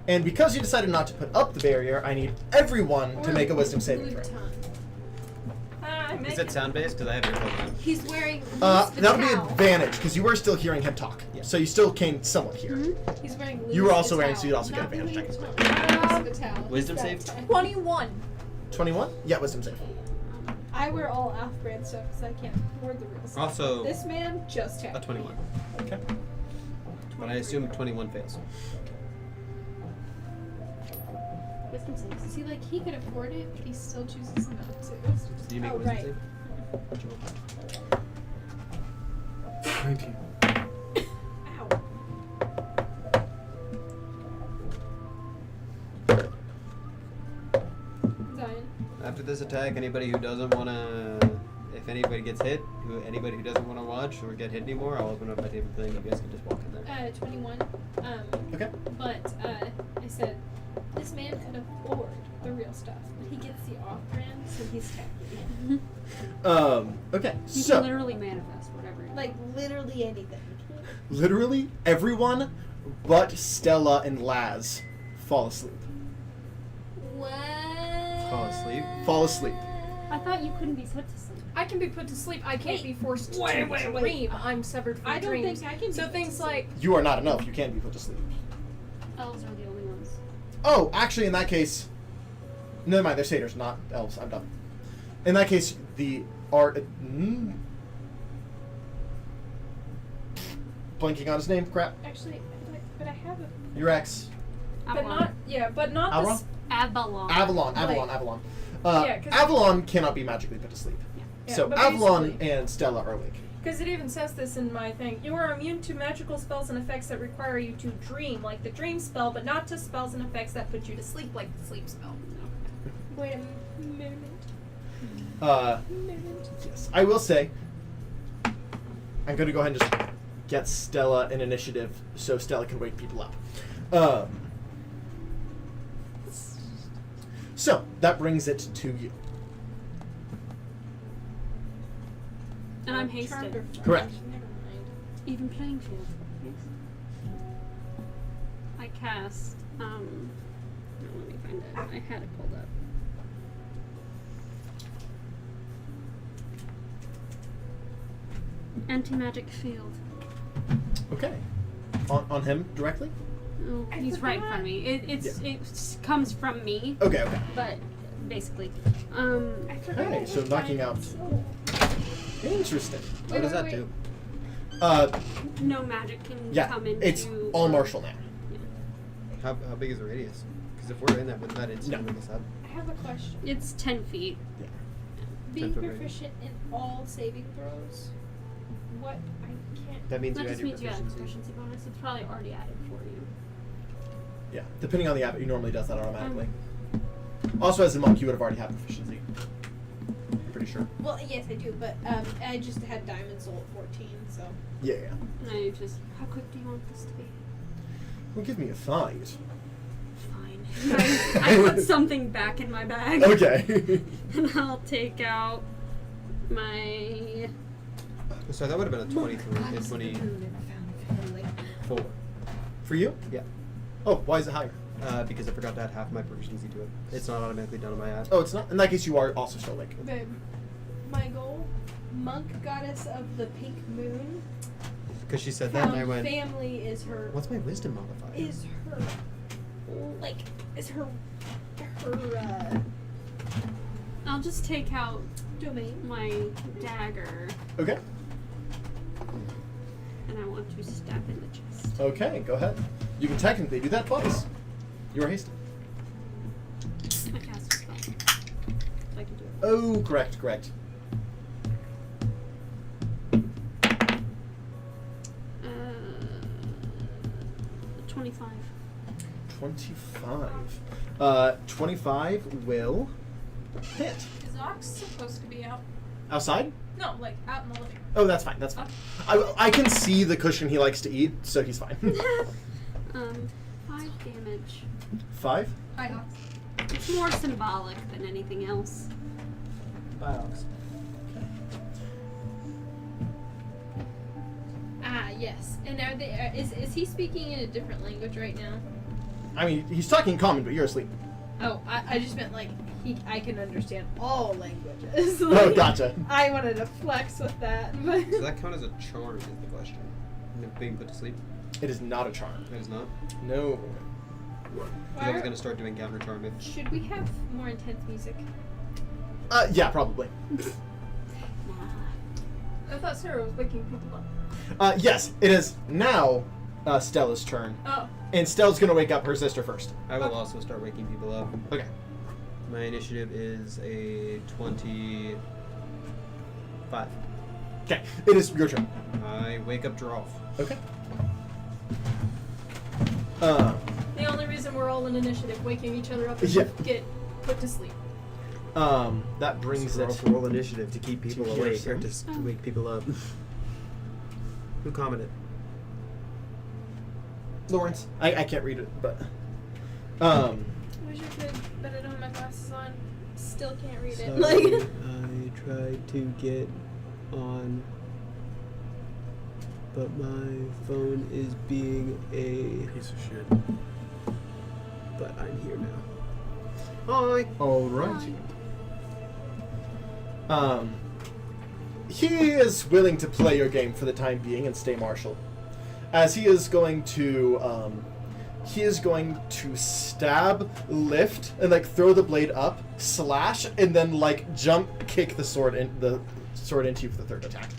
And because you decided not to put up the barrier, I need everyone to make a wisdom saving throw. Is it sound based? Because I have your on. He's wearing That'll be advantage because you were still hearing him talk. Yeah. So you still can somewhat hear. He's wearing. You were also wearing, so you'd also get advantage technically. Wisdom save? 21. 21? Yeah, wisdom save. I wear all off-brand stuff because I can't afford the real stuff. Also, This man just had a 21. Okay. But I assume 21 fails. Wisdom saves. See, like he could afford it, but he still chooses not to. Do you make Oh, a wisdom right. save? 19. Ow. Zion. After this attack, anybody who doesn't want to... If if anybody gets hit, anybody who doesn't want to watch or get hit anymore, I'll open up my table thing. You guys can just walk in there. 21. Okay. But I said, this man could afford the real stuff, but he gets the off-brand, so he's tacky. Okay. You So can literally manifest whatever. Like literally anything. literally everyone but Stella and Laz fall asleep. What? Fall asleep? Fall asleep. I thought you couldn't be put to sleep. I can be put to sleep. I can't Wait. be forced to Wait. dream. I'm severed from I don't dreams. think I can. So be things like You are not enough. You can't be put to sleep. Elves are the only ones. Oh, actually, in that case, never mind. They're satyrs, not elves. I'm done. In that case, the art. Blanking on his name. Crap. actually, but I have a. Your ex. But Avalon. not but not Avalon? this. Avalon. Avalon. Yeah, 'cause- Avalon cannot be magically put to sleep. Yeah, So but Avalon basically- and Stella are awake. Because it even says this in my thing. You are immune to magical spells and effects that require you to dream, like the dream spell, but not to spells and effects that put you to sleep, like the sleep spell. Wait a moment. Yes, I will say. I'm going to go ahead and just get Stella an initiative so Stella can wake people up. So that brings it to you. And I'm hasted. Correct. Never mind. Even playing field. Yes. I cast. Let me find it. I had it pulled up. Anti-magic field. Okay. On him directly? Oh, he's right in front of me. It comes from me, Okay. but basically, Okay, so knocking out. Interesting. What does that do? no magic can Yeah, come into. it's all martial now. How big is the radius? Because if we're in that, wouldn't that instantly make us up? I have a question. It's 10 feet. Being 10 foot proficient in all saving throws, what I can't. That means That you add just your means you have a proficiency. proficiency bonus. It's probably already added for you. Yeah, depending on the app, he normally does that automatically. Also, as a monk, you would have already had proficiency. I'm pretty sure. Well, yes, I do, but I just had Diamond Soul at 14, so. Yeah. And I just, how quick do you want this to be? Well, give me a 5. Fine. I put something back in my bag. Okay. And I'll take out my. So that would have been a 23, a 24. For you? Yeah. Oh, why is it higher? Because I forgot to add half my proficiency to it. It's not automatically done on my app. Oh, it's not? In that case, you are also still awake. Babe, my goal, monk goddess of the pink moon. Because she said that, and I Found went, family is her. what's my wisdom modifier? Is her. Like, is her. I'll just take out Domain. my dagger, Okay. and I want to stab in the chest. Okay, go ahead. You can technically do that twice. You are hasted. I cast a spell. So I can do it. Oh, correct. 25. 25. 25 will hit. Is Ox supposed to be out? Outside? No, like out in the living room. Oh, that's fine. I can see the cushion he likes to eat, so he's fine. 5 damage. 5? Hi, Ox. It's more symbolic than anything else. Ah, yes. And are they? Is he speaking in a different language right now? I mean, he's talking common, but you're asleep. Oh, I just meant like I can understand all languages. Oh, Like, gotcha. I wanted to flex with that, but Does that count as a charm, is the question? Being put to sleep? It is not a charm. It is not? No. Because I was going to start doing counter charm if... should we have more intense music? Yeah, probably. I thought Sarah was waking people up. Yes, it is now Stella's turn. Oh. And Stella's gonna wake up her sister first. I will also start waking people up. Okay. My initiative is a 25. Okay, it is your turn. I wake up Droth. Okay. The only reason we're all in initiative, waking each other up, is Yeah. to get put to sleep. That brings it. Roll initiative to keep people to awake or Hyrsam. to wake people up. Who commented? Lawrence. I can't read it, but. I wish I could, but I don't have my glasses on. Still can't read it. Sorry, Like, I tried to get on, but my phone is being a. Piece of shit. But I'm here now. Hi. All right. He is willing to play your game for the time being and stay martial, as he is going to stab, lift, and like throw the blade up, slash, and then like jump, kick the sword into you for the third attack.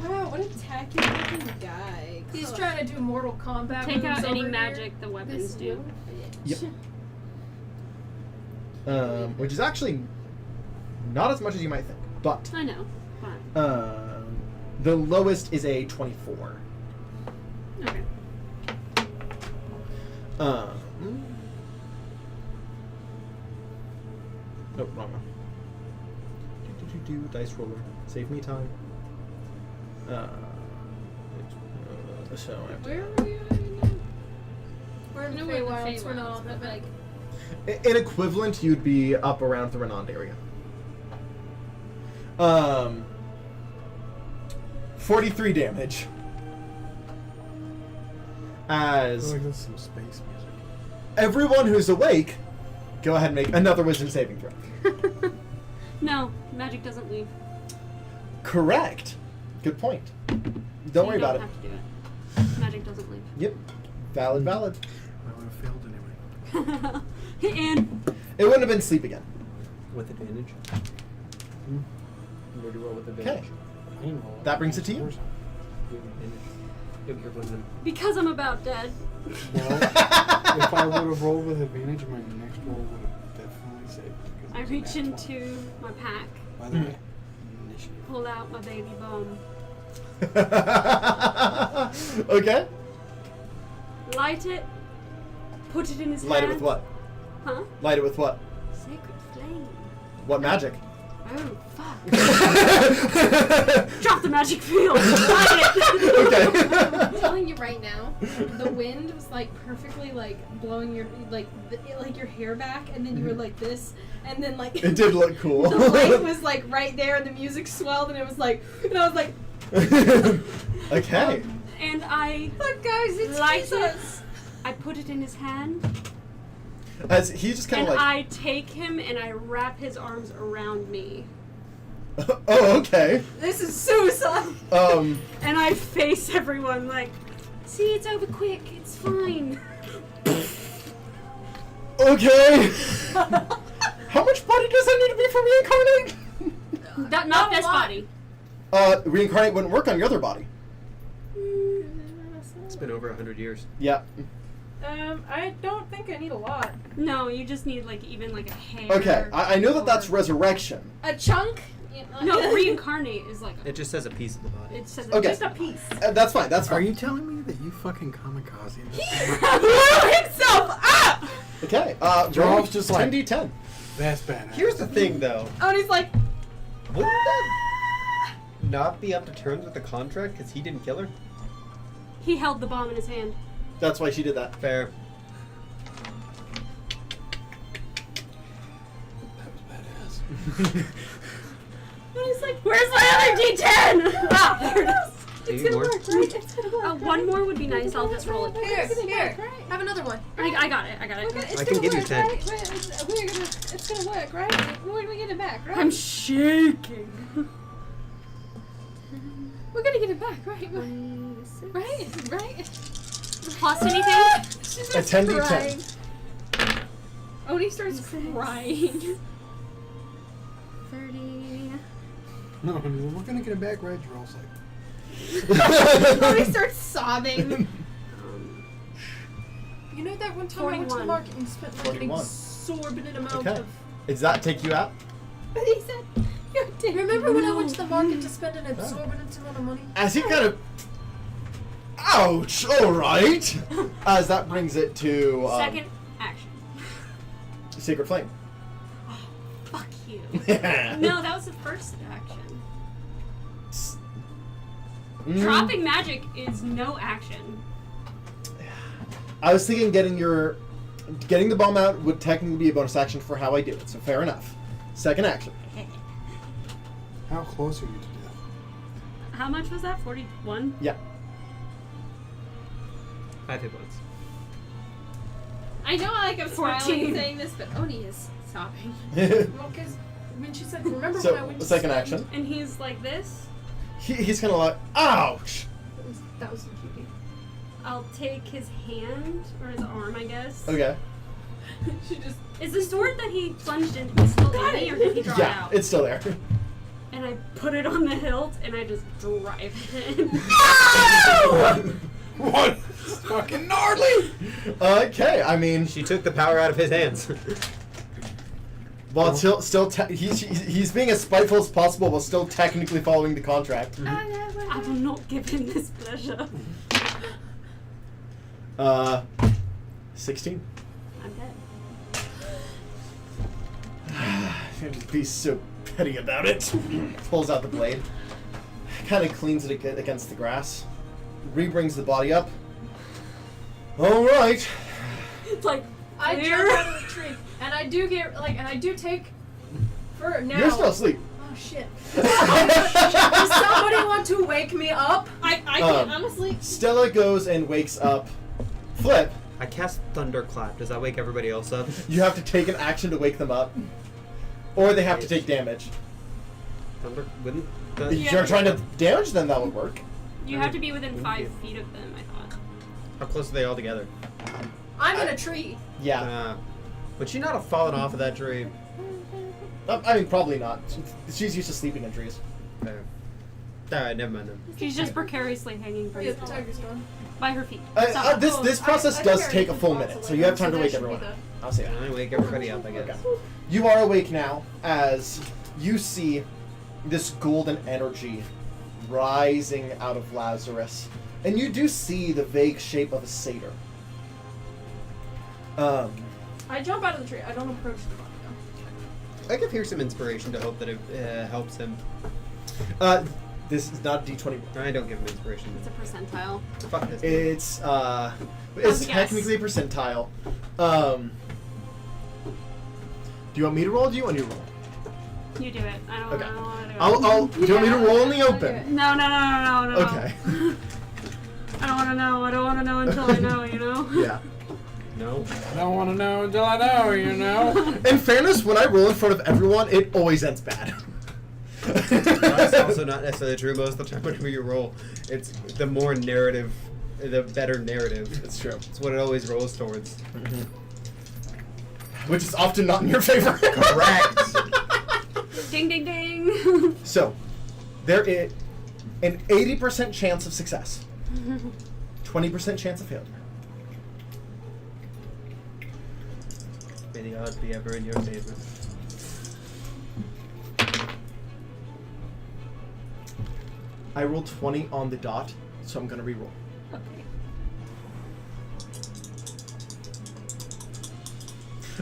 Wow, what a tacky fucking guy. he's trying to do Mortal Kombat. Take moves out any over magic the weapons do. Yep. Which is actually not as much as you might think, but I know. Fine. the lowest is a 24. Okay. Oh, wrong one. Dice roller. Save me time. So I have to. Where are we at now? We're in the No, we're in the Feywilds. We're not Feywilds, on that but, big. In equivalent, you'd be up around the Renond area. 43 damage. As Like that's some space music. everyone who's awake, go ahead and make another wisdom saving throw. No, magic doesn't leave. Correct. Good point. So Don't worry you about don't it. have to do it. Magic doesn't leave. Yep. Valid. I would have failed anyway. And It wouldn't have been sleep again. With advantage. Where do you roll with Okay. advantage? That brings it to you. You have advantage. You have your wisdom. because I'm about dead. Well, if I would have rolled with advantage, my next roll would have definitely saved. because I it was a reach nat 20. into my pack, By the way, initiative. pull out my baby bomb, Okay. light it, put it in his Light it hand. with what? Huh? Light it with what? Sacred flame. What magic? Oh, fuck. Drop the magic field. Light it. Okay. I'm telling you right now, the wind was like perfectly like blowing your like your hair back, and then you were like this, and then like It did look cool. the light was like right there, and the music swelled, and it was like, and I was like, Okay. And I look guys, it's light Jesus. it. I put it in his hand, As he just kind and of like. I take him and I wrap his arms around me, Oh, okay. This is suicide. and I face everyone like, "See, it's over quick. It's fine." Okay. How much body does that need to be for reincarnate? Not Not a this lot. body. Reincarnate wouldn't work on your other body. It's been over 100 years. Yeah. I don't think I need a lot. No, you just need like even like a hair. Okay. I know that that's or- resurrection. A chunk. No, reincarnate is like. It just says a piece of the body. It says Okay. just a piece. That's fine. That's Are fine. you telling me that you fucking kamikaze? Blew himself up. Okay. Jarl's just like- 10d10. That's bad. Here's the thing, though. Oh, and he's like, Wouldn't that not be up to terms with the contract because he didn't kill her? He held the bomb in his hand. That's why she did that. Fair. That was badass. And he's like, "Where's my other D10?" Ah, there it is. Do you more? right? It's gonna work. One more would be nice. I'll just roll it. Here, have another one. I got it. I can give you 10. Right? It's gonna work, right? When we get it back, right? I'm shaking. We're gonna get it back, right? Right? Plus anything? A 10d10. Oni starts crying. 30. No, we're gonna get it back, right? Jarl's like, Oni starts sobbing. You know that one time I went to the 41. market and spent like an 41. exorbitant amount Okay. of. Does that take you out? But he said, "You did." Remember when I went to the market to spend an exorbitant amount of money? As he kind of. Ouch! Alright! As that brings it to. Second action. Sacred Flame. Fuck you. No, that was the first action. Dropping magic is no action. I was thinking getting the bomb out would technically be a bonus action for how I do it, so fair enough. Second action. How close are you to death? How much was that? 41? Yeah. 5 hit points. I know I'm 14. smiling saying this, but Oni is sobbing. Well, because when she said, remember when I So, went to second spin? action. And he's like this. He's kind of like, ouch! That was some cutie. I'll take his hand, or his arm, I guess. Okay. She just. Is the sword that he plunged into still in me, or did he draw it Yeah, out? it's still there. And I put it on the hilt, and I just drive it in. What? Fucking gnarly! Okay, I mean, She took the power out of his hands. while he's being as spiteful as possible while still technically following the contract. I will not give him this pleasure. 16. I'm dead. Can't be so petty about it. Pulls out the blade. Kind of cleans it against the grass. Re-brings the body up. Alright. It's like, I clear. jump out of the tree, and I do take. For now. You're still asleep. Oh shit. Does somebody want to wake me up? I can't, honestly. Stella goes and wakes up Flip. I cast Thunderclap. Does that wake everybody else up? You have to take an action to wake them up. Or they have to take damage. Thunder wouldn't. If you're trying to damage them, that would work. You have to be within 5 feet of them, I thought. How close are they all together? I'm in a tree. Yeah. Would she not have fallen off of that tree? I mean, probably not. She's used to sleeping in trees. Fair. Alright, never mind then. She's just precariously hanging from Yeah, the tiger's gone. by her feet. This process I does think I take a already full fought, minute, so like, you have time to that wake should be everyone. I'll say that. I wake everybody up, I guess. Okay. You are awake now as you see this golden energy rising out of Lazarus. And you do see the vague shape of a satyr. I jump out of the tree. I don't approach the body though. I give here some inspiration to hope that it helps him. This is not a D20. I don't give him inspiration. It's a percentile. Fuck this. It's guess. technically a percentile. Do you want me to roll or do you want you to roll? You do it. I don't Okay. want to do it. I'll do you want me to roll in the open? No. Okay. I don't want to know. I don't want to know until I know, you know? Yeah. No. I don't want to know until I know, you know? In fairness, when I roll in front of everyone, it always ends bad. That's also not necessarily true. Most of the time, whenever you roll, it's the more narrative, the better narrative. It's true. It's what it always rolls towards. Which is often not in your favor. Correct. Ding, ding, ding. So, there is an 80% chance of success, 20% chance of failure. May the odds be ever in your favor. I rolled 20 on the dot, so I'm gonna re-roll.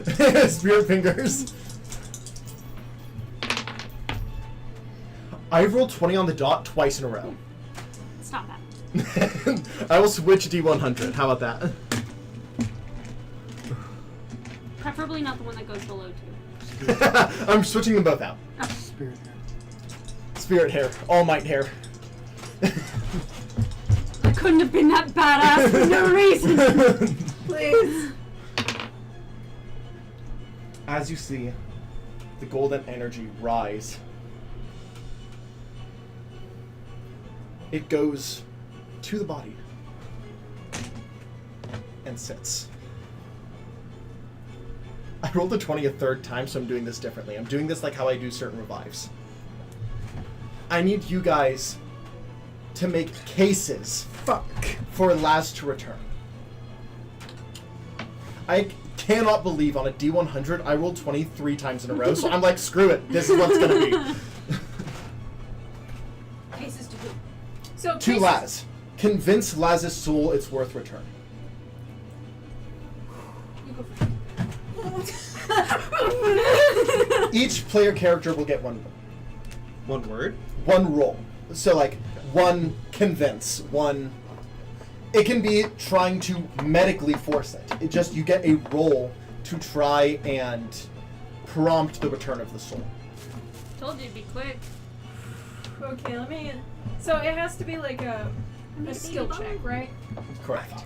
Okay. Spirit fingers. I rolled 20 on the dot twice in a row. Stop that. I will switch D100. How about that? Preferably not the one that goes below 2. I'm switching them both out. Spirit hair. Spirit hair. All might hair. I couldn't have been that badass for no reason. Please. As you see the golden energy rise, it goes to the body and sits. I rolled a 20 a third time, so I'm doing this differently. I'm doing this like how I do certain revives. I need you guys to make cases for Laz to return. I cannot believe on a D100 I rolled 23 times in a row, so I'm like, screw it. This is what's gonna be. Cases to who? So To cases- Laz. Convince Laz's soul it's worth returning. You go first. Each player character will get one One roll. So like one convince, one. It can be trying to medically force it. It just you get a roll to try and prompt the return of the soul. Told you it'd be quick. Okay, let me. So it has to be like a skill check, right? Correct.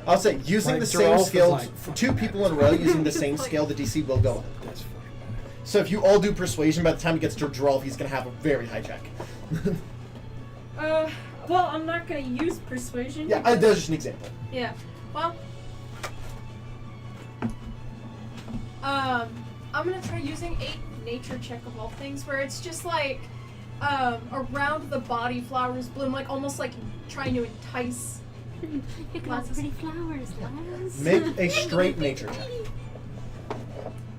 I'll say using Like, the they're same all for, skill like, for 2 people in a row using the same skill, the DC will go up. That's fucking badass. So if you all do persuasion, by the time it gets to Drolf, he's gonna have a very high check. Well, I'm not gonna use persuasion. Yeah, because- that's just an example. Yeah. Well. I'm gonna try using a nature check of all things, where it's just like, around the body flowers bloom, like almost like trying to entice. You got pretty flowers, Laz. Make a straight nature check.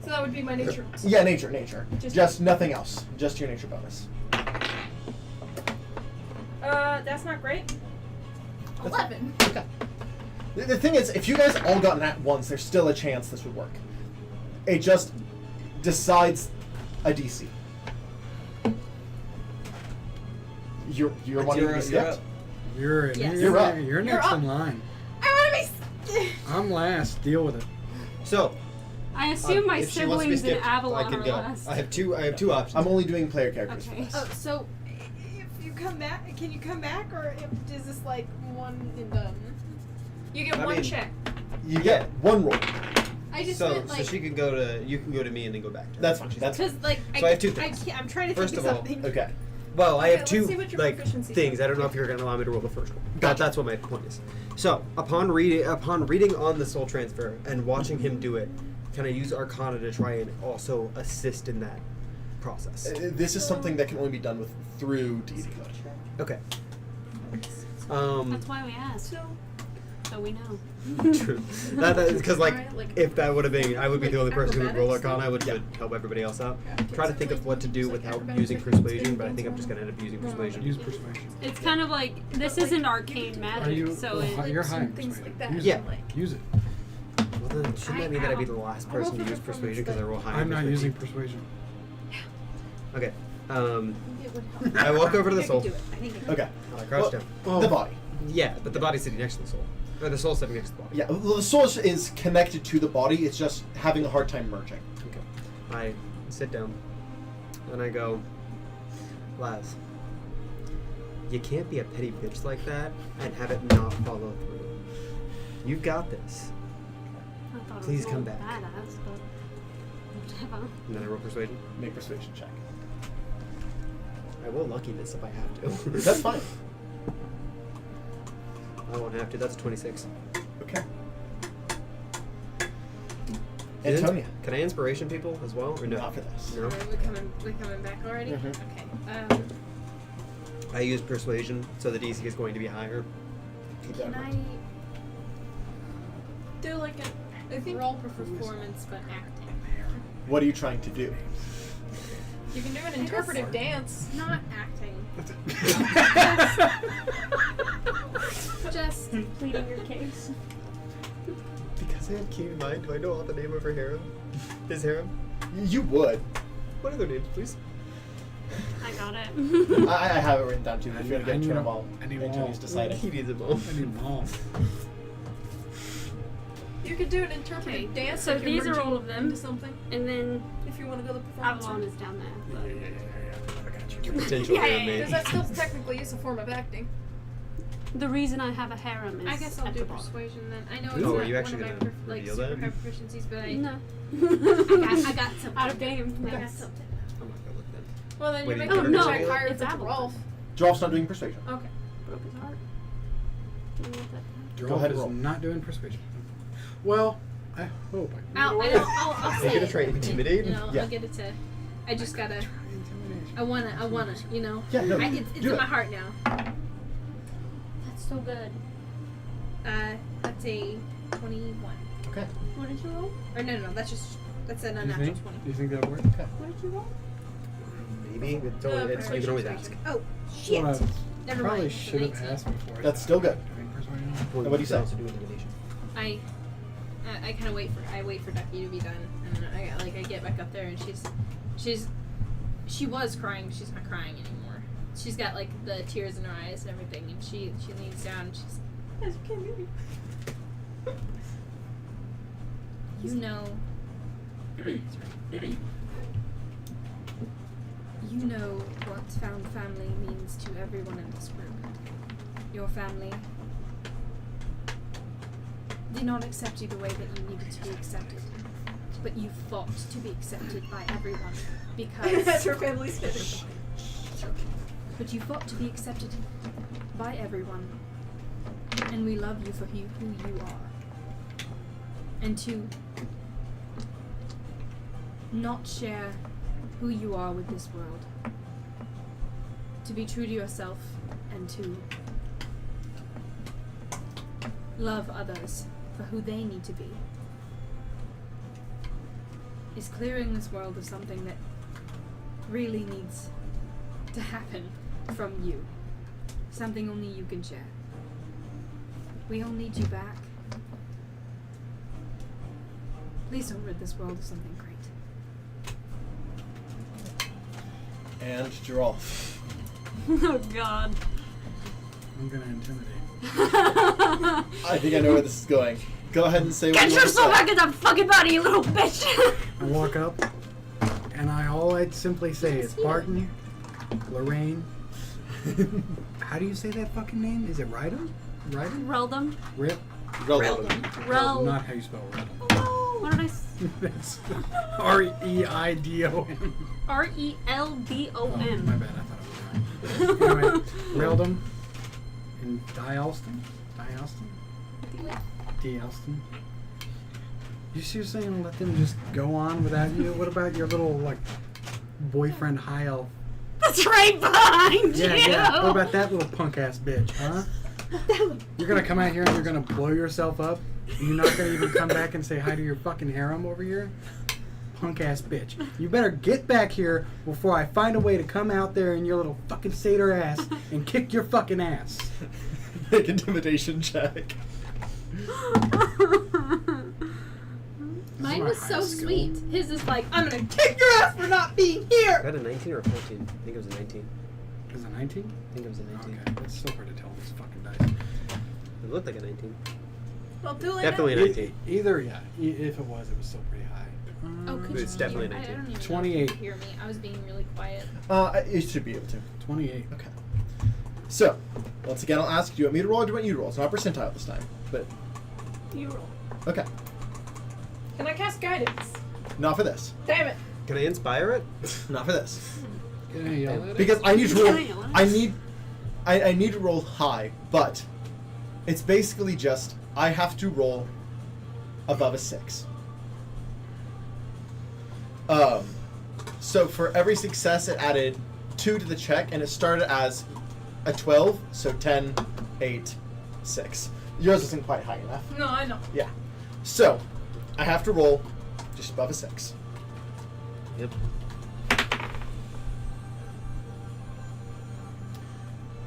So that would be my nature. Yeah, nature. Just- Just nothing else. Just your nature bonus. That's not great. 11. Okay. The thing is, if you guys all got that once, there's still a chance this would work. It just decides a DC. You're wanting to be skipped? You're Yes. You're up. You're You're next up. in line. I want to be. I'm last. Deal with it. So, I assume my if she wants to be siblings in skipped, Avalon I can are go. last. I have two options. I'm only doing player characters Okay. for this. Oh, so if you come back, can you come back, or is this like one and done? You get I one mean- check. You get one roll. I just so meant like she can go to you can go to me and then go back to her. That's fine. That's because like So I have two I things. can't, I'm trying to First think of of all, something. okay. Well, I Okay, have let's two see what your like proficiencies things. are. I don't know if you're going to allow me to roll the first one. Gotcha. That's what my point is. So upon reading on the soul transfer and watching him do it, can I use Arcana to try and also assist in that process? This is something that can only be done through deity code. Okay. That's why we asked. So we know. True. Because like Alright, if that would have been, I would be the only person who would roll acrobatics, Arcana. I would help everybody else out. Try to think of what to do without using persuasion, but I think I'm just gonna end up using persuasion. Use persuasion. It's kind of like this isn't arcane magic, you- so well, it, you're high in Things persuasion. like that. Use Yeah. it. Use it. Well, then shouldn't that mean that I'd be the last I'll roll person to for use performance, persuasion because I roll high? I'm in not persuasion? using persuasion. Okay. It would help. I walk over to the I soul. can do it. I think it Okay. I crouch down. The body. Yeah, but the body's sitting next to the soul. Or the soul's sitting next to the body. Yeah, well, the soul is connected to the body. It's just having a hard time merging. Okay. I sit down and I go, Laz, you can't be a petty bitch like that and have it not follow through. You've got this. I thought it Please was come all back. badass, but whatever. And then I roll persuasion. Make persuasion check. I will lucky this if I have to. That's fine. I won't have to. That's a 26. Okay. Is it- Antonia. Can I inspiration people as well, or no? Not for this. No. Are we coming back already? Mhm. Okay. I use persuasion, so the DC is going to be higher. Keep that in Can mind. Do like a. I think roll for performance but acting? What are you trying to do? you can do an interpretive dance. Not acting. Just Pleading your case. Because I have key in mind, do I know all the name of her harem? His harem? You would. What are their names, please? I got it. I have it written down too. If you're I gonna need get them them all, I need them Antonia's all. deciding. He needs them all. I need them all. You could do an interpretive Okay, dance. so like you're these are merging all of them. into something. And then If you want to go the performance. Avalon is down there. But I got you. Your potential Yeah, harem yeah, mate. Because that still technically is a form of acting. the reason I have a harem is I guess I'll at do the bottom. persuasion then. I know Oh, it's are not you one actually of my gonna like reveal super that? high proficiencies, but No. I got something. Out of game. I got Yes. something. I'm not gonna look then. Well, then Wait, you're you making Oh, a no, check higher it's for Avalon. Rolf. Draw's not doing persuasion. Okay. Broke his heart. Do you want that? Go Go ahead and is roll. not doing persuasion. Well, I hope I can. I'll Are you say gonna it. try and intimidate? You know, Yeah. I'll get it to. I just gotta. Intimidation. I wanna. You know. Yeah, no, It's do in it. my heart now. That's so good. That's a 21. Okay. What did you roll? Or no, that's an Do you unnatural think? 20. Do you think that'll work? What did you roll? Maybe. It's, you can always ask. Oh shit! Well, Never probably mind. should have 19. asked before. I That's started still good. doing persuasion. And what do you say? Also do intimidation. I I kind of wait for Ducky to be done, and I get back up there, and she was crying, but she's not crying anymore. She's got like the tears in her eyes and everything, and she leans down, and she's, Guys, we can't hear you. you know, sorry. You know what found family means to everyone in this group. Your family did not accept you the way that you needed to be accepted, but you fought to be accepted by everyone because. That's her family's finished. But you fought to be accepted by everyone, and we love you for who you are. And to not share who you are with this world. To be true to yourself and to love others for who they need to be. Is clearing this world of something that really needs to happen from you. Something only you can share. We all need you back. Please don't rid this world of something great. And Gerald. Oh God. I'm gonna intimidate. I think I know where this is going. Go ahead and say what Get you want to yourself say. back in that fucking body, you little bitch! I walk up, and all I'd simply say is Barton, Lorraine. How do you say that fucking name? Is it Rydom? Rydom? Reldum. Rip? Rel. Not how you spell Rip. What did I say? That's R-E-I-D-O-M. Reldom. Oh, my bad. I thought it was right. Anyway, Reldom and Dialston. Dialston. You seriously gonna let them just go on without you? What about your little like boyfriend high elf? That's right behind you! Yeah. What about that little punk ass bitch, huh? You're gonna come out here and you're gonna blow yourself up? And you're not gonna even come back and say hi to your fucking harem over here? Punk ass bitch. You better get back here before I find a way to come out there in your little fucking satyr ass and kick your fucking ass. Make intimidation check. Mine my was so high skill. sweet. His is like, I'm gonna kick your ass for not being I here! got a 19 or a 14? I think it was a 19. Is it 19? I think it was a 19. Okay, it's so hard to tell these fucking dice. It looked like a 19. Well, do it Definitely a now. 19. Either, yeah. If it was still pretty high. Oh, could It's you definitely hear? I 19. don't even 28. know if you could hear me. I was being really quiet. You should be able to. 28. Okay. So, once again, I'll ask, do you want me to roll or do you want you to roll? It's not percentile this time, but You roll. okay. Can I cast guidance? Not for this. Damn it. Can I inspire it? Not for this. Can I yell at it? Because I need to roll. Can I yell at it? I need to roll high, but it's basically just I have to roll above a 6. So for every success, it added 2 to the check, and it started as a 12, so 10, 8, 6. Yours isn't quite high enough. No, I know. Yeah. So I have to roll just above a 6. Yep.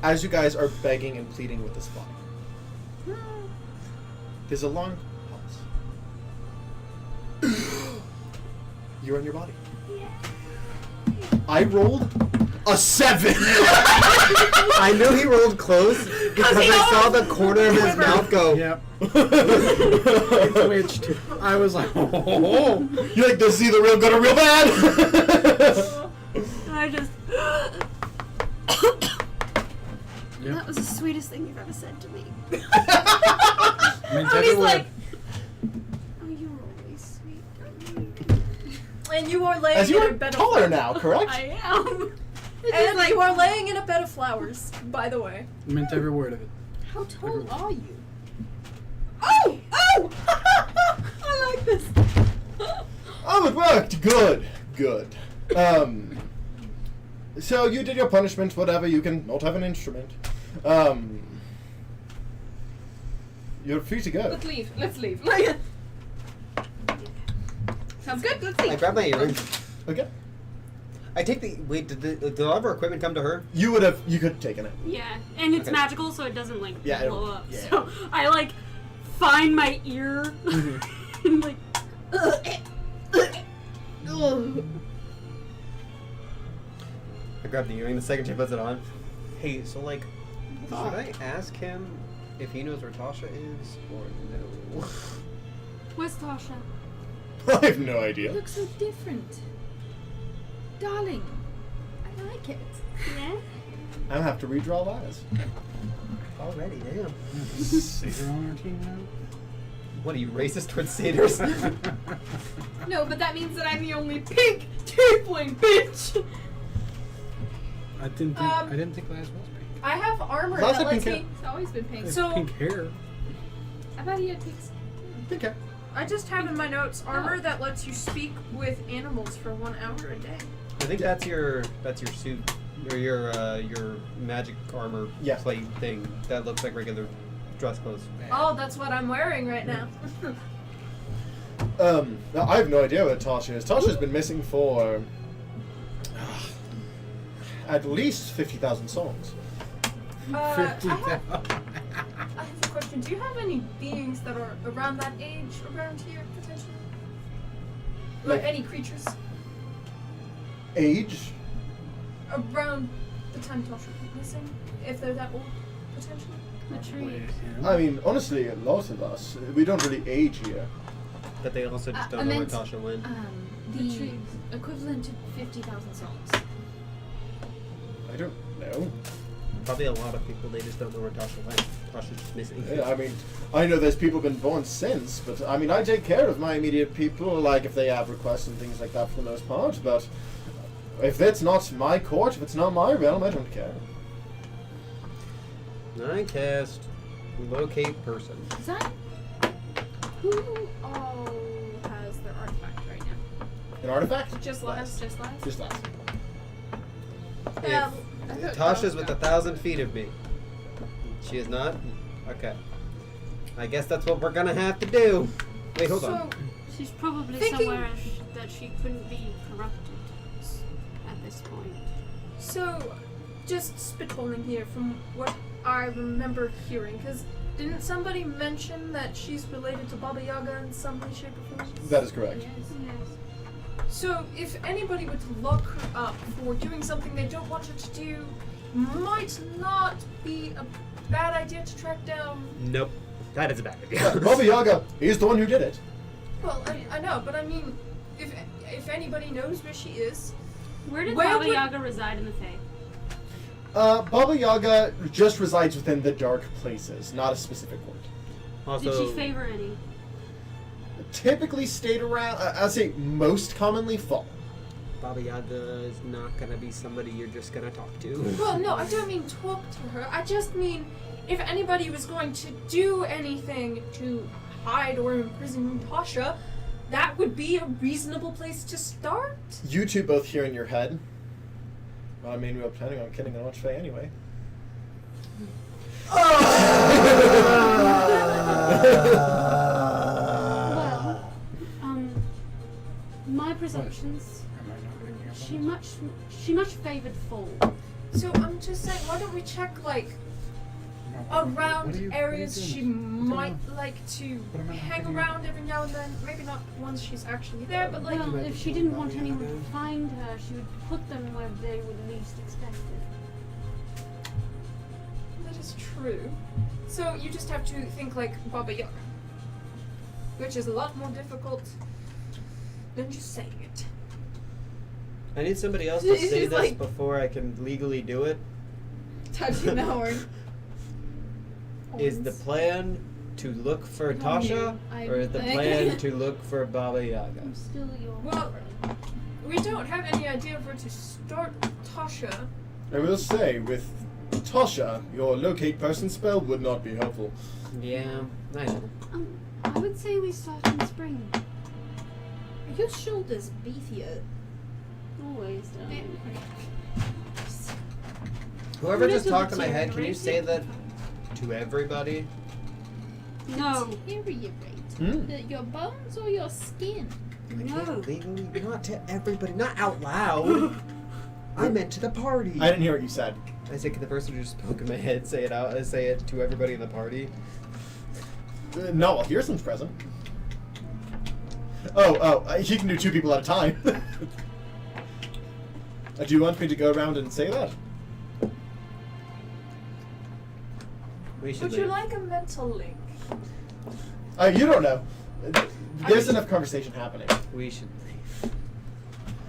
As you guys are begging and pleading with this body, there's a long pause. You're in your body. I rolled a 7. I knew he rolled close because I saw the corner of his mouth go. Yep. It twitched. I was like, oh. You're like, this is either real good or real bad. I just. Yep. That was the sweetest thing you've ever said to me. I mean, And he's like, Oh, you were always sweet. and you are laying As you in a are bed of taller flowers. now, correct? I am. And you are laying in a bed of flowers, by the way. I meant every word of it. How tall are you? Oh! Oh! I like this. Oh, it worked. Good. Good. So you did your punishment, whatever. You can not have an instrument. You're free to go. Let's leave. Let's leave. Sounds good. Let's I leave. grab my earring. Okay. I take the. Wait, did all of our equipment come to her? You could have taken it. Yeah, and it's Okay. magical, so it doesn't like Yeah, blow it'll- up. yeah. So I like find my ear, like, I grab the earring the second she puts it on. Hey, so like, should I ask him if he knows where Tasha is or no? where's Tasha? I have no You idea. look so different. Darling, I like it. Yeah? I'm gonna have to redraw lies. Already, damn. Satyr on our team now? What are you, racist towards satyrs? No, but that means that I'm the only pink tiefling bitch. I didn't think Laz was pink. I have armor Lots that of lets pink me. It's always been pink. It's So- pink hair. I thought he had pink. Okay. I just have in my notes armor that lets you speak with animals for 1 hour a day. I think that's your suit or your magic armor Yeah. plate thing that looks like regular dress clothes. Oh, that's what I'm wearing right now. I have no idea where Tasha is. Tasha's been missing for at least 50,000 songs. I 50,000. have a question. Do you have any beings that are around that age around here, potentially? Like any creatures Age? around the time Tasha went missing? If they're that old, potentially? The tree. I mean, honestly, a lot of us, we don't really age here. But they also just I don't know where meant, Tasha went. The trees. equivalent to 50,000 songs. I don't know. Probably a lot of people, they just don't know where Tasha went. Tasha's just missing. Yeah, I mean, I know there's people been born since, but I mean, I take care of my immediate people, like if they have requests and things like that for the most part, but if it's not my court, if it's not my realm, I don't care. I cast locate person. Is that? Who all has their artifact right now? An artifact? Just Last. last. Just last? Just last. Yeah. If Tasha's with 1,000 feet of me. She is not? Okay. I guess that's what we're gonna have to do. Wait, hold on. She's probably Thinking- somewhere that she couldn't be corrupted at this point. So, just spitballing here from what I remember hearing, because didn't somebody mention that she's related to Baba Yaga in some way, shape, or form? That is correct. Yes. So, if anybody were to lock her up for doing something they don't want her to do, might not be a bad idea to track down. Nope. That is a bad Yeah, idea. Baba Yaga is the one who did it. Well, I know, but I mean, if anybody knows where she is, Where did Where Baba would- Yaga reside in the Fae? Baba Yaga just resides within the dark places, not a specific court. Also, Did she favor any? Typically stayed around, I'd say most commonly fall. Baba Yaga is not gonna be somebody you're just gonna talk to. well, no, I don't mean talk to her. I just mean if anybody was going to do anything to hide or imprison Tasha, that would be a reasonable place to start. You two both hear in your head. Well, I mean, we were planning on killing an Archfey anyway. Well, my presumptions. Am I not picking up She on much favoured fall. So I'm just saying, why don't we check like this? What are around you- what are you areas doing? she might like to What am I not hang picking around every now and then? Maybe not once she's actually there, but like Well, might if be she told didn't Baba want anyone Yaga. to find her, she would put them where they would least expect it. that is true. So you just have to think like Baba Yaga, which is a lot more difficult than just saying it. I need somebody else to It's say just this like- before I can legally do it. Touching the horn. Is the plan to look for Tasha, or is the plan to look for Baba Yaga? I'm still your Well- friend. We don't have any idea of where to start with Tasha. I will say, with Tasha, your locate person spell would not be helpful. Yeah, I know. I would say we start in spring. Are your shoulders beefier? Always, darling. Whoever just Little talked in my head, can you say deteriorated. that to everybody? No. Deteriorate. Hmm. Your bones or your skin? I No. can't legally, not to everybody, not out loud. I meant to the party. I didn't hear what you said. I said, can the person who just spoke in my head say it out? Say it to everybody in the party. No, well, Hyrsam's present. He can do 2 people at a time. Do you want me to go around and say that? We should Would you leave. like a mental link? You don't know. There's enough conversation happening. We should leave.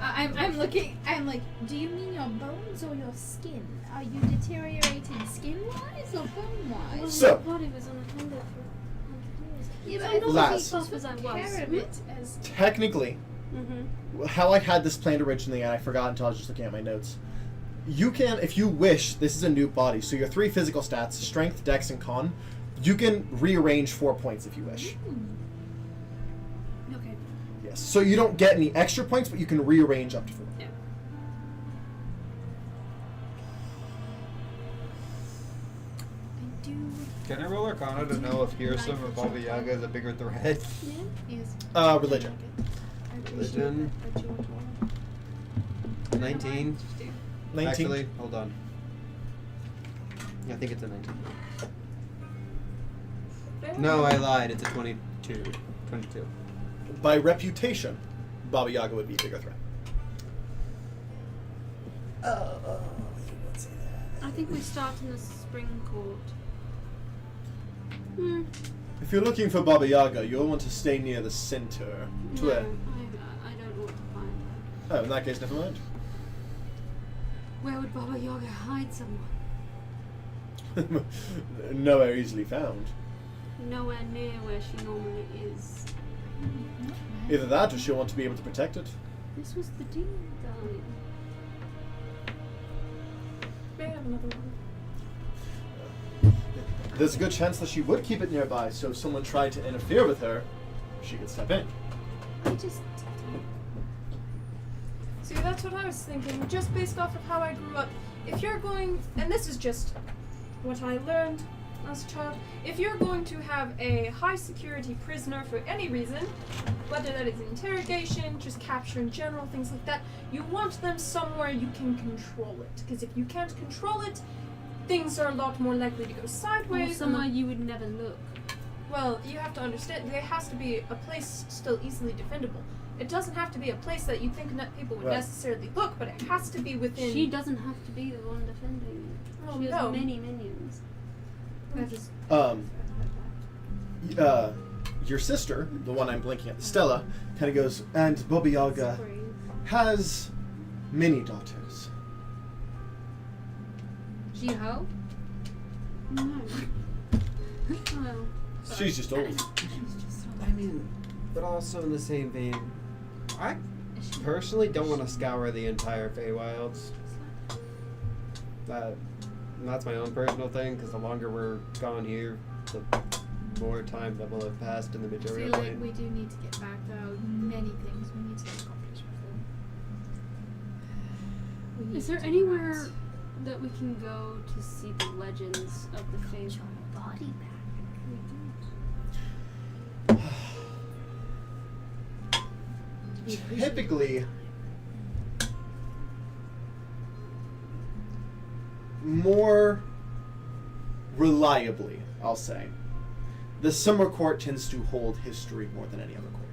I'm looking. I'm like, do you mean your bones or your skin? Are you deteriorating skin-wise or bone-wise? So- my body was unattended for 100 years. Yeah, So but I'm not Last. as buff as I was. Care of it as Technically, Mm-hmm. how I had this planned originally, and I forgot until I was just looking at my notes. You can, if you wish, this is a new body, so your 3 physical stats, strength, dex, and con, you can rearrange 4 points if you wish. Okay. Yes. So you don't get any extra points, but you can rearrange up to 4. Yeah. I do. Can I roll Arcana to know if Hyrsam or Baba Yaga is a bigger threat? Yes. Religion. Religion. 19. 19. Actually, hold on. I think it's a 19. No, I lied. It's a 22. 22. By reputation, Baba Yaga would be a bigger threat. Let's see that. I think we start in the spring court. Hmm. If you're looking for Baba Yaga, you'll want to stay near the center. To No, a- I don't know what to find. Oh, in that case, never mind. Where would Baba Yaga hide someone? Nowhere easily found. Nowhere near where she normally is. Either that, or she'll want to be able to protect it. This was the deal, darling. May I have another one? There's a good chance that she would keep it nearby, so if someone tried to interfere with her, she could step in. I just. See, that's what I was thinking, just based off of how I grew up. If you're going, and this is just what I learned as a child, if you're going to have a high security prisoner for any reason, whether that is interrogation, just capture in general, things like that, you want them somewhere you can control it. Because if you can't control it, things are a lot more likely to go Or sideways. somewhere you would never look. Well, you have to understand, there has to be a place still easily defendable. It doesn't have to be a place that you think people would Right. necessarily look, but it has to be within. She doesn't have to be the one defending it. Oh, She has no. many minions. That is Your sister, the one I'm blinking at, Stella, kind of goes, and Baba Yaga has many daughters. Jiho? no. Well, She's just old. I mean, but also in the same vein, I personally don't want to scour the entire Feywilds. That's my own personal thing, because the longer we're gone here, the more time that will have passed in the I feel material like plane. we do need to get back. There are many things we need to accomplish before. We need is there to do anywhere that. that we can go to see the legends of the Fae? Your body back. Typically, more reliably, I'll say, the Summer Court tends to hold history more than any other court.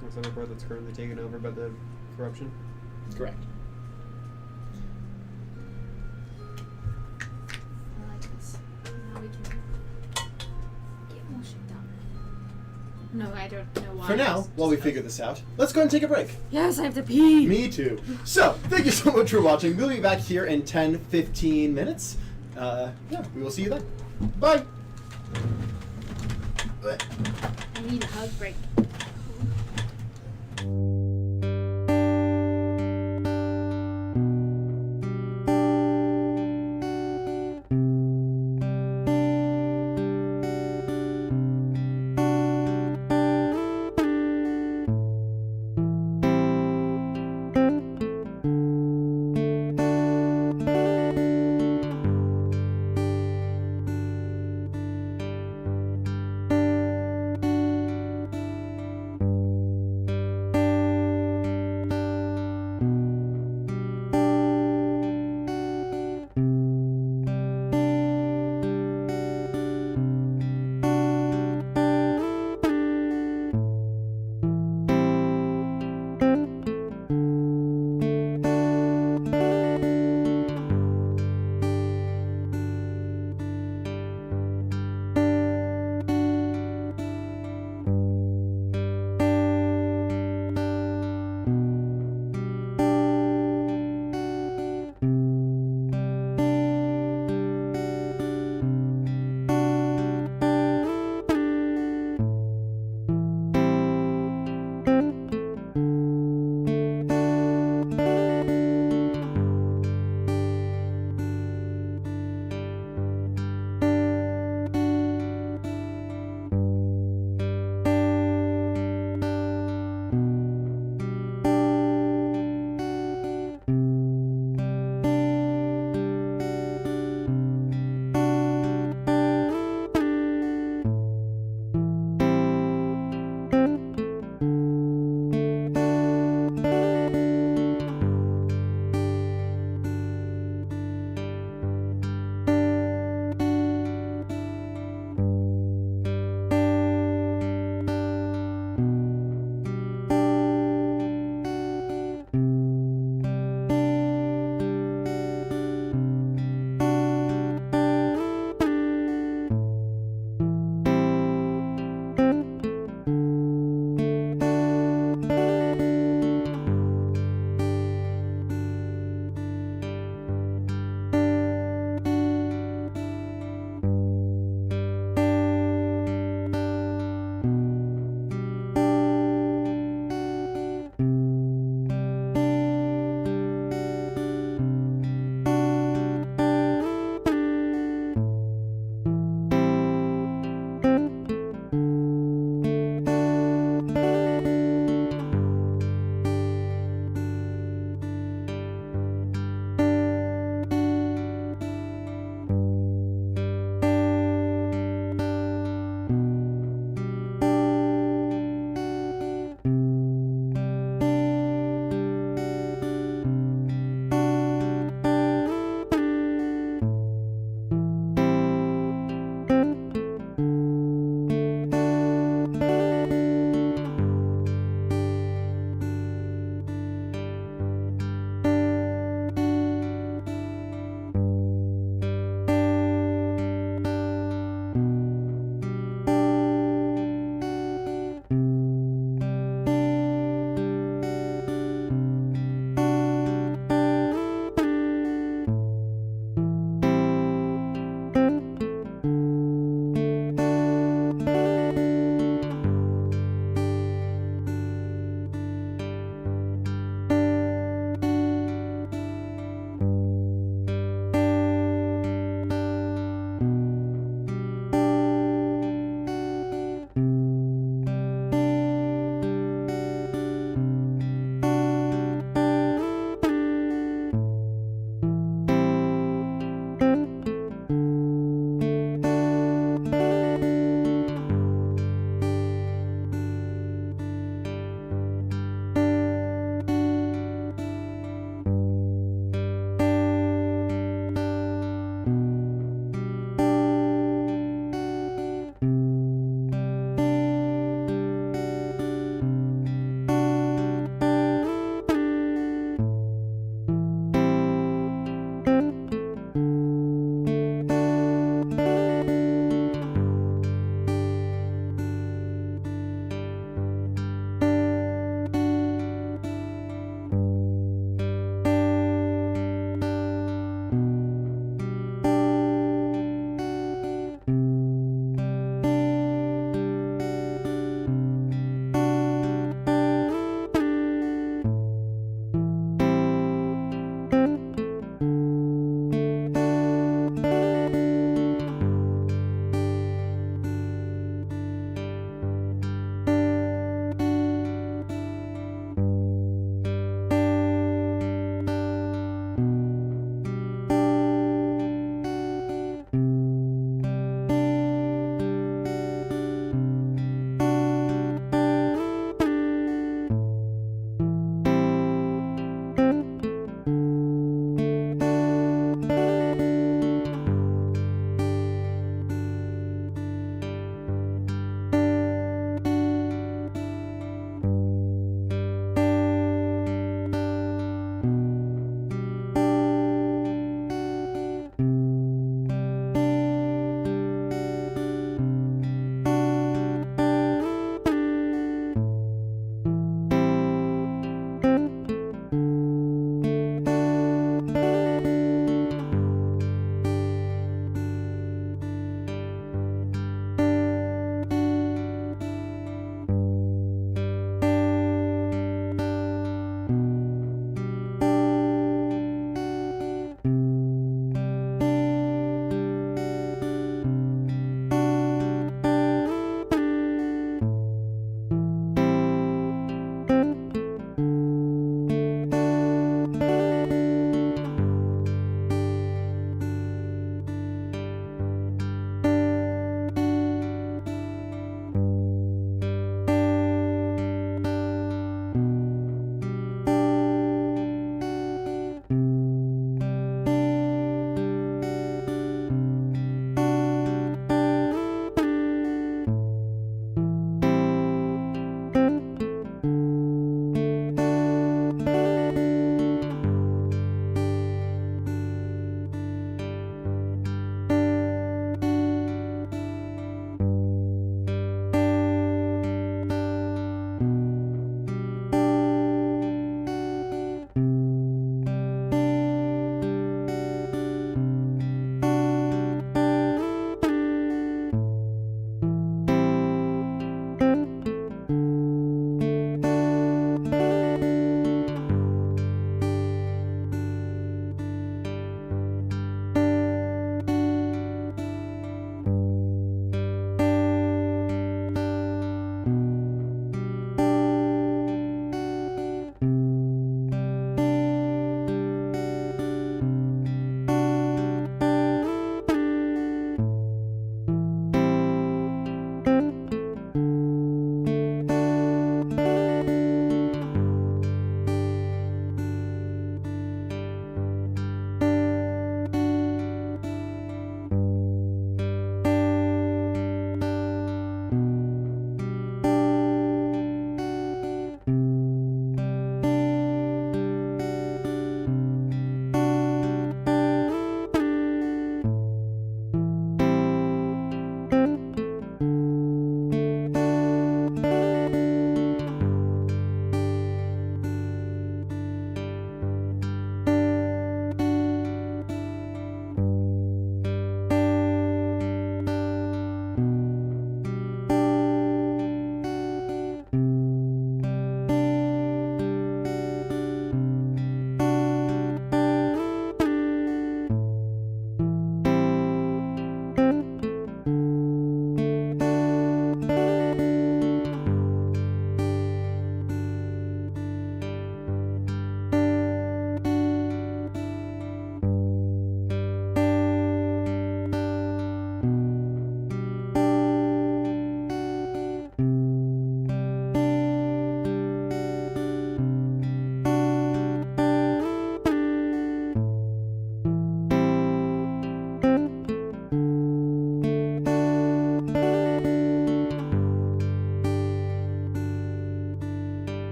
What's another part that's currently taken over by the corruption? Correct. I like this. Now we can get more shit done. No, I don't know why. For now, while we figure this out, let's go ahead and take a break. Yes, I have to pee. Me too. So, thank you so much for watching. We'll be back here in 10-15 minutes. Yeah, we will see you then. Bye. I need a hug break.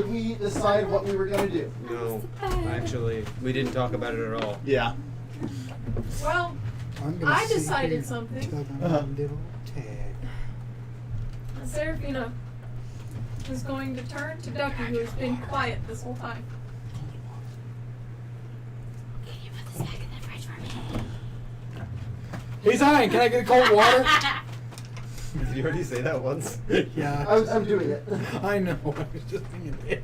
did we decide what we were gonna do? No, actually, we didn't talk about it at all. Yeah. Well, I'm gonna I sit decided here something. till my Uh-huh. little tag. Seraphina is going to turn to Ducky, who has been quiet this whole time. Can you put this back in the fridge for me? Hey Zion, can I get a cold water? Did you already say that once? Yeah. I'm doing it. I know. I was just being a dick.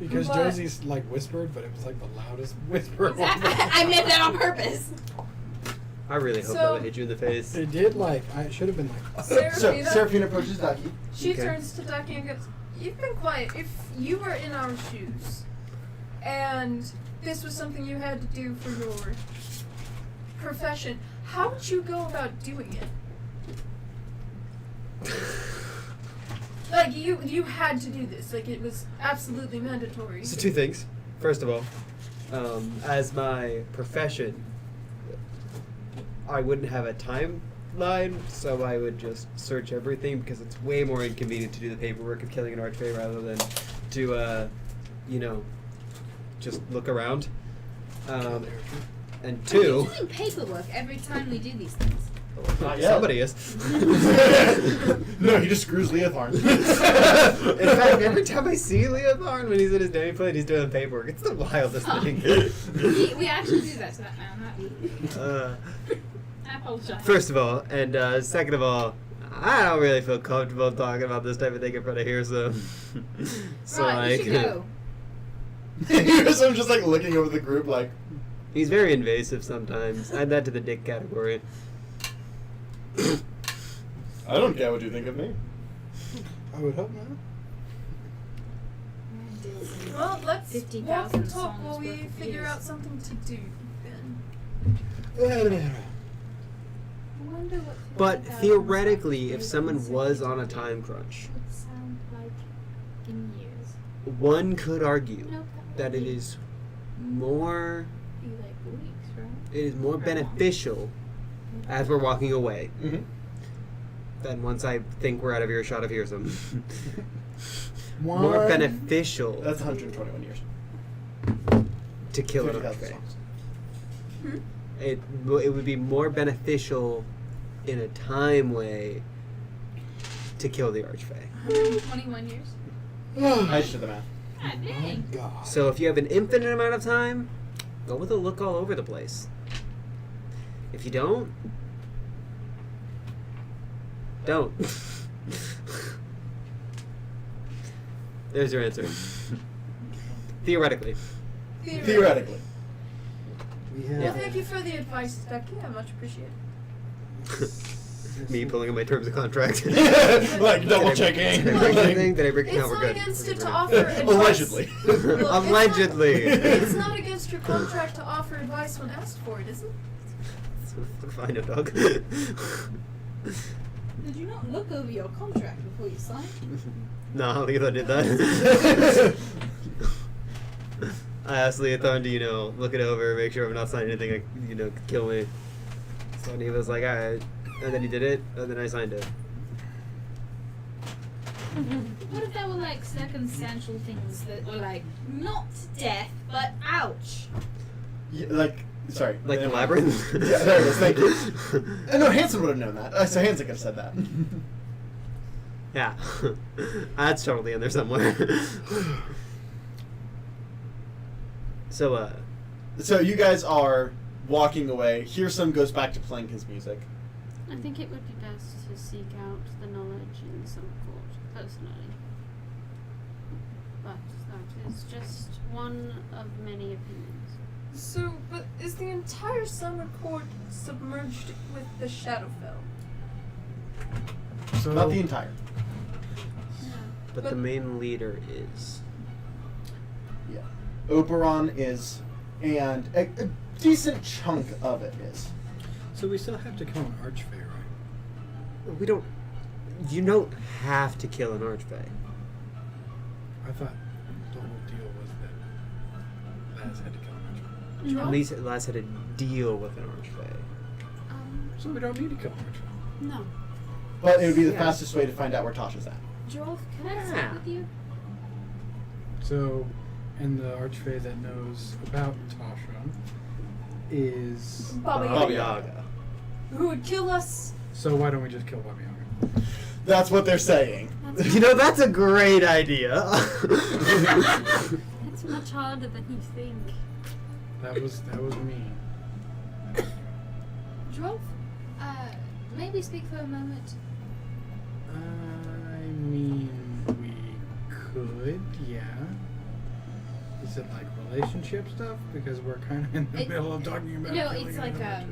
Because But- Josie's like whispered, but it was like the loudest whisper. of all I meant that on purpose. I really hope So- that would hit you in the face. It did like I should have been like. So Seraphina, Seraphina approaches Ducky. she Okay. turns to Ducky and goes, "You've been quiet. If you were in our shoes, and this was something you had to do for your profession, how would you go about doing it? Like you had to do this. Like it was absolutely mandatory." So two things. First of all, as my profession, I wouldn't have a timeline, so I would just search everything because it's way more inconvenient to do the paperwork of killing an archfey rather than to, just look around. And We're two, doing paperwork every time we do these things. Not yet. somebody is. No, he just screws Leotharn. In fact, every time I see Leotharn when he's in his demi plate, he's doing paperwork. It's the wildest thing. We actually do that to that man. I apologize. First of all, and second of all, I don't really feel comfortable talking about this type of thing in front of Hyrsam. So right, like, you should go. I'm just like looking over the group like, he's very invasive sometimes. Add that to the dick category. I don't care what you think of me. I would hope not. Well, let's 50,000 walk and talk songs while we worth of figure views. out something to do. Then. I wonder what But 50,000 theoretically, if songs someone would was on a time crunch, sound like in years. one could argue No, that it is more be like weeks, right? it is more beneficial as we're walking away Mm-hmm. than once I think we're out of earshot of Hyrsam. One. More beneficial That's 121 years. to kill an 50,000 archfey. songs. It would be more beneficial in a time way to kill the archfey. 121 years. I just did the math. God My dang. God. So if you have an infinite amount of time, go with a look all over the place. If you don't, don't. There's your answer. Theoretically. Theoretically. We Well, have. thank you for the advice, Ducky. I much appreciate it. Me pulling in my terms of contract. Like double checking. Did I break anything? Did I break? It's No, we're not good. against We're it to good. offer advice. Allegedly. Look, it's not- Allegedly. It's not against your contract to offer advice when asked for it, is it? Fine, no dog. Did you not look over your contract before you signed? No, I don't think I did that. I asked Leotharn to, look it over, make sure I'm not signing anything that, could kill me. So he was like, alright. And then he did it, and then I signed it. What if there were like circumstantial things that were like not death, but ouch? Yeah, like, sorry. Like the Never mind. labyrinth? Yeah, there it is. Thank you. No, Hanson would have known that. So Hanson could have said that. Yeah. That's totally in there somewhere. So, So you guys are walking away. Hyrsam goes back to playing his music. I think it would be best to seek out the knowledge in some court, personally. But that is just one of many opinions. So, but is the entire summer court submerged with the Shadowfell? So, Not the entire. but the main leader is. Yeah. Oberon is, and a decent chunk of it is. so we still have to kill an archfey, right? We don't. You don't have to kill an archfey. I thought the whole deal was that Laz had to kill an archfey. At least Laz had to deal with an archfey. So we don't need to kill an archfey. No. But it would be the Yeah. fastest way to find out where Tasha's at. Joel, can I sit Yeah. with you? So, and the archfey that knows about Tasha is Baba Baba Yaga. Yaga. Who would kill us? So why don't we just kill Baba Yaga? That's what they're saying. You know, that's a great idea. It's much harder than you think. That was me. Joel, maybe speak for a moment. I mean, we could, yeah. Is it like relationship stuff? Because we're kind of in the middle of talking about. No, killing it's like another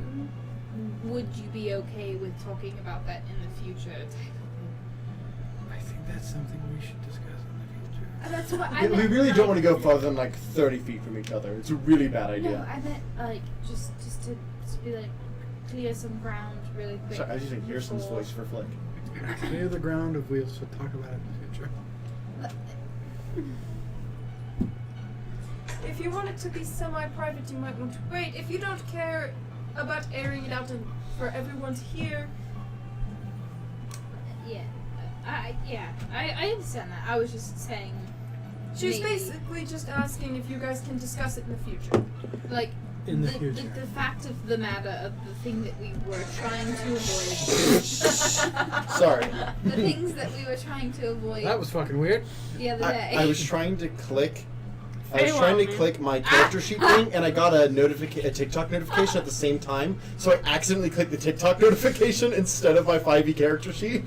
would you be okay with talking about that in the future? I think that's something we should discuss in the future. That's what I Yeah, we meant, really like- don't want to go farther than like 30 feet from each other. It's a really bad No, idea. I meant like just to be like clear some ground really quick. Sorry, I was using Hyrsum's before- voice for Flick. Clear the ground if we'll talk about it in the future. If you want it to be semi-private, you might want to wait. If you don't care about airing it out and for everyone to hear, Yeah, I understand that. I was just saying. she's maybe, basically just asking if you guys can discuss it in the future. like In the future. The fact of the matter of the thing that we were trying to avoid. Sorry. The things that we were trying to avoid That was fucking weird. the other day. I was trying to click. I was Very trying well, to man. click my character sheet thing, and I got a TikTok notification at the same time. So I accidentally clicked the TikTok notification instead of my 5e character sheet.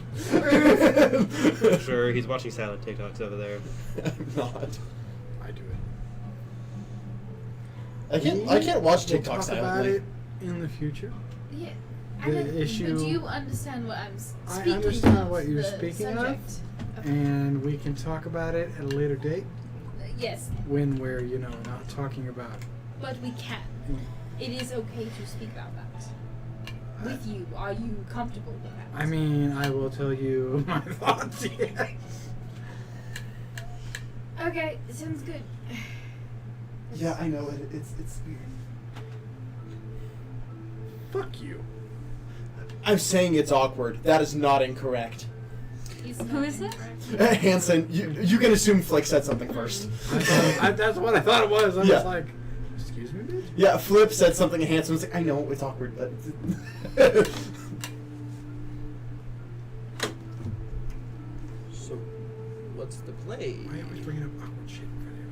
Sure, he's watching silent TikToks over there. I'm not. I do it. I can't watch We'll TikTok talk about silently. it in the future. Yeah. The But issue- do you understand what I'm speaking I understand of? what you're the speaking of. subject of. And we can talk about it at a later date Yes, when we're, not talking about. but we can. It is okay to speak about that. With you, are you comfortable with that? I mean, I will tell you my thoughts. Yes. Okay, sounds good. Yeah, I know. It's weird. Fuck you. I'm saying it's awkward. That is not incorrect. Who is it? Hanson, you can assume Flick said something first. That's what I thought it was. I'm Yeah. just like, excuse me, bitch? Yeah, Flip said something, and Hanson was like, I know, it's awkward, but... So, what's the play? Why are you always bringing up awkward shit in front of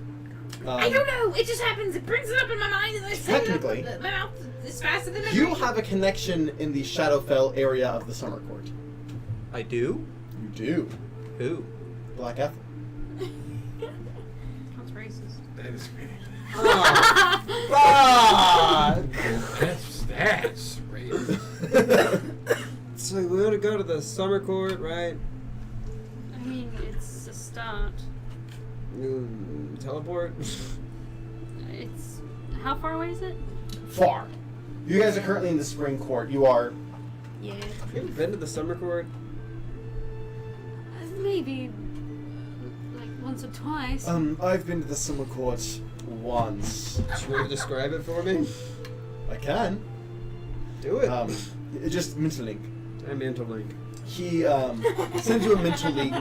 everyone? I don't know. It just happens. It brings it up in my mind, and I say Technically, it up. My mouth is faster than my You brain. have a connection in the Shadowfell area of the Summer Court. I do? You do. Who? Black Ethel. That's racist. That is me. That's right. So we want to go to the summer court, right? I mean, it's a start. Teleport? It's how far away is it? Far. You guys are currently in the Spring Court. You are... Yeah, Have you ever been to the summer court? maybe like once or twice. I've been to the Summer Court once. Do you want to describe it for me? I can. Do it. Just mental link. I'm mental link. He sends you a mental link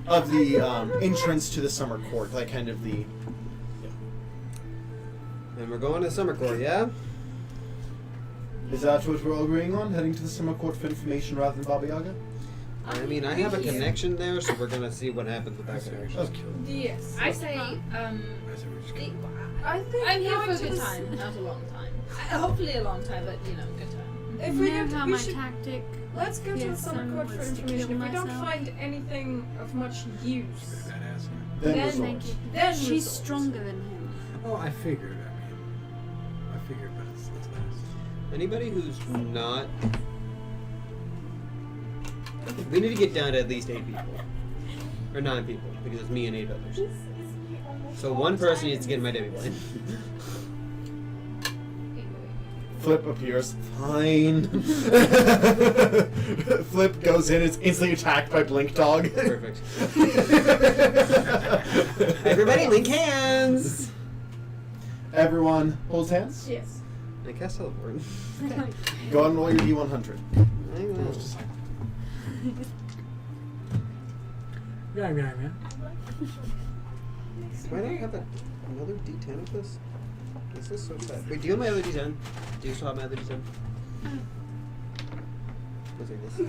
of the entrance to the Summer Court, like kind of the... And we're going to summer court, yeah? Is that what we're all agreeing on? Heading to the Summer Court for information rather than Baba Yaga? I mean, I have a connection there, so we're gonna see what happens with that connection. Okay. Yes. I say, I said we just the- kill I think I'm here going for a to good the time, not a long time. Hopefully a long time, but good time. If You we know go how we my should, tactic. let's go to the Yes, Summer Court for was to information. kill If we don't myself. find anything of much use, Badass, yeah. Then Then resort. Thank you. then She's resort. stronger than him. Oh, I figured. I figured, but it's nice. Anybody who's not... We need to get down to at least 8 people. Or 9 people, because it's me and 8 others. So one person needs to get in my demi-plane. Flip appears. Fine. Flip goes in, is instantly attacked by Blink Dog. Perfect. Everybody link hands! Everyone holds hands. Yes. I cast teleport. Go on and roll your D100. Hang on. Yeah. Do I not have another D10 of this? This is so sad. Wait, do you have my other D10? Do you still have my other D10? Was it this?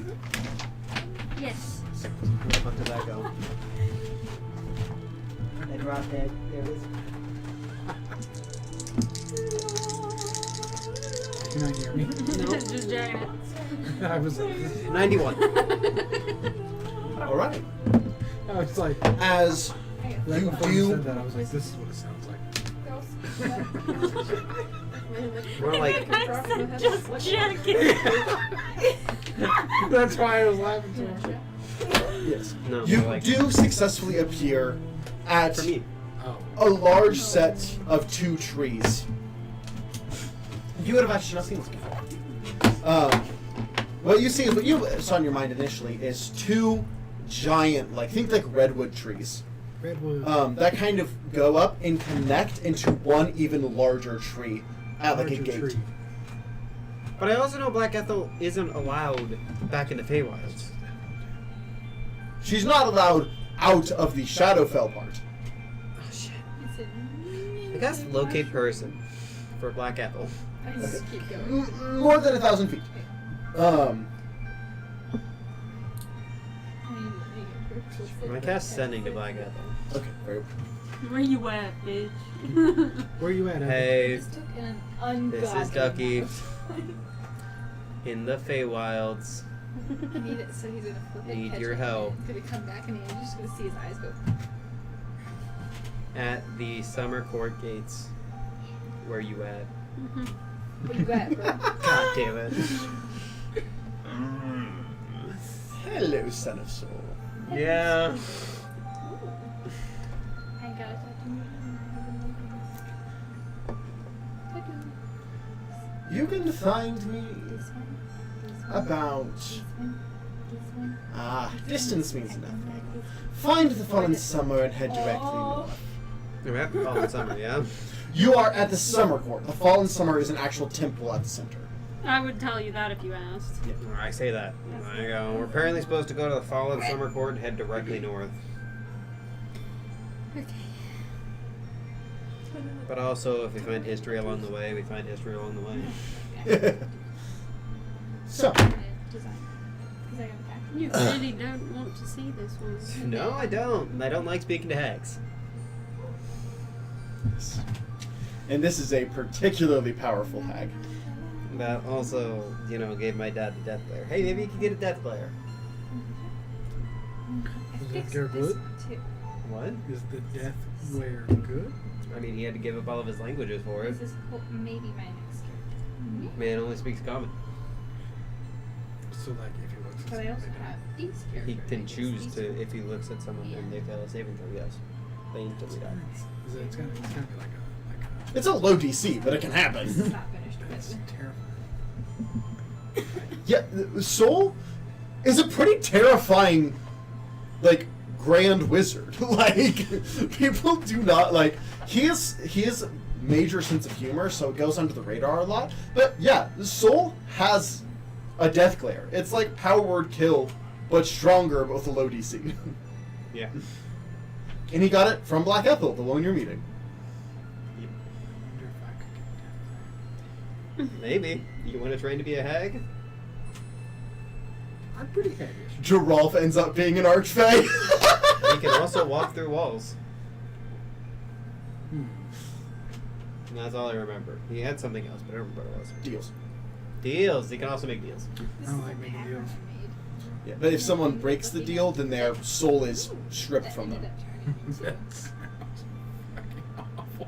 Yes. Where the fuck did that go? I dropped it. There it is. Can you not hear me? Just jagging it. I was 91. All right. I was like, As right you before you do, said that, I was like, this is what it sounds like. We're like, Just jagging. That's why I was laughing so much. yes, no. you we're like, do successfully appear at for me. Oh. a large set of 2 trees. You would have actually not seen this before. What you see is what you saw in your mind initially is 2 giant, think like redwood trees. Redwood. That kind of go up and connect into one even larger tree at like a Larger gate. tree. But I also know Black Ethel isn't allowed back in the Feywilds. She's not allowed out of the Shadowfell part. Oh shit. I guess locate person for Black Ethel. I just keep going. More than 1,000 feet. I cast sending to Black Ethel. Okay, very Where you at, bitch? Where you at? Evan? Hey, Just took an ungodly this is Ducky amount. in the Feywilds. I need it so he's gonna flip it. Need catch your it, help. and It's gonna come back and you're just gonna see his eyes go. At the Summer Court gates. Where you at? What you got, bro? God damn it. Hello, son of soul. Yeah. I got it. You can find me This one. about... This one. distance means nothing. Find the fallen summer and head directly north. We're at the Fallen Summer, yeah? You are at the Summer Court. The fallen summer is an actual temple at the center. I would tell you that if you asked. I say that. There you go. We're apparently supposed to go to the Fallen Summer Court and head directly north. Okay. But also, if we find history along the way, we find history along the way. So, You really don't want to see this one. No, I don't. I don't like speaking to hags. and this is a particularly powerful hag. That also, gave my dad the death glare. Hey, maybe you could get a death glare. Is that glare good? What? Is the death glare good? I mean, he had to give up all of his languages for it. This is maybe my next character. Man only speaks common. So like if he looks at But I also something, have these characters. He can choose to, if he looks at someone and they fail a saving throw, yes. They instantly die. it's gotta be like a It's a low DC, but it can This is happen. not finished that's with. terrifying. Yeah, Soul is a pretty terrifying, grand wizard. People do not he has a major sense of humor, so it goes under the radar a lot. But yeah, Soul has a death glare. It's like power word kill, but stronger, but with a low DC. Yeah. And he got it from Black Ethel, the one you're meeting. I wonder if I could get Maybe. You want to train to be a hag? death. I'm pretty haggish. Geralf ends up being an archfey. He can also walk through walls. Hmm. And that's all I remember. He had something else, but I don't remember what it was. Deals. Deals. He can also make deals. I don't like making deals. Yeah, but if someone breaks the deal, then their soul is stripped from them. That sounds fucking awful.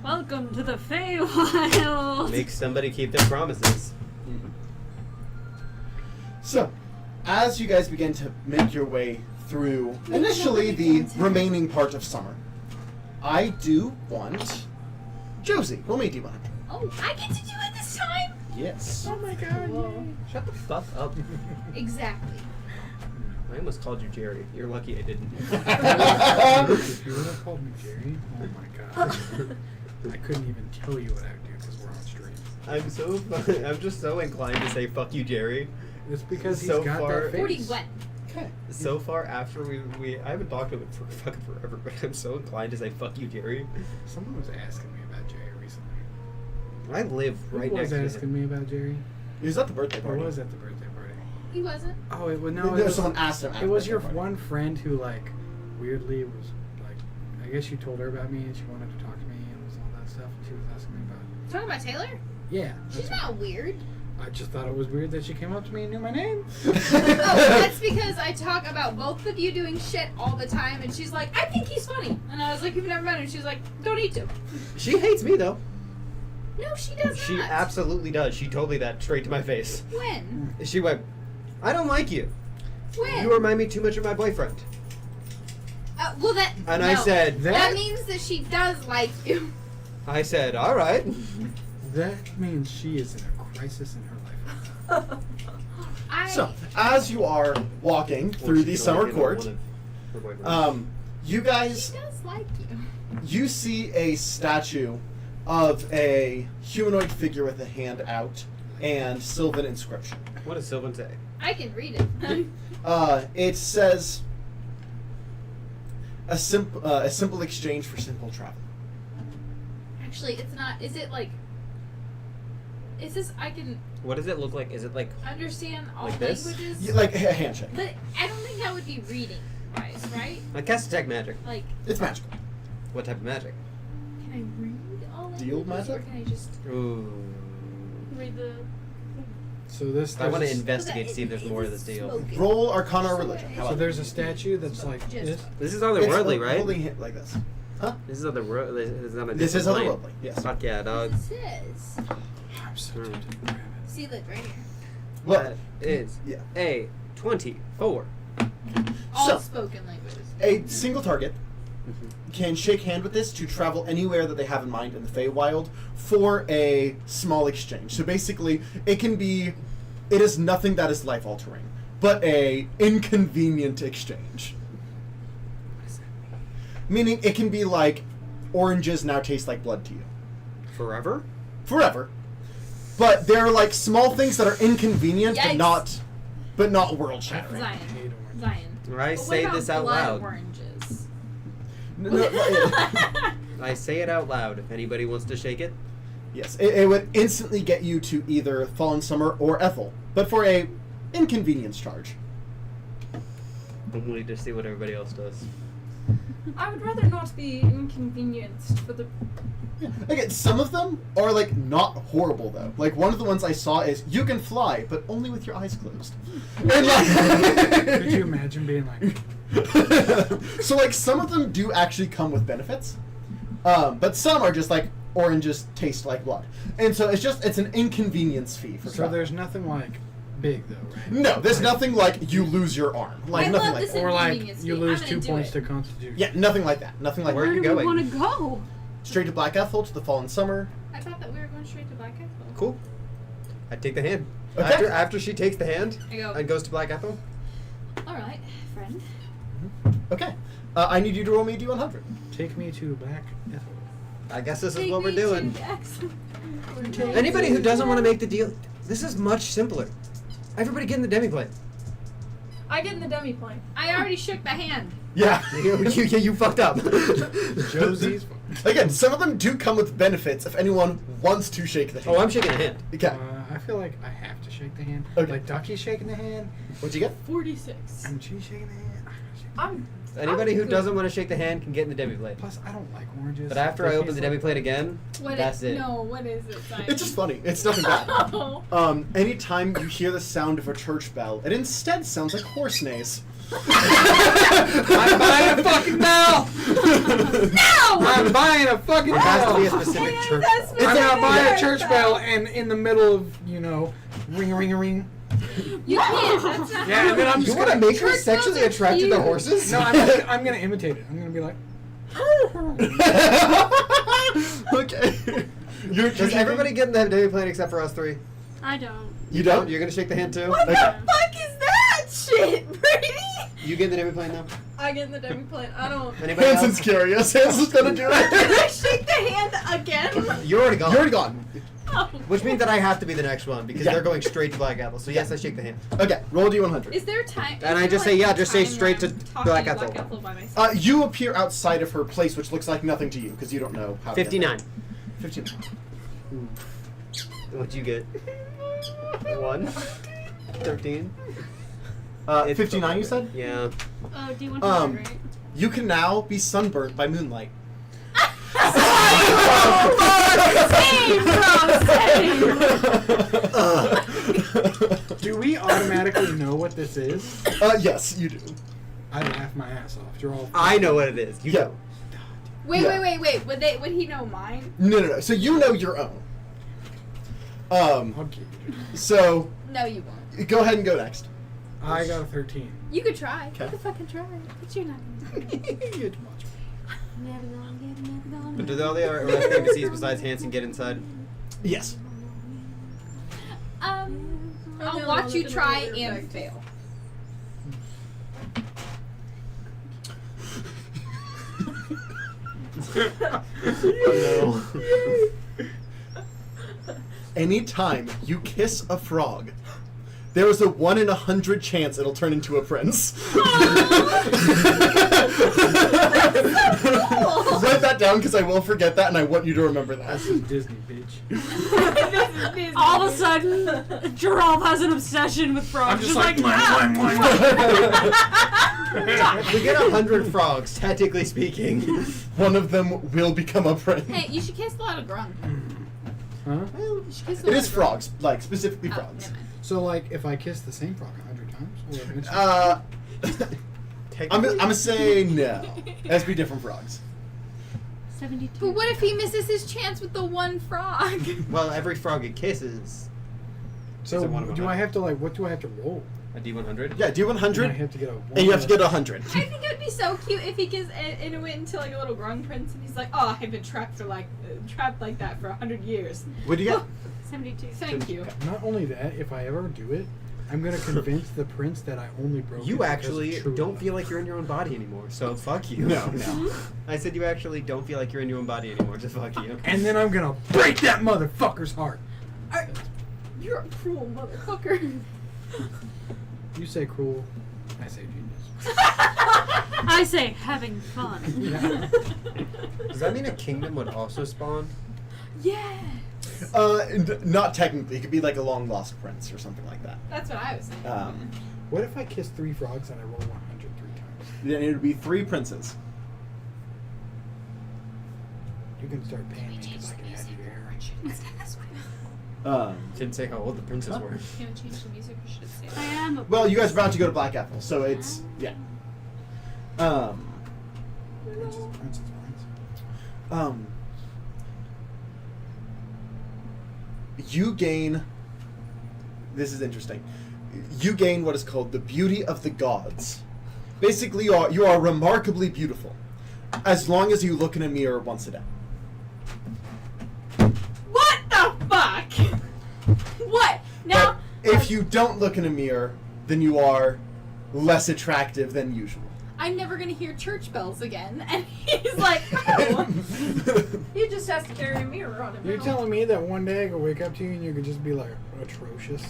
Welcome to the Feywild. Make somebody keep their promises. So, as you guys begin to make your way through initially the remaining part of summer, I do want Josie. Roll me a D1. Oh, I get to do it this time? Yes. Oh my god. Whoa. Shut the fuck up. Exactly. I almost called you Jerry. You're lucky I didn't. If you would have called me Jerry, oh my god. I couldn't even tell you what I would do because we're on stream. I'm just so inclined to say fuck you, Jerry. It's because So he's got far- that face. 40 what? Okay. So far, after we I haven't talked to him for fucking forever, but I'm so inclined to say fuck you, Jerry. Someone was asking me about Jerry recently. I live right Who next was to asking him. me about Jerry? He was at the birthday Or party. was at the birthday party? He wasn't. Oh, it was no. No, It was, someone asked him. at it the was birthday your party. one friend who like weirdly was like. I guess you told her about me and she wanted to talk to me and was all that stuff. And she was asking me about. Talking about Taylor? Yeah. She's that's not weird. I just thought it was weird that she came up to me and knew my name. Oh, that's because I talk about both of you doing shit all the time, and she's like, I think he's funny. And I was like, you've never met him. She's like, don't need to. She hates me though. No, she does She not. absolutely does. She told me that straight to my face. When? She went, I don't like you. When? You remind me too much of my boyfriend. Well, that. And no. I said, That means that she does like you. I said, all right. That means she is in a crisis in her life. So, as you are walking through the summer court, you guys, She does like you. you see a statue of a humanoid figure with a hand out and Sylvan inscription. What does Sylvan say? I can read it. It says a simple exchange for simple travel. Actually, it's not. Is it like? Is this? I can What does it look like? Is it like understand all Like this? languages. Yeah, like a handshake. But I don't think that would be reading wise, right? I cast detect magic? Like, It's magical. What type of magic? can I read all languages? Deal magic? Or can I just Ooh. read the? So this. I want to there's a- investigate to see if there's more to this deal. Roll Arcana or Religion. How So about there's a statue that's like Just- this. This is otherworldly, It's right? holding it like this. Huh? This is otherworldly. This is on a This is different plane. otherworldly. Yes. Fuck yeah, dog. It says. I'm so tempted to grab it. See, look right here. Well, That is yeah. a 24. All So- spoken languages. A single target can shake hand with this to travel anywhere that they have in mind in the Feywild for a small exchange. So basically, it is nothing that is life altering, but a inconvenient exchange. Meaning it can be like oranges now taste like blood to you. Forever? Forever. But they're like small things that are inconvenient Yikes. but not world shattering. Zion. Hate orange. Zion. Or I But say what this about out blood loud. Oranges. I say it out loud if anybody wants to shake it. Yes, it would instantly get you to either Fallen Summer or Ethel, but for a inconvenience charge. I'm waiting to see what everybody else does. I would rather not be inconvenienced for the. Again, some of them are like not horrible though. Like one of the ones I saw is you can fly, but only with your eyes closed. And like, Could you imagine being like? so like some of them do actually come with benefits, but some are just like oranges taste like blood, and so it's an inconvenience fee for So travel. there's nothing like big though, right? No, there's nothing like you lose your arm, like I nothing love like this that. Or like Inconvenience you fee. lose I'm 2 gonna do points it. to Constitution. Yeah, nothing like that. Nothing like Where that. are you Where do going? we want to go? Straight to Black Ethel to the Fallen Summer. I thought that we were going straight to Black Ethel. Cool. I take the hand. Okay. After she takes the hand I go. and goes to Black Ethel. All right, friend. Okay. I need you to roll me a D100. Take me to Black Ethel. I guess this is Take what we're me to doing. Jackson. Anybody who doesn't want to make the deal, this is much simpler. Everybody get in the demiplane. I get in the demi plane. I already shook the hand. Yeah. you fucked up. Josie's. Again, some of them do come with benefits if anyone wants to shake the hand. Oh, I'm shaking a hand. Okay. I feel like I have to shake the hand. Okay. Like Ducky's shaking the hand, What'd you get? 46. and she's shaking the hand. I gotta shake the I'm. Anybody who good. doesn't want to shake the hand can get in the demiplane. Plus, I don't like oranges. But after I They open the taste demiplane again, What that's is, it. No, what is it? Zion? It's just funny. It's nothing bad. Oh. Anytime you hear the sound of a church bell, it instead sounds like horse neighs. I'm buying a fucking bell! No! I'm buying a fucking It has to be a bell. specific Yes, church that's bell. I'm gonna buy a church church bell. bell, and in the middle of ring, ring, ring. You can't. That's not Yeah, and then I'm You just want to gonna make her Church sexually bells are attracted to cute. horses? No, I'm gonna imitate it. I'm gonna be like. Okay. Does everybody get in the demiplane except for us three? I don't. You don't? You're gonna shake the hand too? What the Okay. fuck is that shit, Brady? You get in the demiplane now? I get in the demi plane. I don't. Anybody Hanson's else? curious. Hanson's gonna do Can I it. shake the hand again? You're already gone. You're already gone. Which means that I have to be the next one because Yeah. they're going straight to Black Apple. So yes, I shake the hand. Okay, roll D100. Is there time? And is I there, just say, like, yeah, just say time straight where to I'm talking Black to Apple. by myself? You appear outside of her place, which looks like nothing to you because you don't know how. to get 59. there. 59. What'd you get? 1. 13. 59. You said. Yeah. Oh, D100, right? You can now be sunburnt by moonlight. Do we automatically know what this is? Yes, you do. I laugh my ass off. You're all. I know what it is. You Yeah. don't. Wait, Yeah. wait. Would he know mine? No. So you know your own. I'll give you. So No, you won't. go ahead and go next. I got a 13. You could try. Okay. You could fucking try. But you're not gonna do it. You're too much. Never gonna get it, never gonna But get do all the other NPCs besides Hanson get inside? Yes. I'll no, watch you that's try another and effect. fail. No. Anytime you kiss a frog, there is a 1 in 100 chance it'll turn into a prince. Write that down because I will forget that, and I want you to remember that. This is Disney, bitch. All of a sudden, Gerald has an obsession with frogs. I'm just She's like, If we get 100 frogs, technically speaking. One of them will become a prince. Hey, you should kiss a lot of grunt. Huh? You should kiss a It lot is of grunt. frogs, like specifically Oh, frogs. never mind. So, like, if I kiss the same frog 100 times? Or I'm gonna say no. It has to be different frogs. 72. But what if he misses his chance with the one frog? Well, every frog it kisses. so, Is it one of do them? I have to, like, what do I have to roll? A D100? Yeah, do Do I 100, have to get a 1? and you have to get 100. I think it would be so cute if he gets and it went into like a little grung prince and he's like, oh, I've been trapped for trapped like that for 100 years. What do you get? 72. Thank you. Not only that, if I ever do it, I'm going to convince the prince that I only broke it You because actually of true don't love. feel like you're in your own body anymore, so fuck you. No. I said you actually don't feel like you're in your own body anymore, so fuck you. And then I'm going to break that motherfucker's heart. You're a cruel motherfucker. You say cruel, I say genius. I say having fun. Yeah. Does that mean a kingdom would also spawn? Yeah. Not technically. It could be like a long lost prince or something like that. That's what I was saying. What if I kiss 3 frogs and I roll 100 3 times? Then it would be 3 princes. You can start paying me because I can have your hair. Didn't say how old the princes were. Can we change the music or should it stay? I am. A Well, you guys are about to go to Black Apple, so it's yeah. Princess, princess, You gain. This is interesting. You gain what is called the beauty of the gods. Basically, you are remarkably beautiful, as long as you look in a mirror once a day. What the fuck? What? Now But if you don't look in a mirror, then you are less attractive than usual. I'm never gonna hear church bells again. And he's like, oh. He just has to carry a mirror on him. You're now. telling me that one day I could wake up to you and you could just be like atrocious?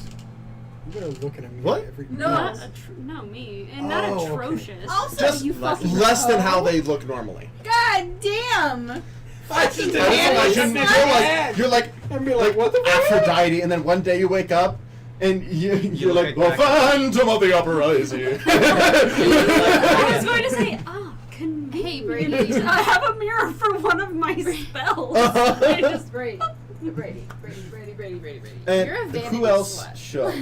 You better look at me What? every Not no, me. And not Oh, okay. atrocious. Also, Just you fucking less than how hoe. they look normally. God damn. Fucking I just imagine man. you're like And be like, what the fuck? Aphrodite, and then one day you wake up and you're look like, like the Phantom of the Opera is here. I was going to say, convenient. Hey, Brady. I have a mirror for one of my spells. I just Brady. Brady. And You're a vanity who else slut. should?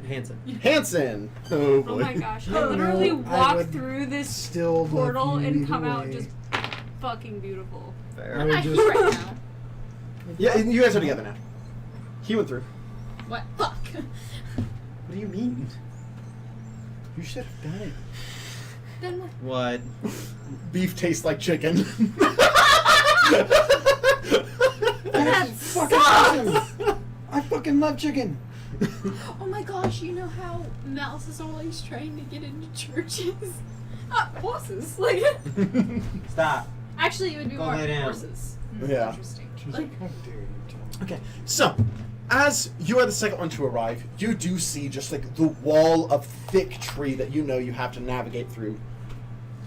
Hanson. Hanson. Oh boy. Oh my gosh. I No, literally I walk would through this Still portal love you and either come out way. just fucking beautiful. I Fair. would Not just- you right now. Yeah, you guys are together now. He went through. What? Fuck. What do you mean? You should have done it. Then what? What? Beef tastes like chicken. That Fucking awesome. I fucking love chicken. Oh my gosh, you know how Mouse is always trying to get into churches? Horses. Like, Stop. Actually, it would be Go more lay down. horses. Yeah. Interesting. She's like, how dare you tell me? Okay, so as you are the second one to arrive, you do see just like the wall of thick tree that you know you have to navigate through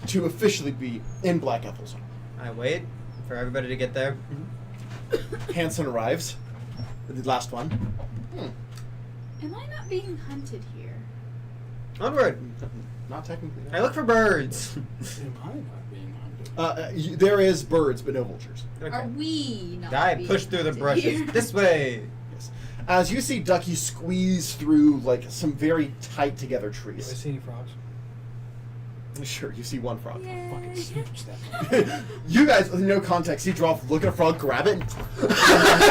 to officially be in Black Ethel's home. I wait for everybody to get there. Hanson arrives, the last one. Am I not being hunted here? Onward. Not technically. I look for birds. Am I not being hunted? There is birds, but no vultures. Are Okay. we not I being push through the hunted brushes. here? This way. Yes. As you see Ducky squeeze through like some very tight together Do I trees. see any frogs? Sure, you see one frog. Fucking snatch that. You guys, with no context, see Droff look at a frog, grab it.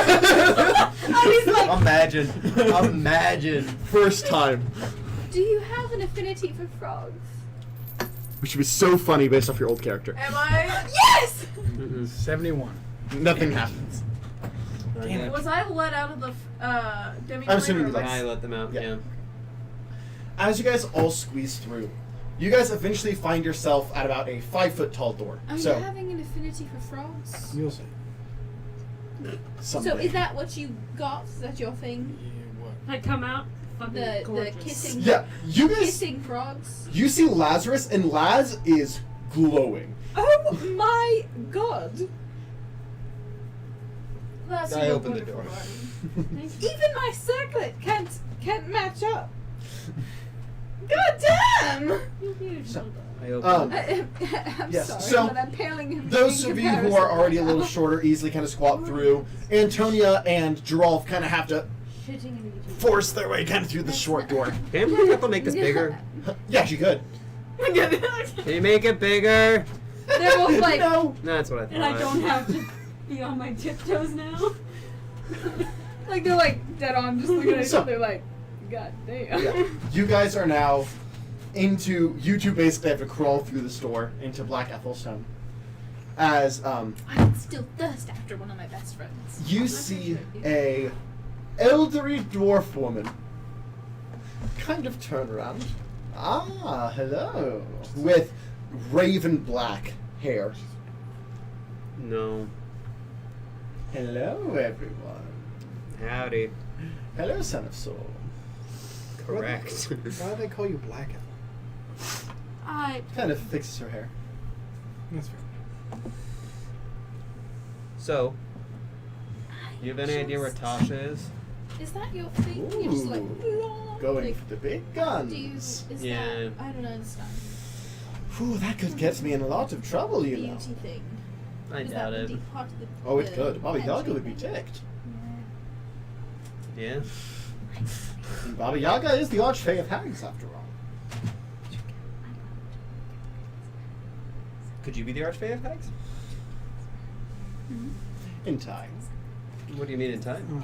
He's like, Imagine. First time. do you have an affinity for frogs? Which would be so funny based off your old character. Am I? Yes! 71. Nothing happens. Damn it. Was I let out of the demi? I'm assuming you like- I let them out. Yeah. Yeah. As you guys all squeeze through, you guys eventually find yourself at about a 5 foot tall door. Are So you having an affinity for frogs? You'll see. someday. So is that what you got? Is that your thing? Yeah, what? I come out. Fucking The gorgeous. kissing Yeah, you guys. kissing frogs? You see Lazarus, and Laz is glowing. Oh my god! That's I a opened the wonderful door. one. Even my circlet can't match up. God damn! So, I open. I'm Yes, sorry, so but I'm paling. those in of you who comparison are already a right little now. shorter easily kind of squat through. Antonia and Geralf kind of have to force their way kind of through the short door. Can Black Ethel make this bigger? Yeah, she could. Can you make it bigger? They're both like, No. That's what I thought. And I don't have to be on my tiptoes now. like they're like dead on, just looking at each So- other like, god damn. Yeah. You guys are now into. You two basically have to crawl through the store into Black Ethel's home. As I can still thirst after one of my best friends. you see a elderly dwarf woman kind of turn around. Ah, hello. With raven black hair. No. Hello, everyone. Howdy. Hello, son of Saul. Correct. Why do they call you Black Ethel? I Kind of fixes her hair. That's fair. So, you have any idea where Tasha is? is that your thing? You're just like Going like, for the big do you, guns. is Yeah. that I don't understand. Whew, that could get me in a lot of trouble, you know. Beauty thing. I Is doubt that it. indeed part of the Oh, it the could. Bobby entry Yaga would be thing? ticked. Yeah. And Baba Yaga is the Archfey of Hags, after all. Could you be the Archfey of Hags? In time. What do you mean in time?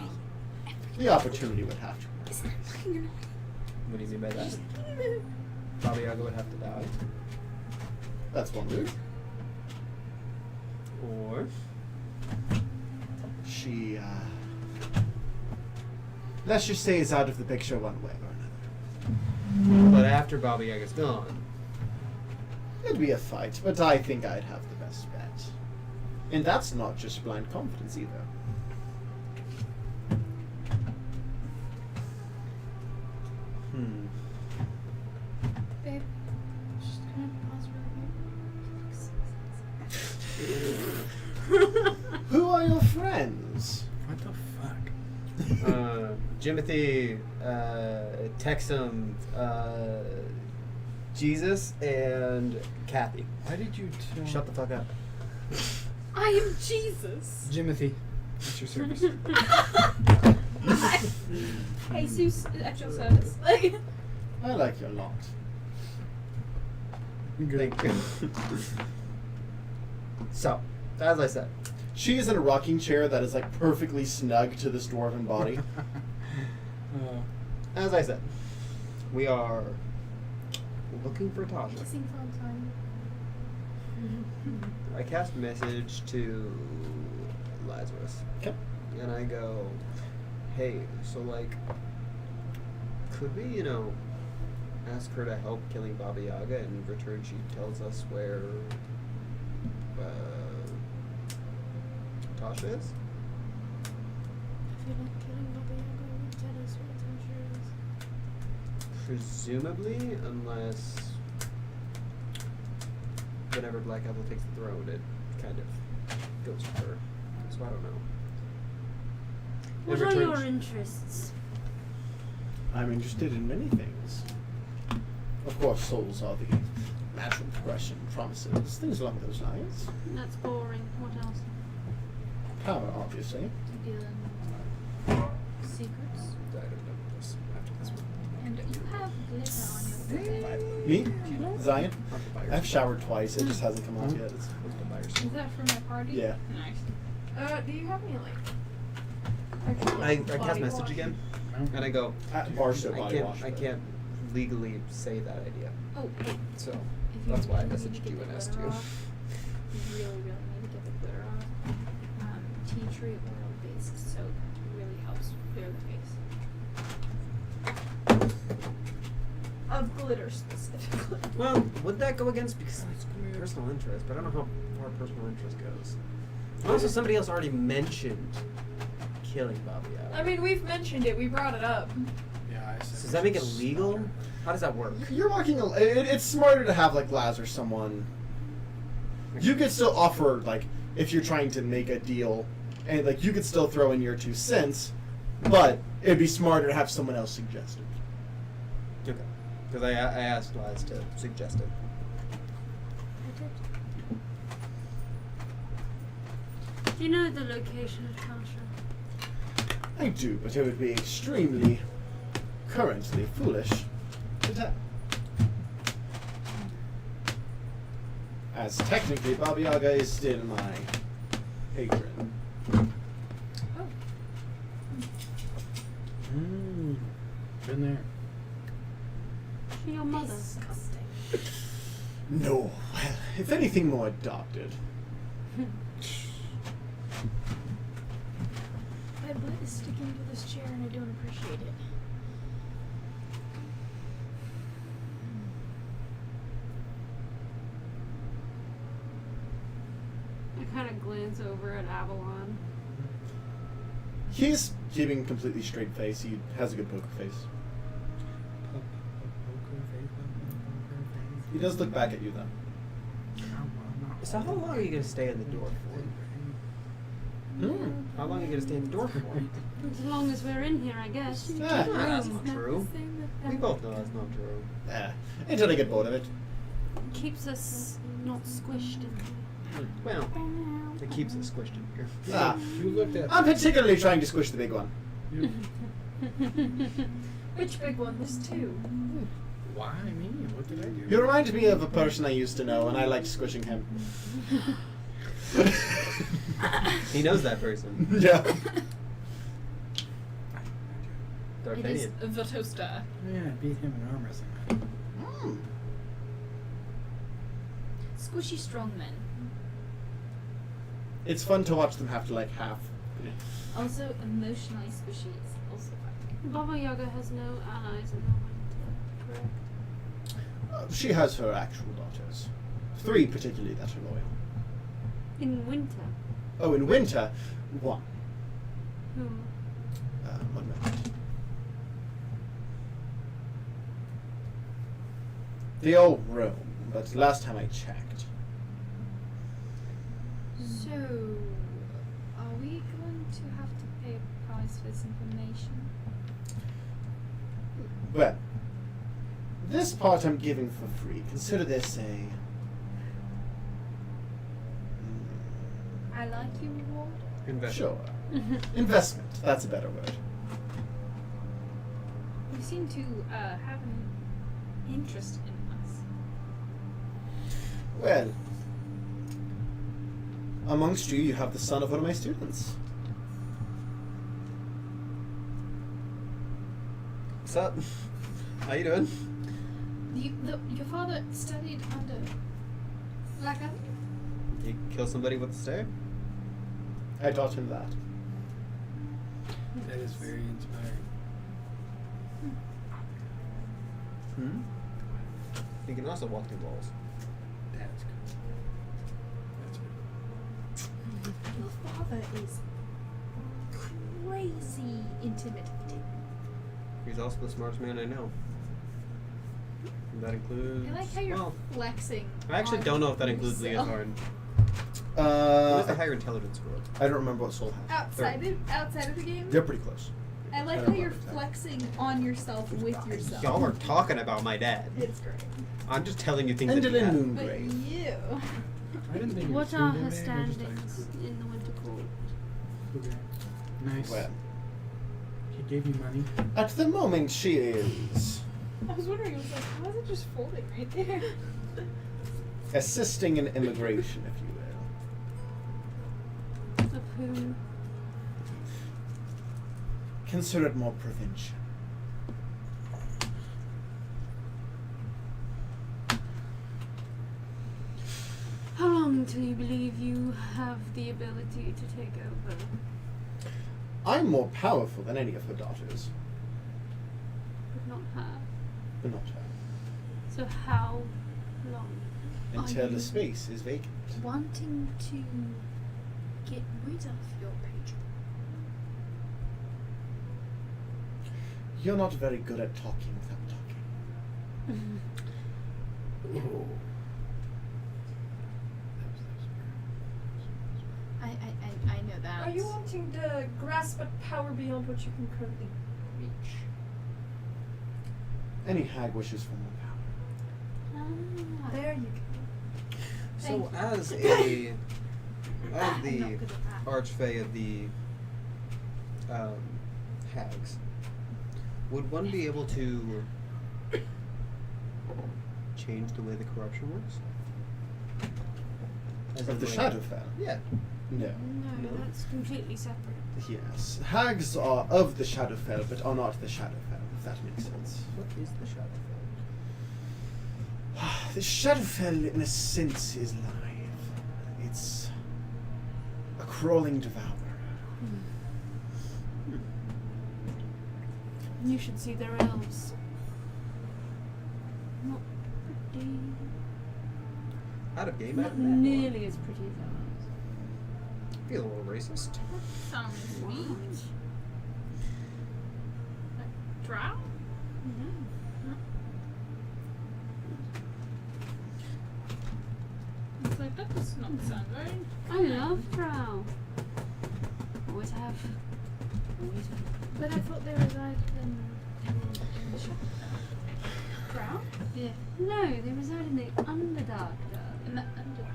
The opportunity would have to. Isn't that fucking annoying? What do you mean by that? Baba Yaga would have to die. That's one move. Or She, let's just say is out of the picture one way or another. but after Baba Yaga's gone. It'd be a fight, but I think I'd have the best bet. And that's not just blind confidence either. Babe, just gonna pause Who are your friends? What the fuck? Jimothy, Texum, Jesus, and Kathy. Why did you tell... Shut the fuck up. I am Jesus. Jimothy, what's your service? Jesus at your service. Like, I like your lot. Thank you. So, as I said, She is in a rocking chair that is like perfectly snug to this dwarven body. as I said, we are looking for Tasha. kissing frog time. I cast message to Lazarus. Okay. And I go, hey, so like, could we, ask her to help killing Baba Yaga, and in return she tells us where Tasha is? If you're not killing Baba Yaga, you tell us what Tasha is. Presumably, unless whenever Black Apple takes the throne, it kind of goes to her. So I don't know. What In are return, your interests? I'm interested in many things. Of course, souls are the natural progression, promises, things along those lines. That's boring. What else? Power, obviously. Secrets. I don't know this after this one. And you have glitter on your forehead. Me? Zion? I'll go buy her I've some. showered twice, it just hasn't come off yet. It's, I'll go buy her Is some. that for my party? yeah. Nice. Do you have any like? I cast message again, and I go. Barstow body wash. I can't legally say that idea. Oh, So if that's why I really need messaged to you get and the asked glitter you. off, you really need to get the glitter off. Tea tree oil based soap really helps clear the face. Of glitter specifically. Well, would that go against because it's personal interest? But I don't know how far personal interest goes. Also, somebody else already mentioned killing Baba Yaga. I mean, we've mentioned it. We brought it up. Yeah, I said. So does that make it legal? How does that work? You're walking. It's smarter to have like Laz or someone. You could still offer like if you're trying to make a deal, and like you could still throw in your 2 cents, but it'd be smarter to have someone else suggest it. Okay. Because I asked Laz to suggest it. Do you know the location of Tasha? I do, but it would be extremely, currently foolish to tell. As technically, Baba Yaga is still my patron. Been there. She your mother? Disgusting. No, well, if anything, more adopted. My blood is sticking to this chair and I don't appreciate it. I kind of glance over at Avalon. He's keeping completely straight face. He has a good poker face. He does look back at you, though. So how long are you gonna stay in the door for? How long are you gonna stay in the door for? As long as we're in here, I guess. Ah, That's not true. We both know that's not true. Until I get bored of it. Keeps us not squished in here. Well, it keeps it squished in here. Ah, You looked at. I'm particularly trying to squish the big one. Which big one? There's 2. Why me? What did I do? You remind me of a person I used to know, and I liked squishing him. He knows that person. Yeah. It is D'Artagnan. Vatosta. Yeah, I beat him in arm wrestling. Squishy strong men. It's fun to watch them have to like half. Also emotionally squishy is also fun. Baba Yaga has no allies in the winter, correct? She has her actual daughters. 3 particularly that are loyal. In winter. Oh, in winter, 1. Who? 1 minute. They all roam, but last time I checked. So, are we going to have to pay a price for this information? Well, this part I'm giving for free. Consider this a... I like you reward. Sure. Investment. That's a better word. You seem to have an interest in us. Well, amongst you, you have the son of one of my students. What's up? How you doing? Your father studied under Black Apple? You kill somebody with a stare? I taught him that. That is very inspiring. You can also walk through walls. That's good. That's good. Your father is crazy intimidating. He's also the smartest man I know. And that includes. I like how you're well, flexing. I actually on don't know if that includes yourself. Leotard. What is the I higher intelligence score? don't remember what Soul has. Outside of the game, They're pretty close. I like I how don't you're remember that. flexing on yourself with yourself. Y'all are talking about my dad. It's great. I'm just telling you things And that he in had. But Moongrave. you. I didn't think it was What are too her bad, standings in the Winter Court? Okay. Nice. Well, He gave you money. at the moment she is I was wondering, I was like, how is it just folding right there? assisting in immigration, if you will. Of whom? Consider it more provincial. How long till you believe you have the ability to take over? I'm more powerful than any of her daughters, But not her. but not her. So how long? Until Are the you- space is vacant. Wanting to get rid of your patron. You're not very good at talking without talking. I know that. Are you wanting to grasp at power beyond what you can currently reach? Any hag wishes for more power. There you go. So Thank as I'm the not good at that. archfey of the hags, would one be able to change the way the corruption works? As Of in, the like- Shadowfell? Yeah. No. No, that's completely separate. Yes. Hags are of the Shadowfell, but are not the Shadowfell, if that makes sense. What is the Shadowfell? The Shadowfell, in a sense, is live. It's a crawling devourer. You should see their elves. Not pretty. Out of game. Not nearly as pretty as ours. Feel a little racist. Sounds sweet. Drow? It's like, that does not sound right. I love Drow. Always have. Always will. But I thought they resided in the shop. Drow? Yeah. No, they reside in the Underdark. In the underworld.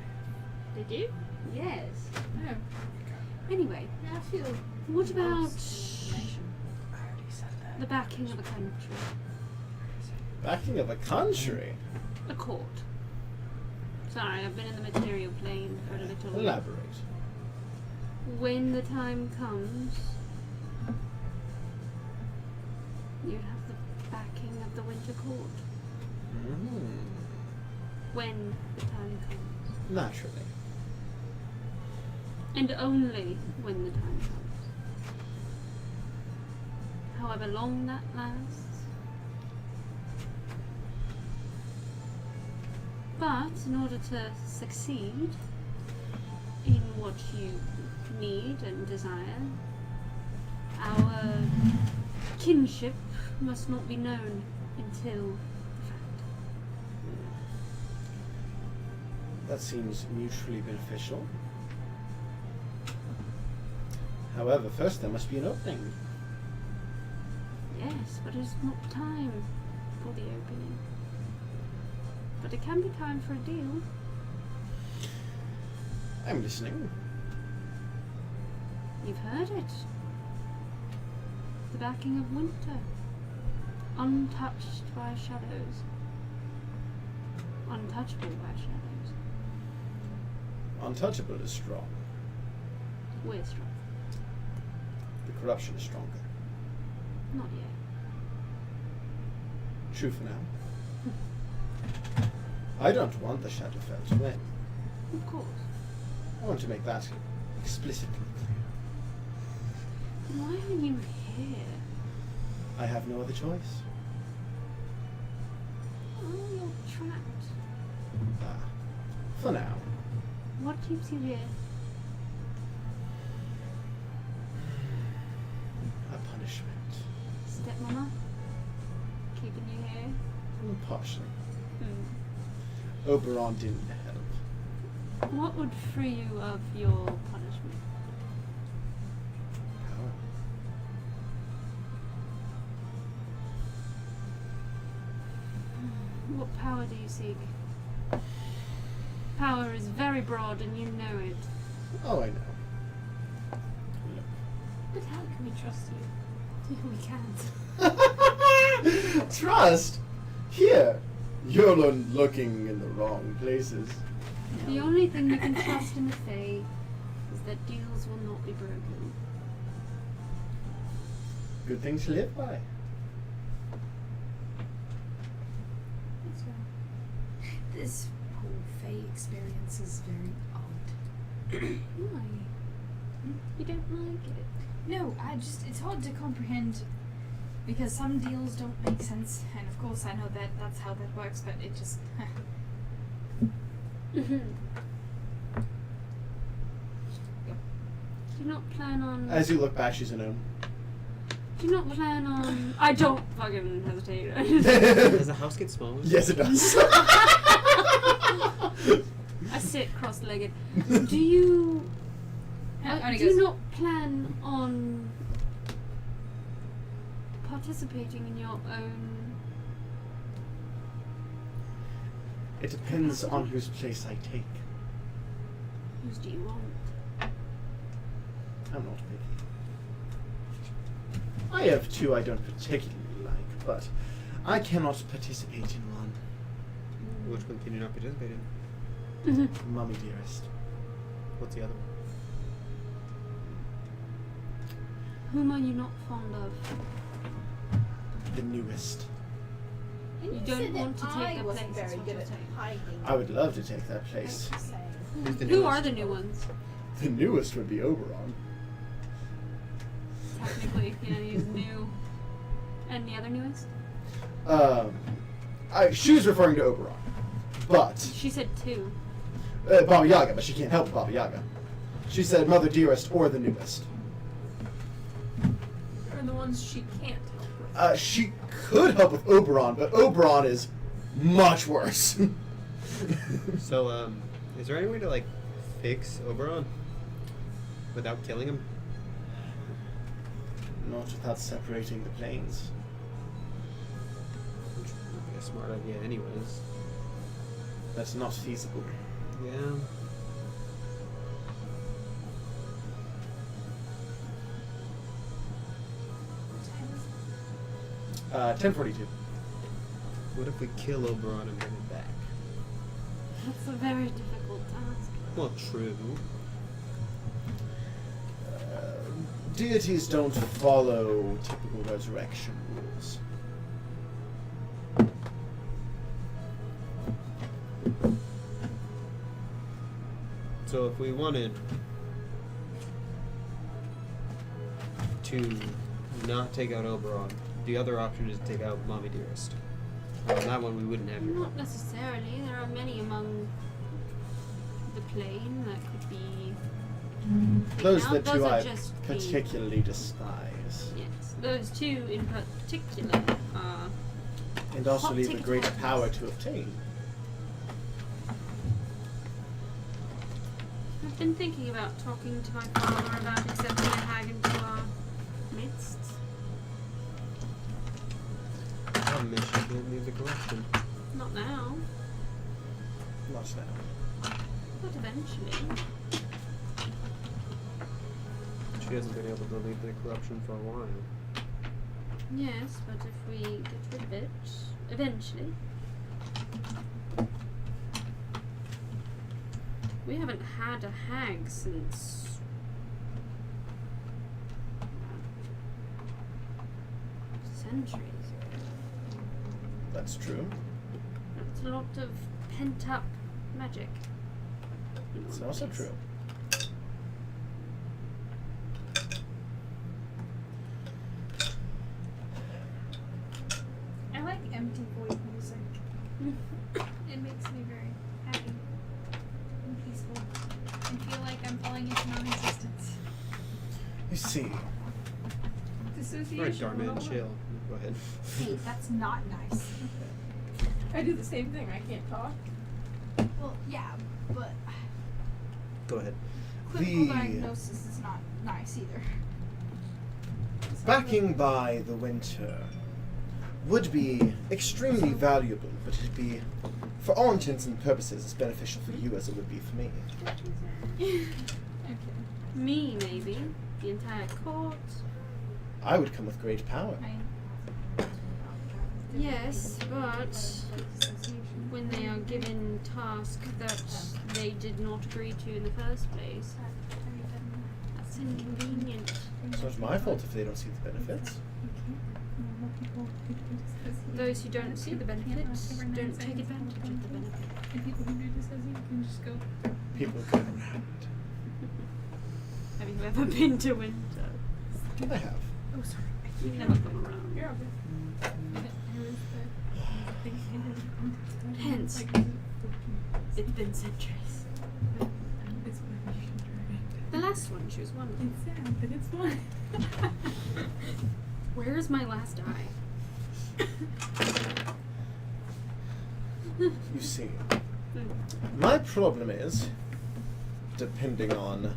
They do? Yes. Oh. Anyway, Yeah, I feel. what about Information. the backing of a country? Backing of a country. A court. Sorry, I've been in the material plane for a little. Elaborate. When the time comes, you'd have the backing of the Winter Court. When the time comes. Naturally. And only when the time comes. However long that lasts. But in order to succeed in what you need and desire, our kinship must not be known until the fact. That seems mutually beneficial. However, first there must be an opening. Yes, but it's not time for the opening. But it can be time for a deal. I'm listening. You've heard it. The backing of winter. Untouched by shadows. Untouchable by shadows. Untouchable is strong. We're strong. The corruption is stronger. Not yet. True for now. I don't want the Shadowfell to win. Of course. I want to make that explicitly clear. Then why are you here? I have no other choice. Oh, you're trapped. For now. What keeps you here? partially. Hmm. Oberon didn't help. What would free you of your punishment? Power. What power do you seek? Power is very broad and you know it. Oh, I know. But how can we trust you? We can't. Trust? Here. You're looking in the wrong places. The only thing you can trust in the Fae is that deals will not be broken. Good thing to live by. That's right. This whole Fae experience is very odd. Why? You don't like it? No, it's hard to comprehend because some deals don't make sense, and of course I know that that's how that works, but it just. Do you not plan on... As you look back, she's a gnome. Do you not plan on... I don't fucking hesitate. Does the house get smaller? Yes, it does. I sit cross-legged. Do you... Only do you goes- not plan on participating in your own... It depends on whose place I take. Whose do you want? I'm not picky. I have two I don't particularly like, but I cannot participate in one. Which one can you not participate in? Mummy dearest. What's the other one? Whom are you not fond of? The newest. You don't want to take I their wasn't place, is very what good you're at saying. hiding. I would love to take that place. Who's the Who newest? are the new ones? The newest would be Oberon. Technically, yeah, he's new. And the other newest? She was referring to Oberon, but She said two. Baba Yaga, but she can't help Baba Yaga. She said Mother Dearest or the newest. Or the ones she can't help with. She could help with Oberon, but Oberon is much worse. So, is there any way to, like, fix Oberon? Without killing him? Not without separating the planes. Which would be a smart idea anyways. That's not feasible. Yeah. What time is it? 10:42. What if we kill Oberon and bring him back? That's a very difficult task. Well, true. Deities don't follow typical resurrection rules. So if we wanted to not take out Oberon, the other option is to take out Mommy Dearest. Well, on that one we wouldn't have your Not necessarily. There are many among the plane that could be. Those Now, are the those two are I just the- particularly despise. Yes, those two in particular are. And also Hot leave a ticket greater items. power to obtain. I've been thinking about talking to my father about accepting a hag into our midst. problem is she can't leave the corruption. Not now, Not now. but eventually. She hasn't been able to leave the corruption for a while. Yes, but if we get rid of it, eventually. We haven't had a hag since. Centuries. That's true. That's a lot of pent up magic. It's also true. I like empty void music. It makes me very happy and peaceful and feel like I'm falling into non-existence. You see, Dissociation. Alright, Darman, 101. chill. Go ahead. Hey, that's not nice. I do the same thing. I can't talk. Well, yeah, but Go ahead. clinical The- diagnosis is not nice either. Backing by the winter would be extremely valuable, but it'd be, for all intents and purposes, as beneficial for you as it would be for me. Me, maybe. The entire court. I would come with great power. Yes, but when they are given tasks that they did not agree to in the first place, that's inconvenient. It's not my fault if they don't see the benefits. Those who don't see the benefits don't take advantage of the benefit. And people who do this as you can just go. People go around. Have you ever been to winter? I have. Oh, sorry. You've never gone around. You're okay. Hence, it's been centuries. The last one, she was wonderful. It's sad, but it's fun. Where is my last eye? You see, my problem is, depending on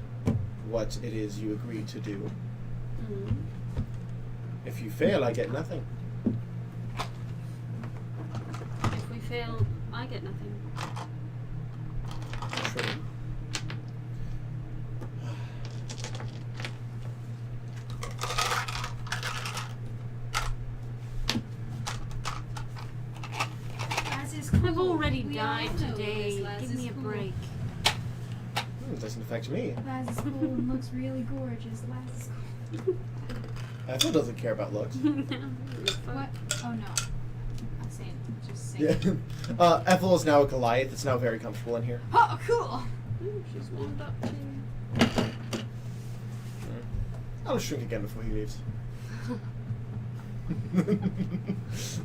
what it is you agree to do, Mm. if you fail, I get nothing. If we fail, I get nothing. True. I've already We all died know today. this, Laz Give is me a cool. break. It doesn't affect me. Laz is cool and looks really gorgeous. Laz is cool. Ethel doesn't care about looks. What? Oh no. I'm saying, just saying. Yeah. Ethel is now a Goliath. It's now very comfortable in here. Oh, cool. Ooh, she's warmed up too. I'll shrink again before he leaves.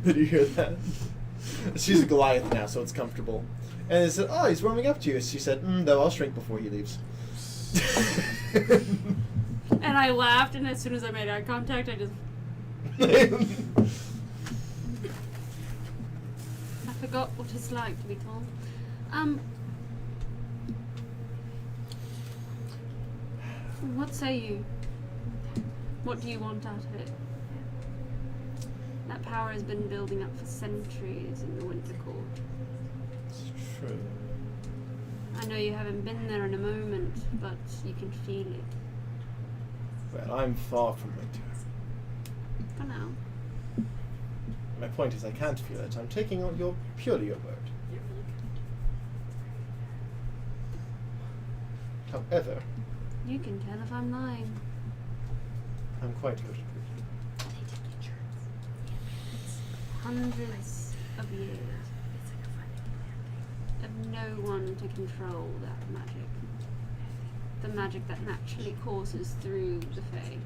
Did you hear that? She's a Goliath now, so it's comfortable. And they said, "Oh, he's warming up to you." She said, "No, I'll shrink before he leaves." And I laughed, and as soon as I made eye contact, I just I forgot what it's like to be tall. What say you? What do you want out of it? That power has been building up for centuries in the Winter Court. It's true. I know you haven't been there in a moment, but you can feel it. Well, I'm far from winter. For now. My point is, I can't feel it. I'm taking on purely your word. However, You can tell if I'm lying. I'm quite good. Hundreds of years of no one to control that magic. The magic that naturally courses through the Fae.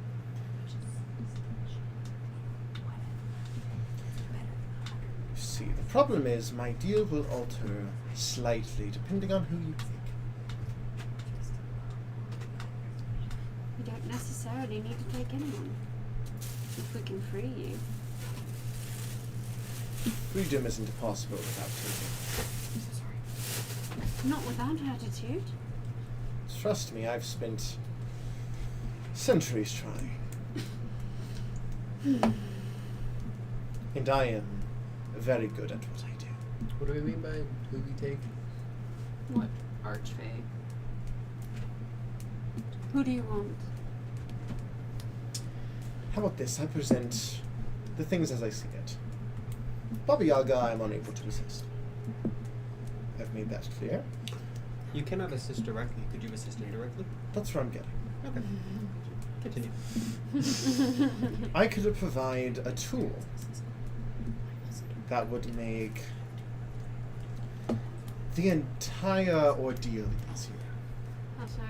You see, the problem is my deal will alter slightly depending on who you pick. You don't necessarily need to take anyone. If we can free you. Freedom isn't possible without taking. Not without attitude. Trust me, I've spent centuries trying. And I am very good at what I do. What do we mean by who we take? What archfey? Who do you want? How about this? I present the things as I see it. Baba Yaga, I am unable to assist. I've made that clear. You cannot assist directly. Could you assist indirectly? That's where I'm getting. Okay. Continue. I could provide a tool that would make the entire ordeal easier. How so?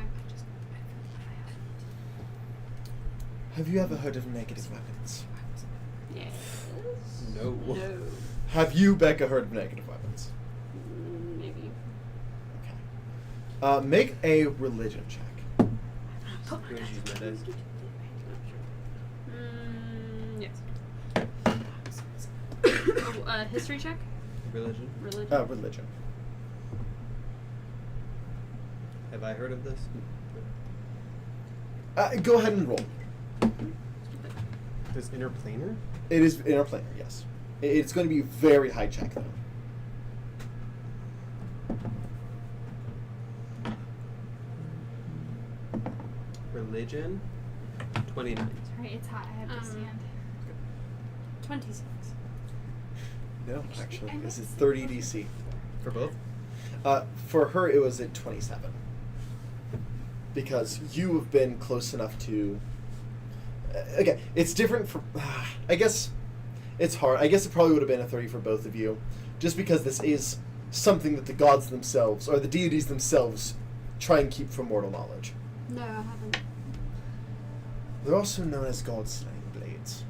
Have you ever heard of negative weapons? Yes. No. No. Have you, Becca, heard of negative weapons? Maybe. Okay. Make a religion check. You use my dice. Yes. Oh, history check? Religion. Religion. Religion. Have I heard of this? Go ahead and roll. This interplanar? It is interplanar, yes. It's going to be very high check, though. Religion. 29. Sorry, it's hot. I have to stand. 26. No, actually, this is 30 DC. For both? For her, it was at 27. Because you have been close enough to... again, it's different for... I guess it's hard. I guess it probably would have been a 30 for both of you. Just because this is something that the gods themselves, or the deities themselves, try and keep from mortal knowledge. No, I haven't. They're also known as god-slaying blades.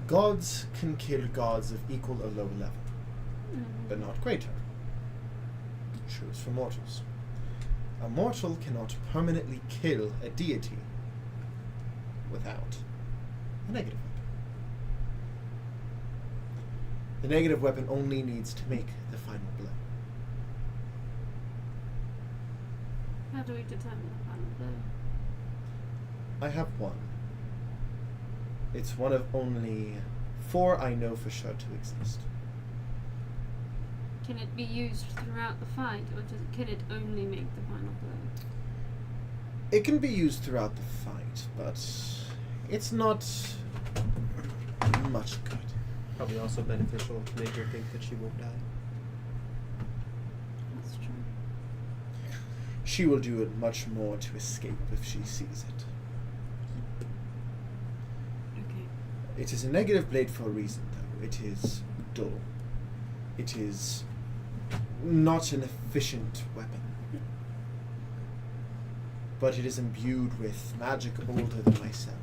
Gods can kill gods of equal or lower level, but not greater. True is for mortals. A mortal cannot permanently kill a deity without a negative weapon. The negative weapon only needs to make the final blow. How do we determine the final blow? I have one. It's one of only 4 I know for sure to exist. Can it be used throughout the fight, or can it only make the final blow? It can be used throughout the fight, but it's not much good. Probably also beneficial to make her think that she won't die. That's true. She will do it much more to escape if she sees it. Okay. It is a negative blade for a reason, though. It is dull. It is not an efficient weapon. But it is imbued with magic older than myself.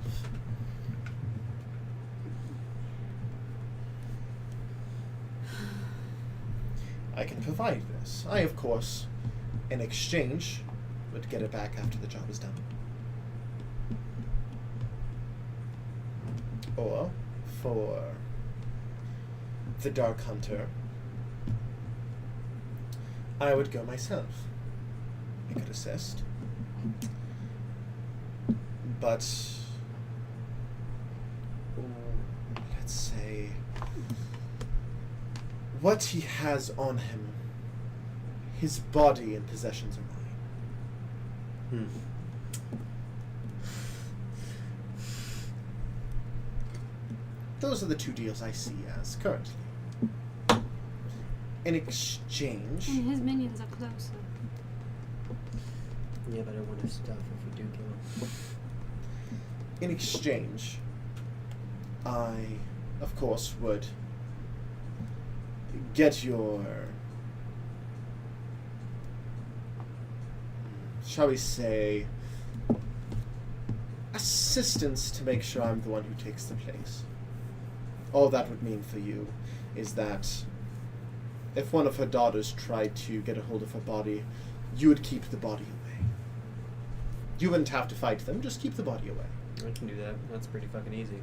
I can provide this. I, of course, in exchange, would get it back after the job is done. Or, for the Dark Hunter, I would go myself. I could assist. But, let's say, what he has on him, his body and possessions are mine. Those are the 2 deals I see as currently. In exchange... And his minions are closer. Yeah, but I want his stuff if we do kill him. In exchange, I, of course, would get your, shall we say, assistance to make sure I'm the one who takes the place. All that would mean for you is that if one of her daughters tried to get a hold of her body, you would keep the body away. You wouldn't have to fight them, just keep the body away. I can do that. That's pretty fucking easy.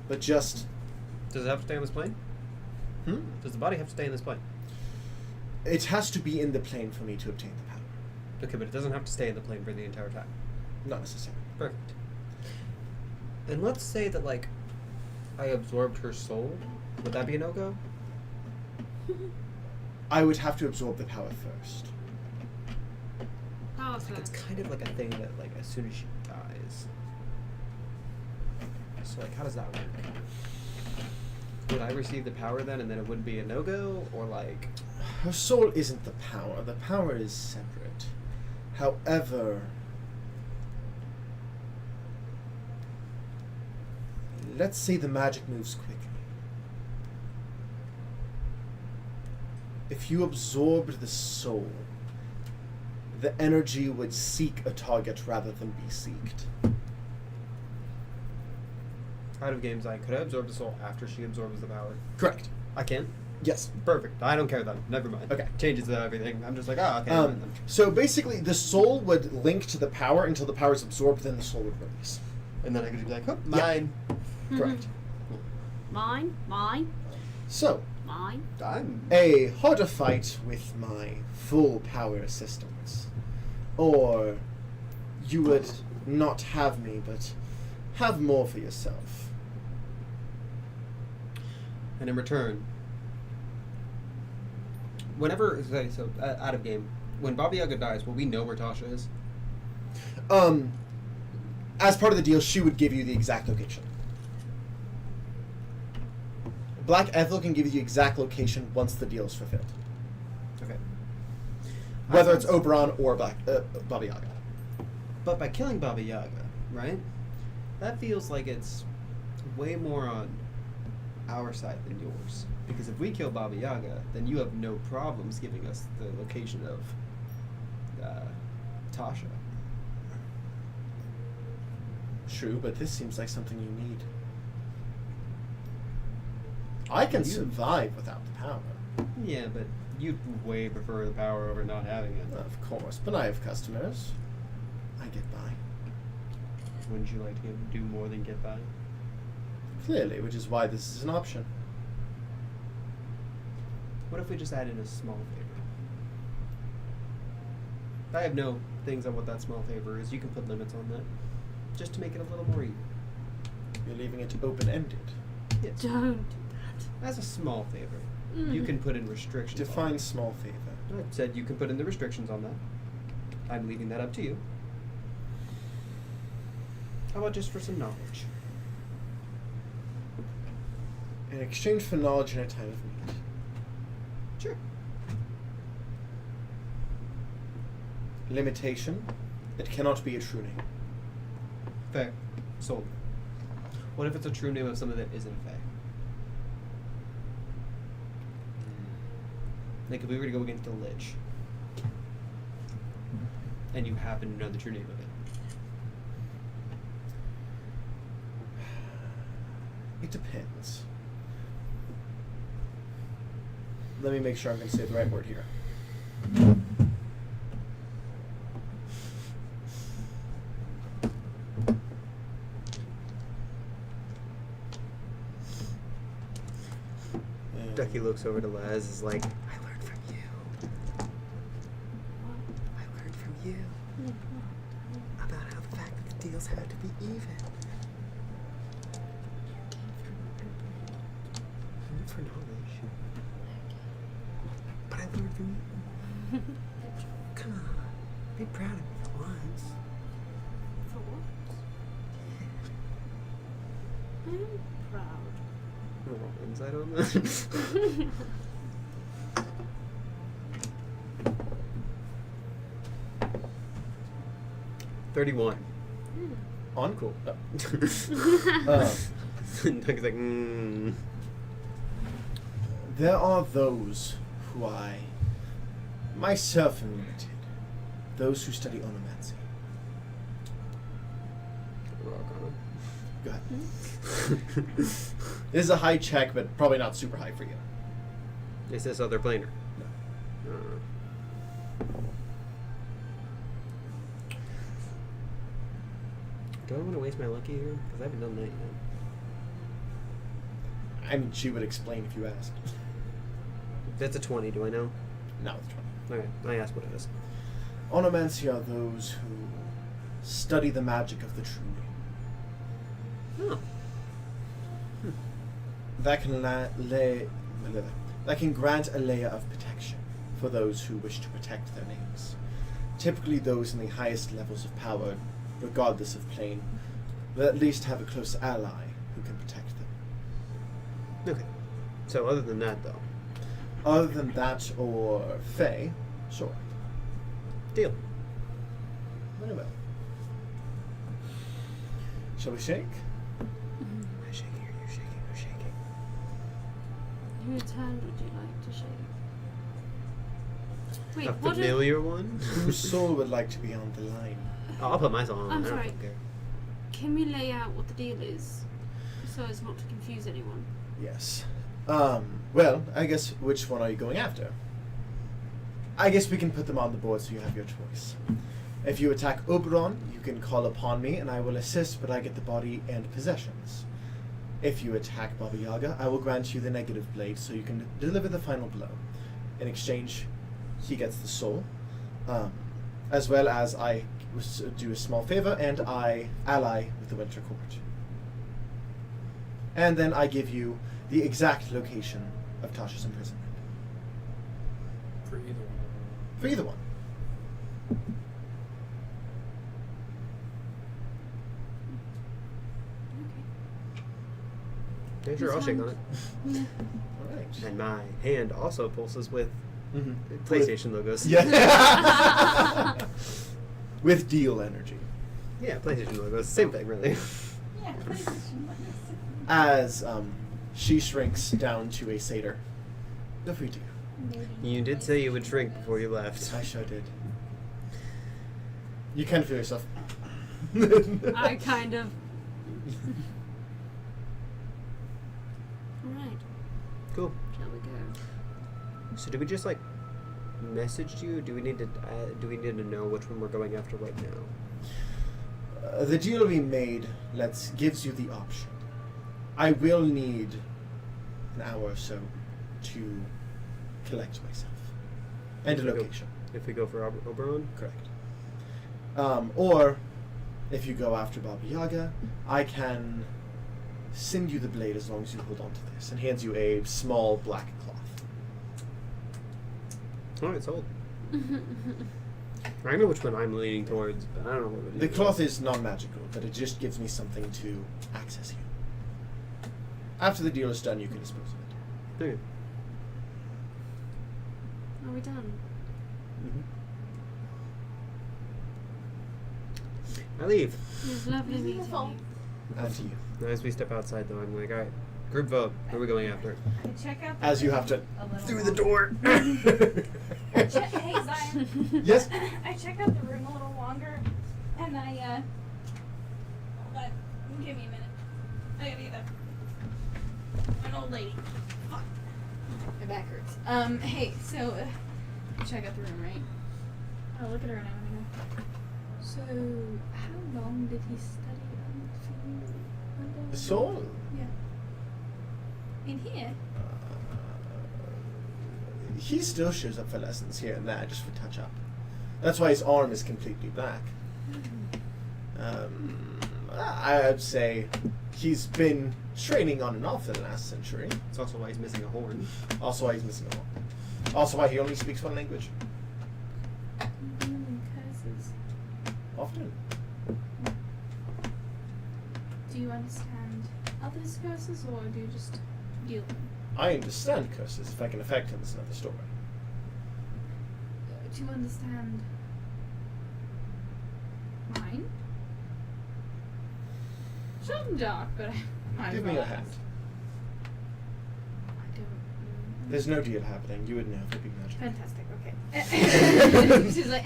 But just... Does it have to stay on this plane? Does the body have to stay in this plane? It has to be in the plane for me to obtain the power. Okay, but it doesn't have to stay in the plane for the entire time. Not necessarily. Perfect. And let's say that, like, I absorbed her soul. Would that be a no-go? I would have to absorb the power first. How is Like, it's that? kind of like a thing that, like, as soon as she dies. So, like, how does that work? Would I receive the power then, and then it wouldn't be a no-go? Or, like... Her soul isn't the power. The power is separate. However, let's say the magic moves quickly. If you absorbed the soul, the energy would seek a target rather than be seeked. Out of game's eye, could I absorb the soul after she absorbs the power? Correct. I can? Yes. Perfect. I don't care then. Never mind. Okay. Changes everything. I'm just like, okay. never mind then. So basically, the soul would link to the power until the power is absorbed, then the soul would release. And then I could be like, oh, Yeah. mine. Correct. Mine. So, I'm a harder fight with my full power assistance. Or you would not have me, but have more for yourself. And in return, whenever, so out of game, when Baba Yaga dies, will we know where Tasha is? As part of the deal, she would give you the exact location. Black Ethel can give you the exact location once the deal is fulfilled. Okay. Whether it's Oberon or Baba Yaga. But by killing Baba Yaga, right? That feels like it's way more on our side than yours. Because if we kill Baba Yaga, then you have no problems giving us the location of Tasha. True, but this seems like something you need. I can survive without the power. Yeah, but you'd way prefer the power over not having it. Of course, but I have customers. I get by. Wouldn't you like to do more than get by? Clearly, which is why this is an option. What if we just add in a small favor? I have no things on what that small favor is. You can put limits on that. Just to make it a little more even. You're leaving it open-ended. Yes. Don't do As a small favor. You can put in restrictions. Define on small favor. that. I said you can put in the restrictions on that. I'm leaving that up to you. How about just for some knowledge? In exchange for knowledge in a time of need. Sure. Limitation. It cannot be a true name. Fair. Sold. What if it's a true name of something that isn't Fae? Like if we were to go against a Lich, and you happen to know the true name of it. It depends. Let me make sure I'm going to say the right word here. Ducky looks over to Laz, is like, I learned from you. I learned from you about how the fact that the deals have to be even. For knowledge. But I learned from you. Come on. Be proud of me for once. For what? I'm proud. Roll insight on that. 31. On cool. Ducky's like, There are those who I myself am limited. Those who study onomancy. Rock on Go ahead. This is a high check, but probably not super high for you. Is this other planar? No. Do I want to waste my lucky here? Because I haven't done that yet. I mean, she would explain if you asked. That's a 20, do I know? No, it's 20. Okay, I asked what it is. Onomancy are those who study the magic of the true name. Oh. That can grant a layer of protection for those who wish to protect their names. Typically those in the highest levels of power, regardless of plane, will at least have a close ally who can protect them. Okay. So other than that, though. Other than that or Fae, sure. Deal. Very well. Shall we shake? Am I shaking? Are you shaking? Who's shaking? Whose hand would you like to shake? Wait, A what familiar one? Whose soul would like to be on the line? Oh, I'll put my song on. I'm I don't sorry. care. Can we lay out what the deal is, so as not to confuse anyone? Yes. Well, I guess which one are you going after? I guess we can put them on the board so you have your choice. If you attack Oberon, you can call upon me and I will assist, but I get the body and possessions. If you attack Baba Yaga, I will grant you the negative blade so you can deliver the final blow. In exchange, he gets the soul, as well as I do a small favor and I ally with the Winter Court. And then I give you the exact location of Tasha's imprisonment. For either one. For either one. Yeah, sure, I'll shake on it. Alright. And my hand also pulses with Mm-hmm. PlayStation logos. Yeah. With deal energy. Yeah, PlayStation logos. Same thing, really. Yeah, PlayStation buttons. As she shrinks down to a satyr. Feel free to. You did say you would shrink before you left. I sure did. You can feel yourself. I kind of. Alright, Cool. shall we go? So do we just like message you? Do we need to know which one we're going after right now? The deal we made gives you the option. I will need an hour or so to collect myself. And a If we go- location. If we go for Oberon? Correct. Or, if you go after Baba Yaga, I can send you the blade as long as you hold on to this. And hands you a small black cloth. Alright, sold. I know which one I'm leaning towards, but I don't know what it is. The cloth is non-magical, but it just gives me something to access you. After the deal is done, you can dispose of it. Okay. Are we done? I leave. It was lovely meeting Beautiful. you. And to you. As we step outside, though, I'm like, alright, group vote. Who are we going after? I check out the As you room have to a little through the longer. door. Hey, Zion. Yes? I check out the room a little longer, and I, hold on. Give me a minute. I gotta get an old lady. Fuck. My back hurts. Hey, so, check out the room, right? Oh, look at her now. So, how long did he study under? The soul? Yeah. In here? He still shows up for lessons here and there just for touch up. That's why his arm is completely black. I'd say he's been training on and off for the last century. It's also why he's missing a horn. Also why he's missing a horn. Also why he only speaks one language. Curses. Often. Do you understand others' curses, or do you just deal them? I understand curses. If I can affect him, it's another story. Do you understand mine? Some dark, but I'm Give me a hand. I don't. There's no deal happening. You would know if it'd be magic. Fantastic. Okay. She's like.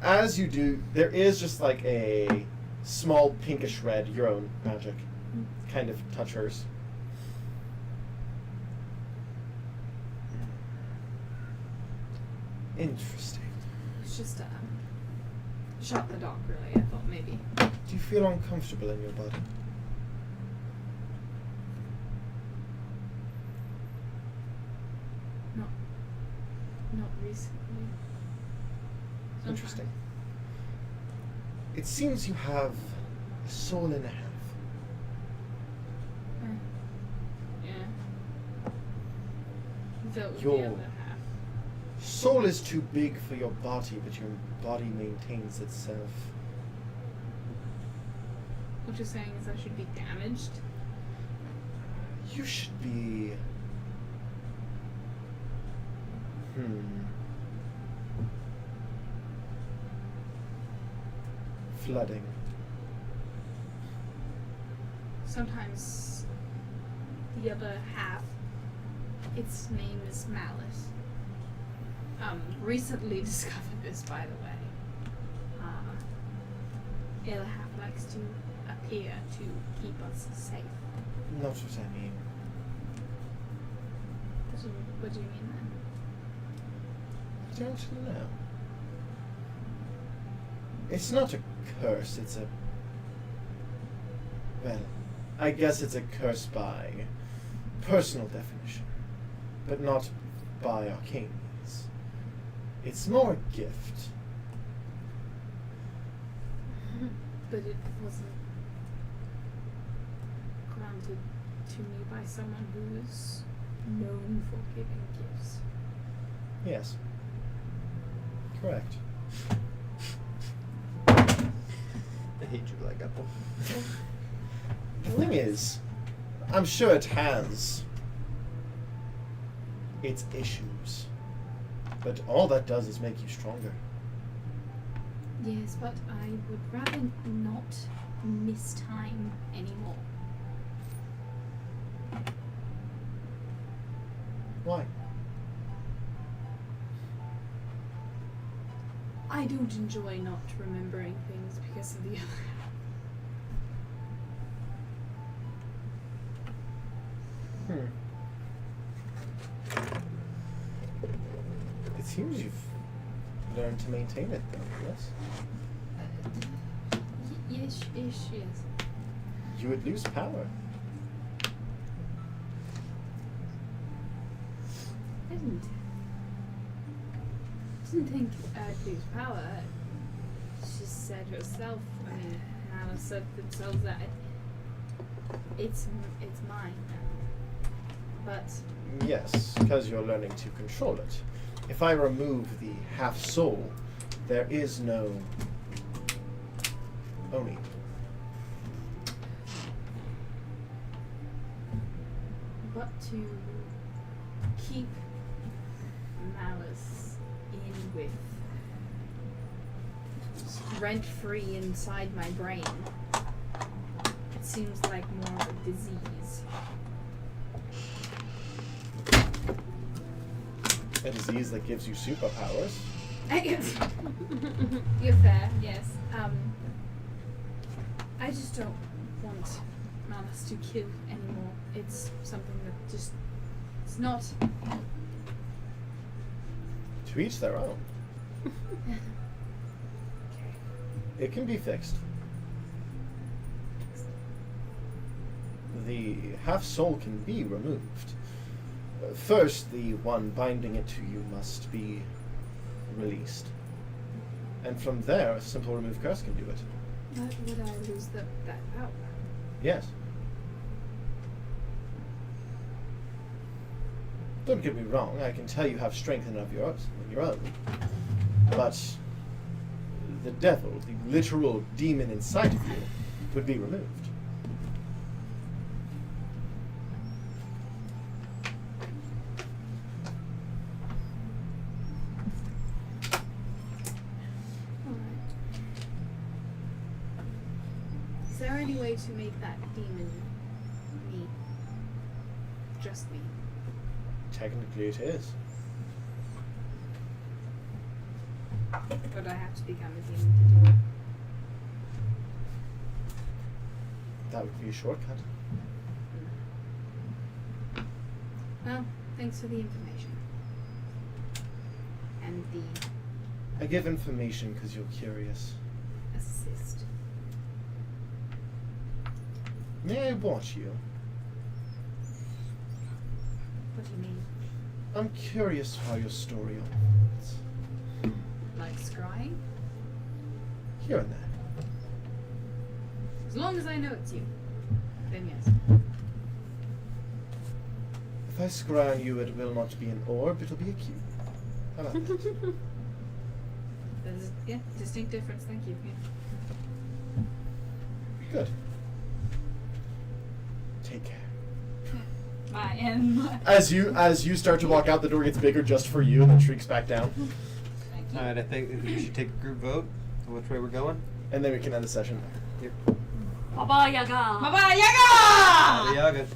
As you do, there is just like a small pinkish red, your own magic, kind of touch hers. Interesting. It's just shot in the dark. Really, I thought maybe. Do you feel uncomfortable in your body? Not recently. Interesting. It seems you have a soul and a half. Yeah. So Your- the other half. Soul is too big for your body, but your body maintains itself. What you're saying is I should be damaged? You should be... Flooding. Sometimes the other half, its name is Malice. Recently discovered this, by the way. The other half likes to appear to keep us safe. Not what I mean. What do you mean then? I don't know. It's not a curse, it's a... Well, I guess it's a curse by personal definition, but not by arcane means. It's more a gift. But it wasn't granted to me by someone who is known for giving gifts. Yes. Correct. I hate you, Black Apple. The thing is, I'm sure it has its issues, but all that does is make you stronger. Yes, but I would rather not miss time anymore. Why? I don't enjoy not remembering things because of the other. It seems you've learned to maintain it, though, yes? Yes. You would lose power. I didn't think I'd lose power. She said herself, I mean, Nana said themselves that it's mine. But Yes, because you're learning to control it. If I remove the half soul, there is no Oni. but to keep malice in with rent free inside my brain, it seems like more of a disease. A disease that gives you superpowers. You're fair, yes. I just don't want malice to kill anymore. It's something that just, it's not. To each their own. It can be fixed. The half soul can be removed. First, the one binding it to you must be released. And from there, a simple remove curse can do it. But would I lose that power? Yes. Don't get me wrong, I can tell you have strength enough of your own. But the devil, the literal demon inside of you, would be removed. Is there any way to make that demon me? Just me? Technically it is. Or do I have to become a demon to do it? That would be a shortcut. Well, thanks for the information. And the I give information because you're curious. assist. May I watch you? What do you mean? I'm curious how your story unfolds. Like scrying? Here and there. As long as I know it's you, then yes. If I scry on you, it will not be an orb, it'll be a cube. How about that? There's distinct difference. Thank you. Yeah. Good. Take care. I am. As you start to walk out, the door gets bigger just for you and then shrieks back down. Thank you. Alright, I think we should take a group vote on which way we're going. And then we can end the session. Baba Yaga. Baba Yaga! Yaga.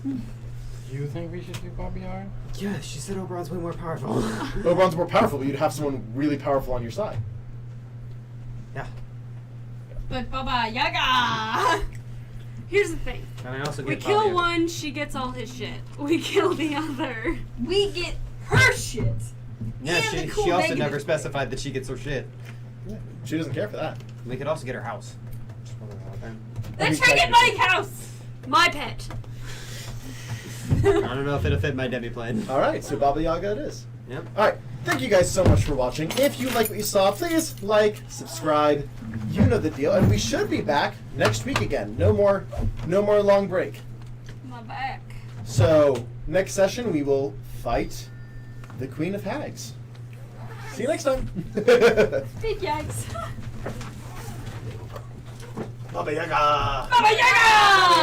You think we should do Bobby Yaga? Yeah, she said Oberon's way more powerful. Oberon's more powerful, but you'd have someone really powerful on your side. Yeah. But Baba Yaga! Here's the thing. And I also We get kill Bobby Yaga. one, she gets all his shit. We kill the other. We get her shit! Yeah, And she the cool also negative never shit. specified that she gets her shit. Yeah, she doesn't care for that. We could also get her house. Just one of them. Let's Every try get character- my house! My pet. I don't know if it'll fit my demiplane. All right, so Baba Yaga it is. Yep. All right, thank you guys so much for watching. If you like what you saw, please like, subscribe. You know the deal, and we should be back next week again. No more long break. My back. So next session we will fight the Queen of Hags. See you next time. Big yikes. Baba Yaga. Baba Yaga!